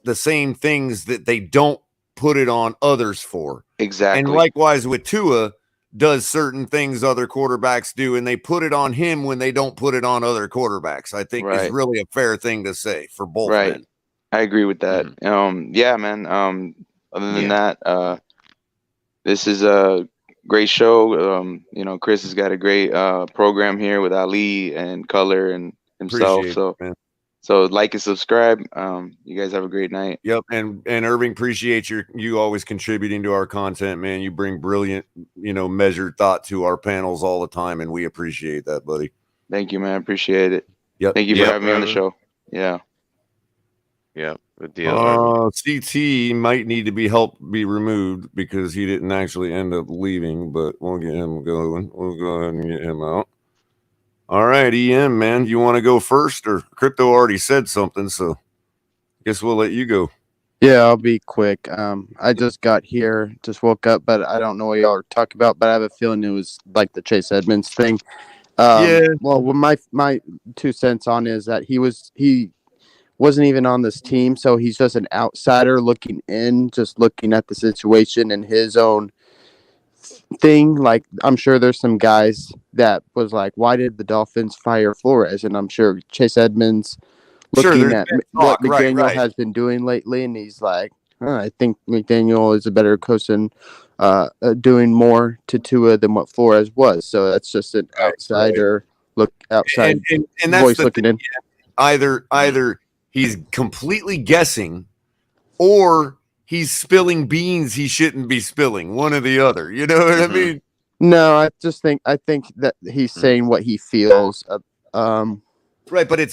the same things that they don't put it on others for.
Exactly.
And likewise with Tua, does certain things other quarterbacks do, and they put it on him when they don't put it on other quarterbacks. I think is really a fair thing to say for both men.
I agree with that. Yeah, man. Other than that, this is a great show. Chris has got a great program here with Ali and Culler and himself. So like and subscribe. You guys have a great night.
Yep. And Irving, appreciate you always contributing to our content, man. You bring brilliant, measured thought to our panels all the time, and we appreciate that, buddy.
Thank you, man. Appreciate it.
Yep.
Thank you for having me on the show. Yeah.
Yeah. Good deal.
CT might need to be removed because he didn't actually end up leaving, but we'll get him going. We'll go ahead and get him out. All right, EM, man, you want to go first, or Crypto already said something, so I guess we'll let you go.
Yeah, I'll be quick. I just got here, just woke up, but I don't know what y'all are talking about, but I have a feeling it was like the Chase Edmonds thing. Well, my 2 cents on is that he wasn't even on this team, so he's just an outsider looking in, just looking at the situation and his own thing. Like, I'm sure there's some guys that was like, why did the Dolphins fire Flores? And I'm sure Chase Edmonds looking at what McDaniel has been doing lately, and he's like, I think McDaniel is a better coach and doing more to Tua than what Flores was. So that's just an outsider outside
and
voice looking in.
Either he's completely guessing, or he's spilling beans he shouldn't be spilling. One or the other. You know what I mean?
No, I think that he's saying what he feels.
Right, but it's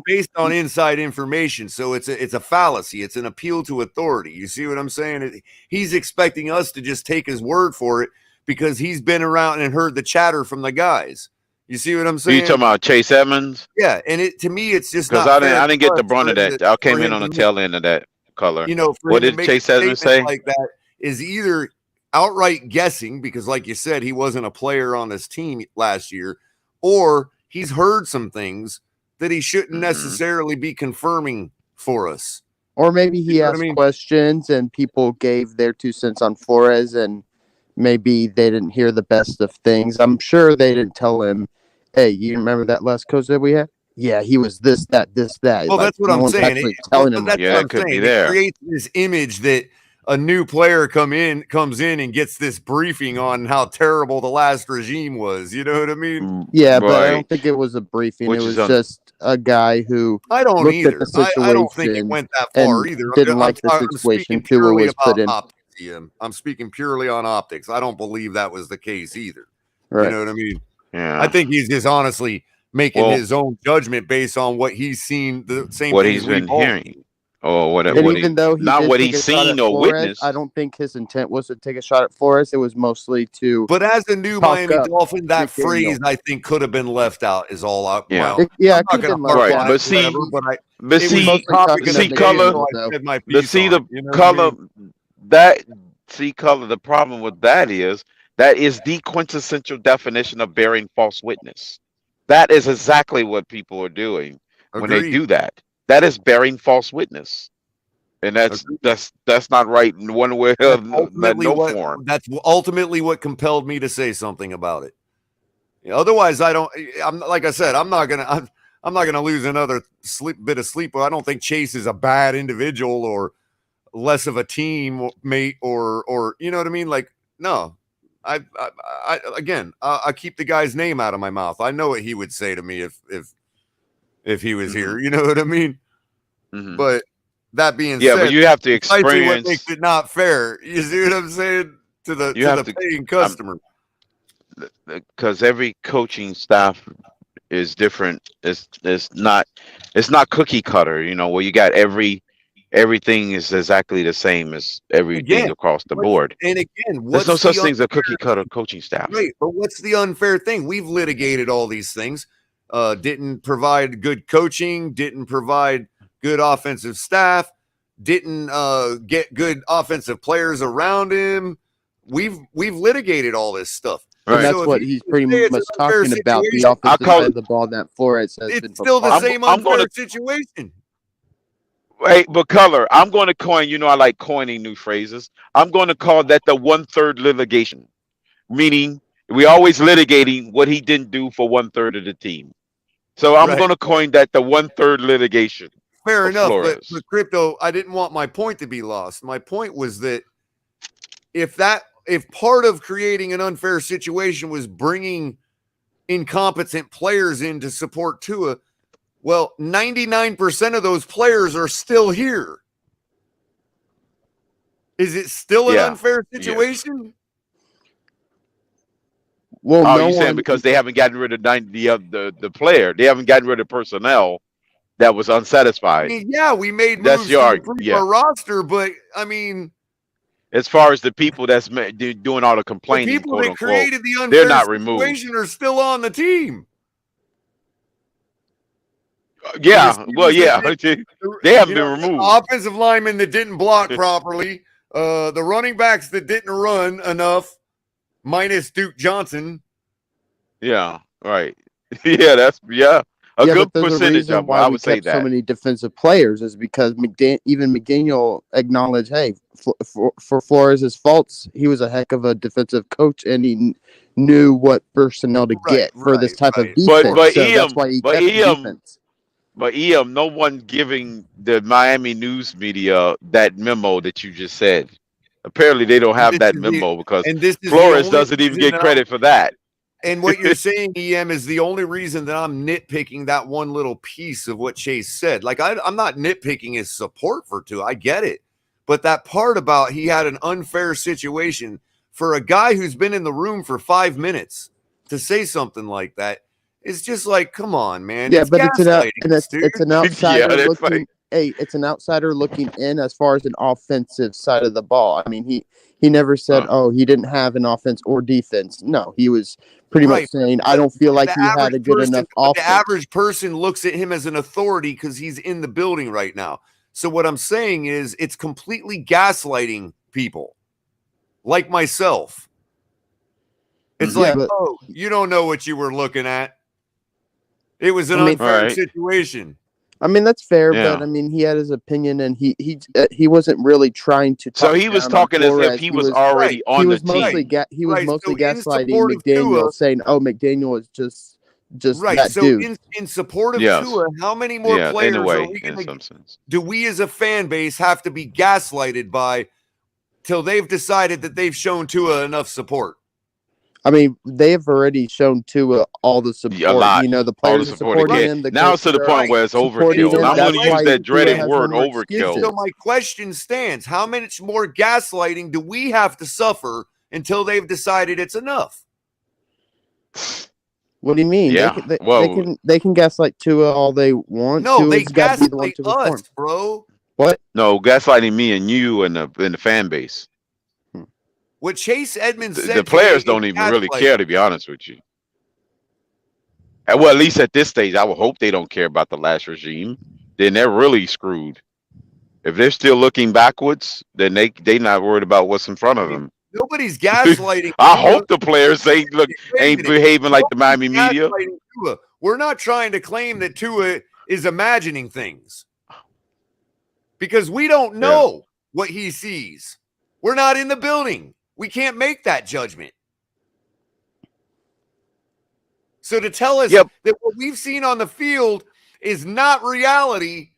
based on inside information, so it's a fallacy. It's an appeal to authority. You see what I'm saying? He's expecting us to just take his word for it because he's been around and heard the chatter from the guys. You see what I'm saying?
You talking about Chase Edmonds?
Yeah, and to me, it's just
because I didn't get the brunt of that. I came in on the tail end of that, Color. What did Chase Edmonds say?
Like that is either outright guessing because, like you said, he wasn't a player on this team last year, or he's heard some things that he shouldn't necessarily be confirming for us.
Or maybe he asked questions and people gave their 2 cents on Flores, and maybe they didn't hear the best of things. I'm sure they didn't tell him, hey, you remember that last coach that we had? Yeah, he was this, that.
Well, that's what I'm saying.
It could be there.
It creates this image that a new player comes in and gets this briefing on how terrible the last regime was. You know what I mean?
Yeah, but I don't think it was a briefing. It was just a guy who
I don't
looked
either.
At the situation
I don't think it went that far either.
Didn't like the situation Tua was put in.
I'm speaking purely on optics. I don't believe that was the case either.
Right.
You know what I mean?
Yeah.
I think he's just honestly making his own judgment based on what he's seen. The same
what
thing
he's been hearing. or what?
And
What
even
he
though he
not
did
what
take
he's
a shot
seen
at
or
Flores,
witnessed.
I don't think his intent was to take a shot at Flores. It was mostly to
But as a new
talk
Miami
up
Dolphin, that phrase
McDaniel.
I think could have been left out. Is all I.
Yeah,
Yeah,
I'm
it
not
could have
going to
been left
harp
right.
on
out.
it
But
forever,
see,
but
He was
it was
mostly
topic
talking
of
to
the day,
color.
so
McDaniel,
I
though.
said my
The
piece
see
on
the
it. You know what I
color
mean?
that see color. The problem with that is the quintessential definition of bearing false witness. That is exactly what people are doing when they
Agreed.
do that. That is bearing false witness, and
Agreed.
that's not right in one way or no form.
That's ultimately what compelled me to say something about it. Otherwise, I don't. I'm like I said, I'm not gonna lose another bit of sleep. I don't think Chase is a bad individual or less of a team mate or you know what I mean. Like no, I keep the guy's name out of my mouth. I know what he would say to me if he was here. You know what I mean.
Mm-hmm.
But that being
Yeah, but
said,
you have to
precisely what makes
experience.
it not fair. You see what I'm saying to the
You have to,
paying customer.
because every coaching staff is different. It's not cookie cutter. You know, where you got everything is exactly the same as everything
Again,
across the board. There's no
what's
such
the
thing as a cookie cutter coaching staff.
right? But what's the unfair thing? We've litigated all these things. Didn't provide good coaching. Didn't provide good offensive staff. Didn't get good offensive players around him. We've litigated all this stuff.
And
Right.
that's
So if
what
you
he's
can
pretty
say it's an
much
unfair
talking about, the
situation,
offensive side of the ball that Flores has been
it's still the
part.
same
I'm
unfair
gonna
situation.
Hey, but color, I'm going to coin. You know, I like coining new phrases. I'm going to call that the 1/3 litigation, meaning we always litigating what he didn't do for 1/3 of the team. So I'm
Right.
going to coin that the 1/3 litigation.
Fair
of
enough, but
Flores.
crypto, I didn't want my point to be lost. My point was that if part of creating an unfair situation was bringing incompetent players in to support Tua, well, 99% of those players are still here. Is it still an unfair situation?
Well,
Oh,
no
you saying
one.
because they haven't gotten rid of the player, they haven't gotten rid of personnel that was
I
unsatisfied.
mean, yeah, we made
That's
moves
your
to
argument.
improve
Yeah.
our roster, but I mean,
As far as the people that's doing all the
the
complaining,
people
quote
that
unquote,
created the
they're
unfair
not removed.
situation are still on the team.
Yeah, well, yeah, they haven't been removed.
The offensive linemen that didn't block properly, the running backs that didn't run enough, minus Duke Johnson.
Yeah, right. Yeah, a good
but there's a
percentage
reason
of them.
why
I
we
would say
kept so
that.
many defensive players is because even McDaniel acknowledged, hey, for Flores' faults, he was a heck of a defensive coach, and he knew what personnel to get for this type of defense.
But
So that's why he kept the defense.
But no one giving the Miami news media that memo that you just said. Apparently, they don't have that memo because Flores doesn't even get credit for that.
And what you're saying, EM, is the only reason that I'm nitpicking that one little piece of what Chase said. Like, I'm not nitpicking his support for Tua. I get it. But that part about he had an unfair situation for a guy who's been in the room for 5 minutes to say something like that is just like, come on, man.
Yeah,
it's
but it's an outsider
Yeah,
looking. Hey, it's an outsider looking in as far as an offensive side of the ball. I mean, he never said, "Oh, he didn't have an offense or defense." No, he was pretty much saying, "I don't feel like he had a good enough offense."
The average person looks at him as an authority because he's in the building right now. So what I'm saying is, it's completely gaslighting people, like myself. It's like, oh, you don't know what you were looking at. It was an unfair situation.
I mean, that's fair, but I mean, he had his opinion, and he wasn't really trying to.
So he was talking as if he was already on the team.
He was mostly gaslighting McDaniel, saying, "Oh, McDaniel is just that
so
dude."
In support of Tua, how many more players are we going to? Do we as a fan base have to be gaslighted by till they've decided that they've shown Tua enough support?
I mean, they have already shown Tua all the support.
A lot.
You know, the players are supporting him.
Now it's to the point where it's overkill. And I'm going to use that dreaded word, overkill.
So my question stands: how much more gaslighting do we have to suffer until they've decided it's enough?
What do you mean?
Yeah.
They can gaslight Tua all they want.
No,
Tua's
they
got to be the one
gaslight
to perform.
us, bro.
What?
No, gaslighting me and you and the fan base.
What Chase Edmonds said
The players
today
don't
is
even really
gaslighting.
care, to be honest with you. Well, at least at this stage, I would hope they don't care about the last regime. Then they're really screwed. If they're still looking backwards, then they not worried about what's in front of them.
Nobody's gaslighting.
I
Tua.
hope the players ain't behaving like the Miami media.
Tua. We're not trying to claim that Tua is imagining things because we don't know what he sees. We're not in the building. We can't make that judgment. So to tell us that what we've seen on the field is not reality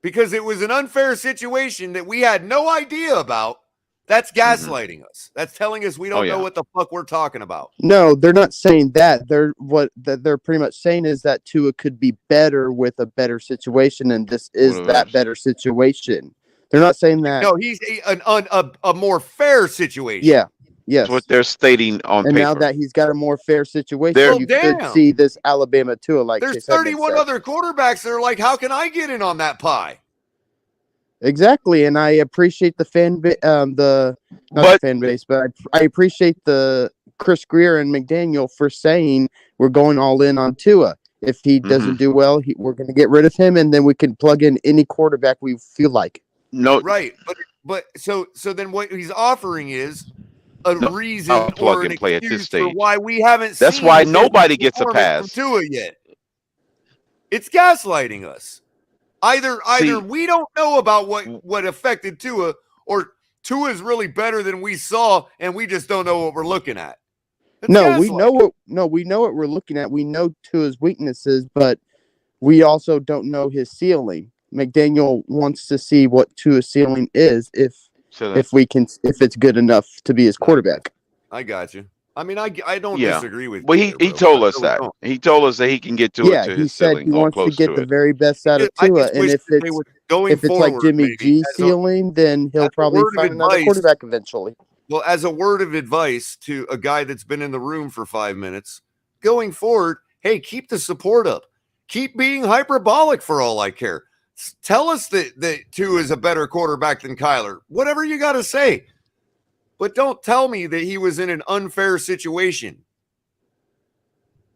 because it was an unfair situation that we had no idea about, that's gaslighting us. That's telling us we don't know what the fuck we're talking about.
No, they're not saying that. They're pretty much saying is that Tua could be better with a better situation, and this is that better situation. They're not saying that.
No, he's a more fair situation.
Yeah. Yes.
That's what they're stating on
and
paper.
now that he's got a more fair situation, you could see this Alabama Tua like
there's 31 other quarterbacks that are like, how can I get in on that pie?
Exactly, and I appreciate the fan base, but I appreciate the Chris Greer and McDaniel for saying we're going all in on Tua. If he doesn't do well, we're going to get rid of him, and then we can plug in any quarterback we feel like.
No,
right, but so then what he's offering is a reason
plug
or an
and play at this
excuse
stage.
for why we haven't.
That's
seen
why nobody gets a pass.
From Tua yet. It's gaslighting us. Either we don't know about what affected Tua, or Tua is really better than we saw, and we just don't know what we're looking at.
We know what we're looking at. We know Tua's weaknesses, but we also don't know his ceiling. McDaniel wants to see what Tua's ceiling is if it's good enough to be his quarterback.
I got you. I mean, I don't disagree with you.
Well, he told us that. He told us that he can get to his ceiling.
He wants to get the very best out of Tua, and if it's like Jimmy G's ceiling, then he'll probably find another quarterback eventually.
Well, as a word of advice to a guy that's been in the room for 5 minutes, going forward, hey, keep the support up. Keep being hyperbolic for all I care. Tell us that Tua is a better quarterback than Kyler. Whatever you got to say. But don't tell me that he was in an unfair situation.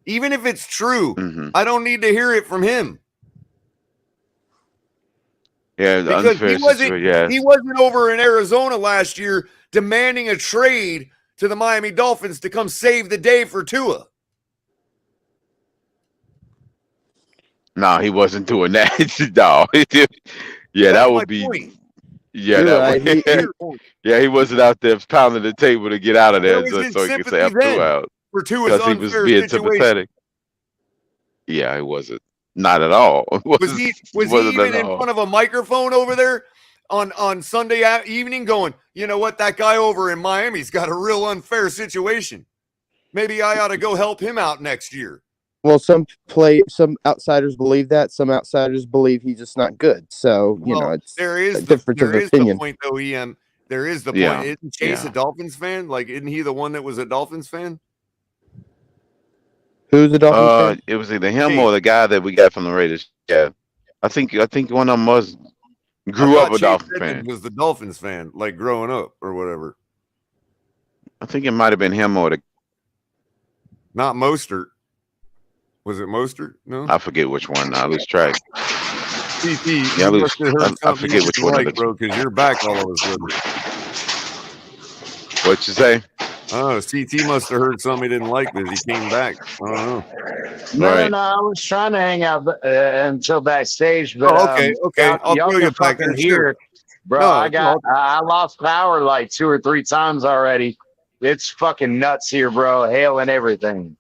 Even if it's true, I don't need to hear it from him.
Yeah, the
because
unfair
he wasn't over in Arizona last year demanding a trade to the Miami Dolphins to come save the day for Tua.
No, he wasn't doing that. No. Yeah, that would be
point.
Yeah, that would, he wasn't out there pounding the table to get out of there so he could say I'm Tua out.
For Tua's
because he was being sympathetic. Yeah, he wasn't. Not at all.
Was he even in front of a microphone over there on Sunday evening going, you know what, that guy over in Miami's got a real unfair situation. Maybe I ought to go help him out next year.
Well, some outsiders believe that. Some outsiders believe he's just not good. So, it's
there is
a difference of opinion.
The point, though, EM. There is the point. Isn't Chase a Dolphins fan? Like, isn't he the one that was a Dolphins fan?
Who's the Dolphins fan?
It was either him or the guy that we got from the Raiders. Yeah. I think one of them grew up a Dolphins fan.
Was the Dolphins fan, like growing up or whatever.
I think it might have been him or
not Mostert. Was it Mostert? No,
I forget which one. I lose track.
CT,
yeah, I forget which one.
Bro, because you're back all of a sudden.
What you say?
Oh, CT must have heard something he didn't like because he came back. I don't know.
No, I was trying to hang out until backstage, but
okay. I'll throw you back in here,
bro. No, I lost power like 2 or 3 times already. It's fucking nuts here, bro. Hail and everything.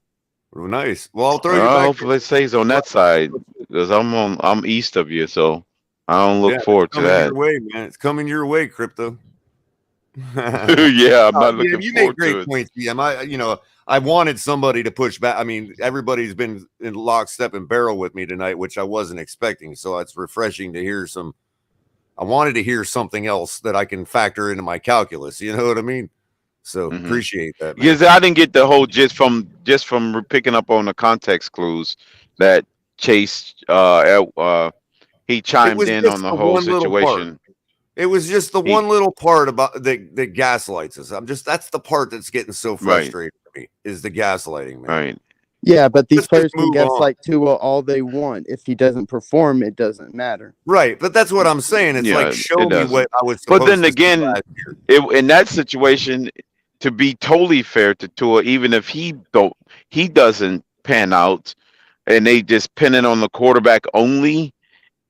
Oh, nice. Well, I'll throw you back.
Hopefully it stays on that side because I'm east of you, so I don't look forward to that.
Your way, man. It's coming your way, Crypto.
Yeah, I'm not looking
you
forward
make great
to it.
points, DM. I wanted somebody to push back. I mean, everybody's been in lockstep and barrel with me tonight, which I wasn't expecting. So it's refreshing to hear I wanted to hear something else that I can factor into my calculus. You know what I mean? So appreciate that, man.
Because I didn't get the whole just from picking up on the context clues that Chase he
It
chimed
was
in
just
on the
the
whole
one little part.
situation.
It was just the
He-
one little part about that gaslights us. That's the part that's getting so
Right.
frustrating to me is the gaslighting, man.
Right.
Yeah, but these
Let's
players
just
can
move on.
gaslight Tua all they want. If he doesn't perform, it doesn't matter.
Right, but that's what I'm saying. It's
Yeah,
like
it
show me what
doesn't.
I was
But
supposed
then
to see
again,
last year.
in that situation, to be totally fair to Tua, even if he doesn't pan out, and they just pin it on the quarterback only,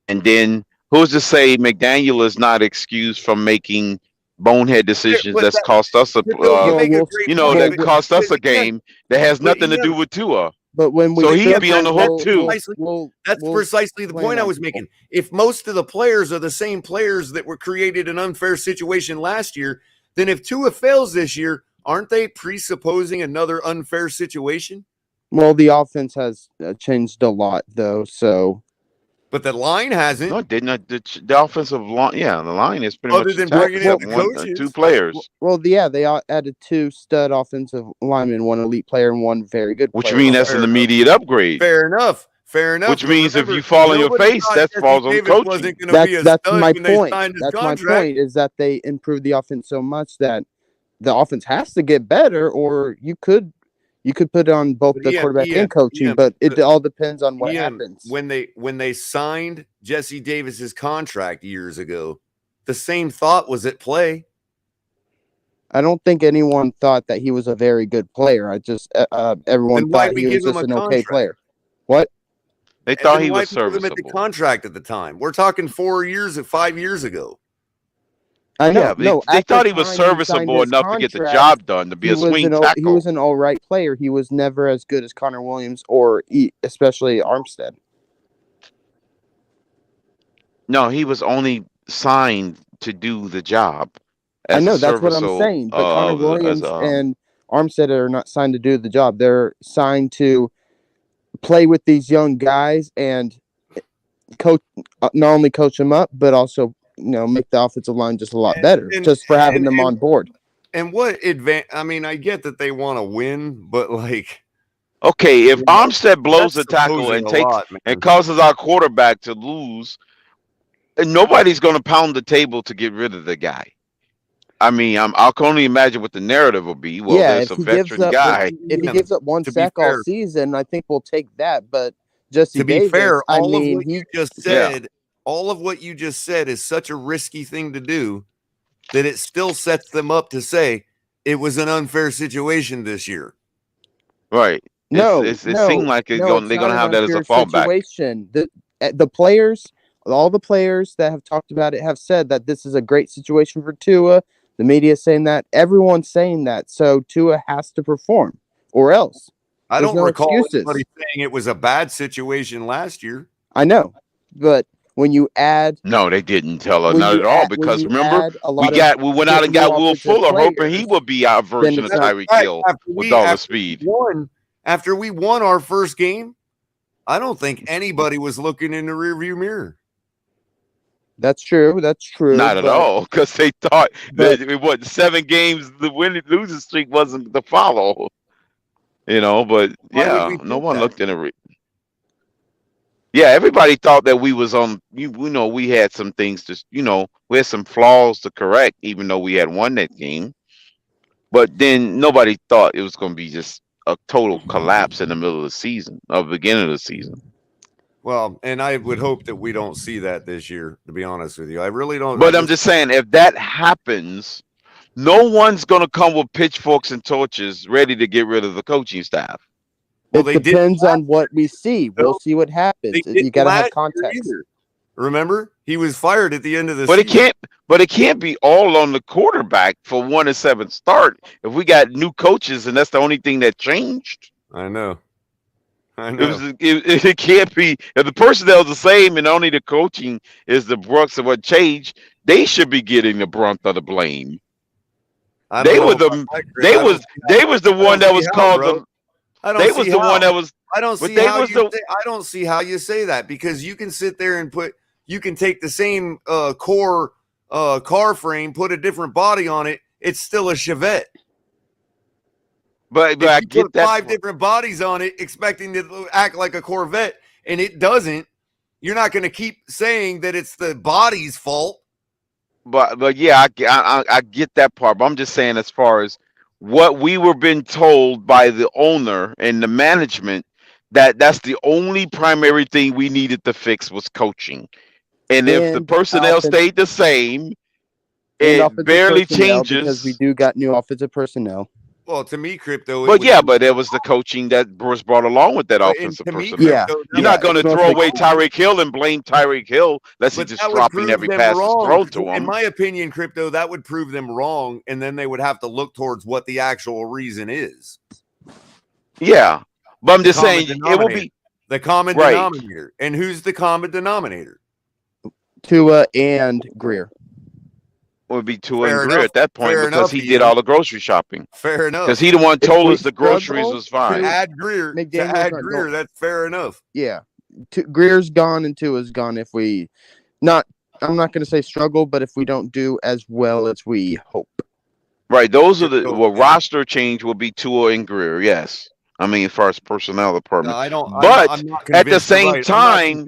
and then who's to say McDaniel is not excused from making bonehead decisions
But
that's cost us a
Bill, you make a
Well,
great
you know,
point.
that cost us a
But yeah,
game that has
but
nothing to
yeah,
do with Tua.
But when we
So he'd
flip
be on
it,
the hook too.
That's precisely the point I was making. If most of the players are the same players that were created an unfair situation last year, then if Tua fails this year, aren't they presupposing another unfair situation?
Well, the offense has changed a lot, though. So,
but the line hasn't.
No, it didn't. The offensive line, yeah, the line is pretty
Other
much
than
intact
bringing in
except
the
one,
coaches.
two players.
Well, yeah, they added 2 stud offensive linemen, 1 elite player and 1 very good
Which
player.
means that's an immediate upgrade.
Fair enough.
Which means if you fall on your face, that falls on coaching.
That's my point. That's my point is that they improved the offense so much that the offense has to get better, or you could put it on both the quarterback and coaching, but it all depends on what happens.
When they signed Jesse Davis's contract years ago, the same thought was at play.
I don't think anyone thought that he was a very good player. I just everyone thought he was just an okay player. What?
They thought he was serviceable.
Give him the contract at the time. We're talking 5 years ago.
I know.
Yeah,
no,
they
at
thought
the
he was
time
serviceable
signed his
enough to get the
contract,
job done, to be
he
a
was
swing
He
tackle.
was an all right player. He was never as good as Connor Williams or especially Armstead.
No, he was only signed to do the job.
I know that's what I'm saying. But Connor Williams and Armstead are not signed to do the job. They're signed to play with these young guys and coach, not only coach them up, but also make the offensive line just a lot better, just for having them on board.
And what I mean, I get that they want to win, but like,
okay, if Armstead blows the tackle and
takes
and causes our quarterback to lose, and nobody's going to pound the table to get rid of the guy. I mean, I can only imagine what the narrative will be. Well, there's a veteran guy.
If he gives up 1 sack all season, I think we'll take that. But Jesse Davis,
fair,
all of
what you just said is such a risky thing to do that it still sets them up to say it was an unfair situation this year.
Right. It seemed like they're going to have that as a fallback.
The players, all the players that have talked about it have said that this is a great situation for Tua. The media is saying that. Everyone's saying that. So Tua has to perform, or else.
I don't recall anybody saying it was a bad situation last year.
I know, but when you add,
no, they didn't tell us not at all, because remember we went out and got Will Fuller, hoping he would be our version of Tyreek Hill with all the speed.
After we won our first game, I don't think anybody was looking in the rearview mirror.
That's true. That's true.
Not at all, because they thought that 7 games, the losing streak wasn't the follow. But no one looked in the. Yeah, everybody thought that we was on. We had some things to. We had some flaws to correct, even though we had won that game. But then nobody thought it was going to be just a total collapse in the middle of the season, or beginning of the season.
Well, and I would hope that we don't see that this year, to be honest with you. I really don't.
But I'm just saying, if that happens, no one's going to come with pitchforks and torches ready to get rid of the coaching staff.
Well, it depends on what we see. We'll see what happens. You got to have context.
Remember, he was fired at the end of the
season. It can't be all on the quarterback for 1-7 start if we got new coaches and that's the only thing that changed.
I know.
It can't be. If the personnel is the same and only the coaching is the Brooks of what changed, they should be getting the brunt of the blame. They was the one that was called.
I don't see how you say that, because you can sit there and you can take the same core car frame, put a different body on it. It's still a Chevette.
But I get that
5 different bodies on it, expecting to act like a Corvette, and it doesn't. you're not going to keep saying that it's the body's fault.
But yeah, I get that part. But I'm just saying, as far as what we were being told by the owner and the management, that's the only primary thing we needed to fix was coaching. And if the
And
personnel
offense
stayed the same,
and
it
offensive
barely
personnel, because we
changes.
do got new offensive personnel.
Well, to me, Crypto, it
But
would.
yeah, but it was the coaching that was brought along with that
But and
offensive
to me,
personnel.
Yeah,
Crypto, that
You're
yeah,
not going
would
it's
to
prove
throw
mostly
them
away
wrong.
Tyreek Hill and blame Tyreek Hill unless he's
But
just
that would
dropping
prove
every
them
pass that's
wrong.
thrown to
In
him.
my opinion, Crypto, that would prove them wrong, and then they would have to look towards what the actual reason is.
Yeah, but I'm
The
just
common
saying it will
denominator.
be
The common
right.
denominator. And who's the common denominator?
Tua and Greer.
Would be Tua and
Fair
Greer
enough.
at that point
Fair
because
enough,
he did
Ian.
all the grocery shopping.
Fair
Because
enough.
he the one
If
told
we
us the groceries
struggle,
was
To
fine.
add Greer,
McDaniel's not going.
that's fair enough.
Yeah, Greer's gone and Tua's gone. If we not, I'm not going to say struggle, but if we don't do as well as we hope.
Right. Those are the
Crypto,
roster change will be Tua and Greer. Yes. I mean, as far as personnel
No,
department.
I don't.
But
I'm not
at the
convinced. You're
same
right.
time,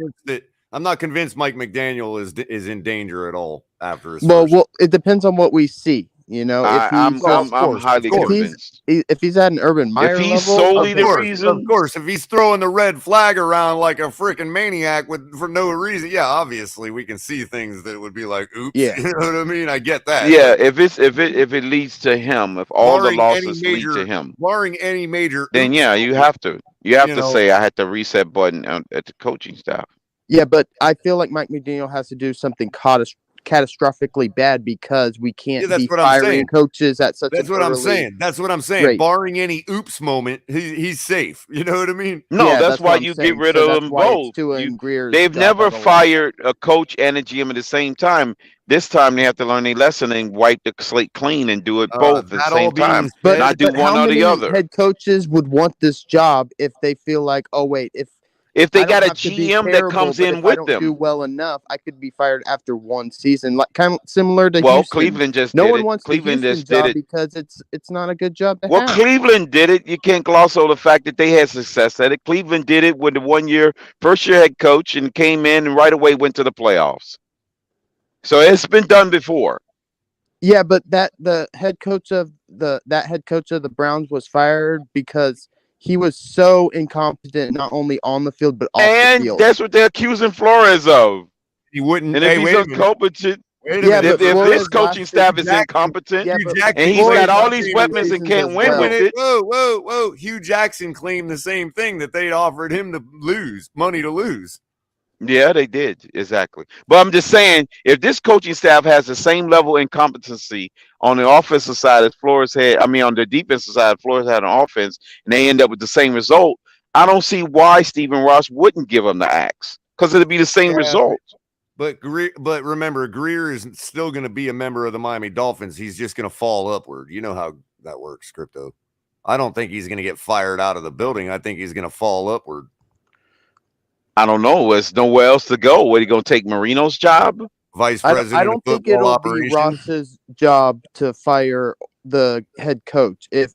I'm not convinced Mike McDaniel is in danger at all after his
Well,
first.
it depends on what we see. You know, if he's
I'm highly convinced.
if he's at an Urban Meyer
If he's
level,
solely the
Of
reason,
course, if he's throwing the red flag around like a freaking maniac for no reason, yeah, obviously we can see things that would be like, oops,
Yeah.
you know what I mean? I get that.
yeah, if it leads to him, if all the
Barring any
losses lead to him,
barring any major,
then
oops
yeah, you
moment,
have to. You have
you
to
know,
say I had the reset button at the coaching staff.
yeah, but I feel like Mike McDaniel has to do something catastrophically bad because we can't
Yeah, that's
be
what I'm
firing
saying.
coaches at such
That's
an
what I'm
early
saying. That's what I'm saying.
rate.
Barring any oops moment, he's safe. You know what I mean?
No,
Yeah,
that's
what
why
I'm
you
saying.
get rid
So
of
that's
them
why it's
both.
Tua and Greer's
They've
job
never
on the line.
fired a coach and a GM at the same time. This time they have to learn a lesson and wipe the slate clean and do it both at the
That all
same time,
being
But
not do
but
one
how
or the
many
other.
head coaches would want this job if they feel like, oh wait,
If they
I don't
got a
have to be
GM that
terrible,
comes
but
in
if I
with
don't do
them,
well enough, I could be fired after one season, like kind of similar to
well,
Houston.
Cleveland just
No
did
one
it.
wants
Cleveland
the Houston
just did
job
it.
because it's not a good job to
Well,
have.
Cleveland did it. You can't gloss over the fact that they had success at it. Cleveland did it with the first year head coach and came in and right away went to the playoffs. So it's been done before.
Yeah, but the head coach of the Browns was fired because he was so incompetent, not only on the field but off the
And
field.
that's what they're accusing Flores of.
He wouldn't.
And if
Hey,
he's
wait a minute.
incompetent,
Wait a
Yeah,
minute.
but
if
Flores
this coaching
lasted-
staff is
Jackson-
incompetent,
Yeah,
Hugh
but
Jackson
and he's
Flores
got all
lasted
these
two
weapons and
seasons
can't
as
win
well.
with it.
Whoa. Hugh Jackson claimed the same thing, that they'd offered him money to lose.
Yeah, they did. Exactly. But I'm just saying, if this coaching staff has the same level of incompetency on the offensive side as Flores had, on the defensive side, Flores had an offense, and they end up with the same result, I don't see why Stephen Ross wouldn't give them the axe, because it'd be the same result.
But remember, Greer is still going to be a member of the Miami Dolphins. He's just going to fall upward. You know how that works, Crypto. I don't think he's going to get fired out of the building. I think he's going to fall upward.
I don't know. There's nowhere else to go. What, are you going to take Marino's job?
Vice president
I don't
of
think
football
it'll
operations.
be Ross's job to fire the head coach. If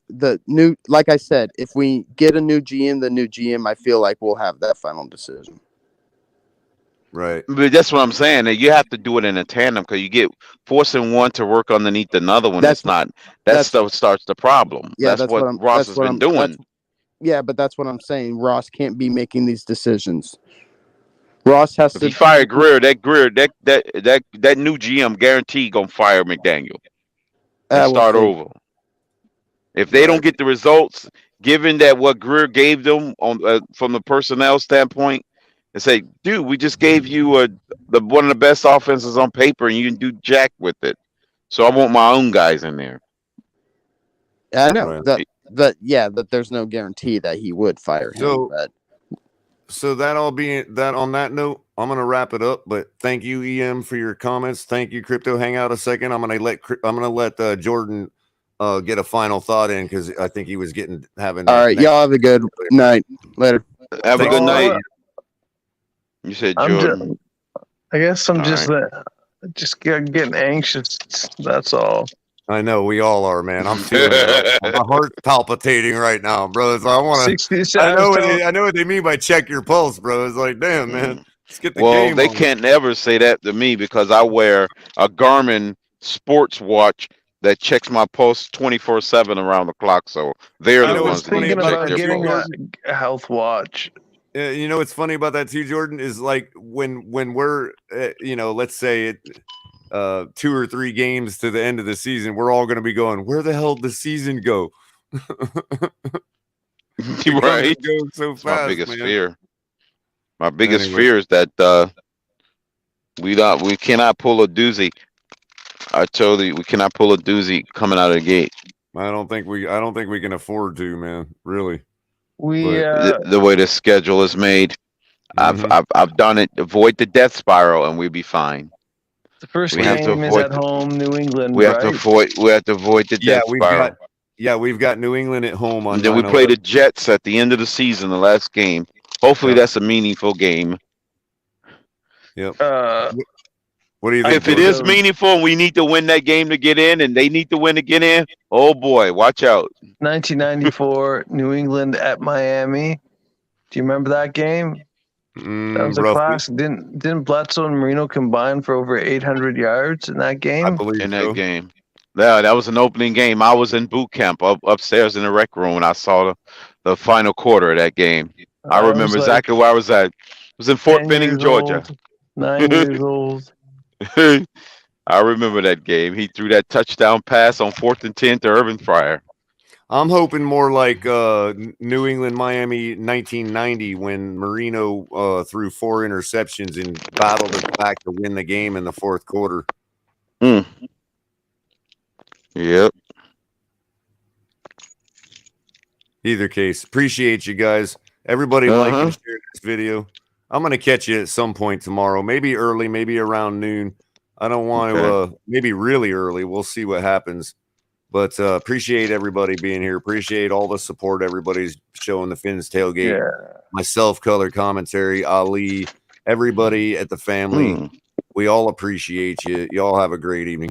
like I said, if we get a new GM, I feel like we'll have that final decision.
Right.
But that's what I'm saying. That you have to do it in a tandem, because you get forcing one to work underneath another one. That stuff starts the problem.
Yeah,
that's what Ross has been doing.
Yeah, but that's what I'm saying. Ross can't be making these decisions. Ross has
If
to
he fired Greer, that new GM guaranteed gonna fire McDaniel and start over. If they don't get the results, given that what Greer gave them on from the personnel standpoint, and say, dude, we just gave you one of the best offenses on paper, and you didn't do jack with it. So I want my own guys in there.
I know that there's no guarantee that he would fire him.
So that all being that, on that note, I'm gonna wrap it up. But thank you, EM, for your comments. Thank you, Crypto. Hang out a second. I'm gonna let Jordan get a final thought in, because I think he was having.
All right, y'all have a good night. Later.
Have a good night. You said Jordan.
I guess I'm just getting anxious. That's all.
I know we all are, man. I'm feeling it. My heart's palpitating right now, bro. So I want to. I know what they mean by check your pulse, bro. It's like, damn, man. Let's get the
Well,
game
they
on.
can't never say that to me because I wear a Garmin sports watch that checks my pulse 24/7 around the clock. So they're
I
the
was
ones that need
thinking
to check
about
their
getting
pulse.
a health watch.
You know what's funny about that too, Jordan, is like when we're let's say it 2 or 3 games to the end of the season, we're all going to be going, where the hell did the season go? It comes
Right?
and goes so
It's my
fast,
biggest
man.
fear. My biggest
Anyway.
fear is that we cannot pull a doozy. I told you we cannot pull a doozy coming out of the gate.
I don't think we can afford to, man. Really.
We
The way the schedule is made, I've done it. Avoid the death spiral, and we'll be fine.
the first
We have to
game is
avoid
at home, New England,
We have
right?
to avoid the death spiral.
We've got New England at home on.
And then we play the Jets at the end of the season, the last game. Hopefully, that's a meaningful game.
Yep. What do you think?
If it is meaningful and we need to win that game to get in, and they need to win to get in, oh boy, watch out.
1994, New England at Miami. Do you remember that game? That was a
roughly.
classic. Didn't Bledsoe and Marino combine for over 800 yards in that game?
I believe
in that game. Yeah, that was an opening game. I was in boot camp upstairs in the rec room when I saw the final quarter of that game. I remember exactly where I was at. It was in Fort Benning, Georgia.
9 years old.
I remember that game. He threw that touchdown pass on 4th and 10 to Urban Fryer.
I'm hoping more like New England, Miami, 1990, when Marino threw 4 interceptions and battled it back to win the game in the 4th quarter.
Yep.
Either case, appreciate you guys. Everybody like and share this video. I'm going to catch you at some point tomorrow, maybe early, maybe around noon. I don't want to, maybe really early. We'll see what happens. But appreciate everybody being here. Appreciate all the support everybody's showing the Fins Tailgate.
Yeah.
Myself, Color Commentary, Ali, everybody at the family. We all appreciate you. Y'all have a great evening.